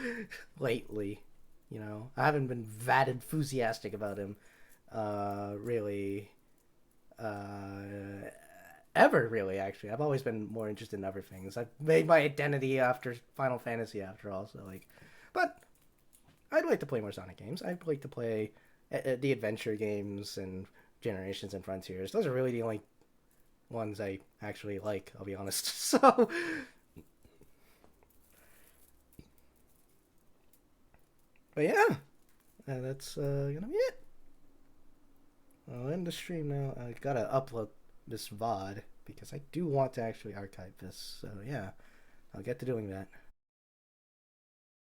lately, you know. I haven't been that enthusiastic about him, really, ever, really, actually. I've always been more interested in other things. I've made my identity after Final Fantasy, after all, so, like... But I'd like to play more Sonic games. I'd like to play the adventure games and Generations and Frontiers. Those are really the only ones I actually like, I'll be honest. So, but yeah, that's gonna be it. I'll end the stream now. I gotta upload this VOD because I do want to actually archive this. So yeah, I'll get to doing that.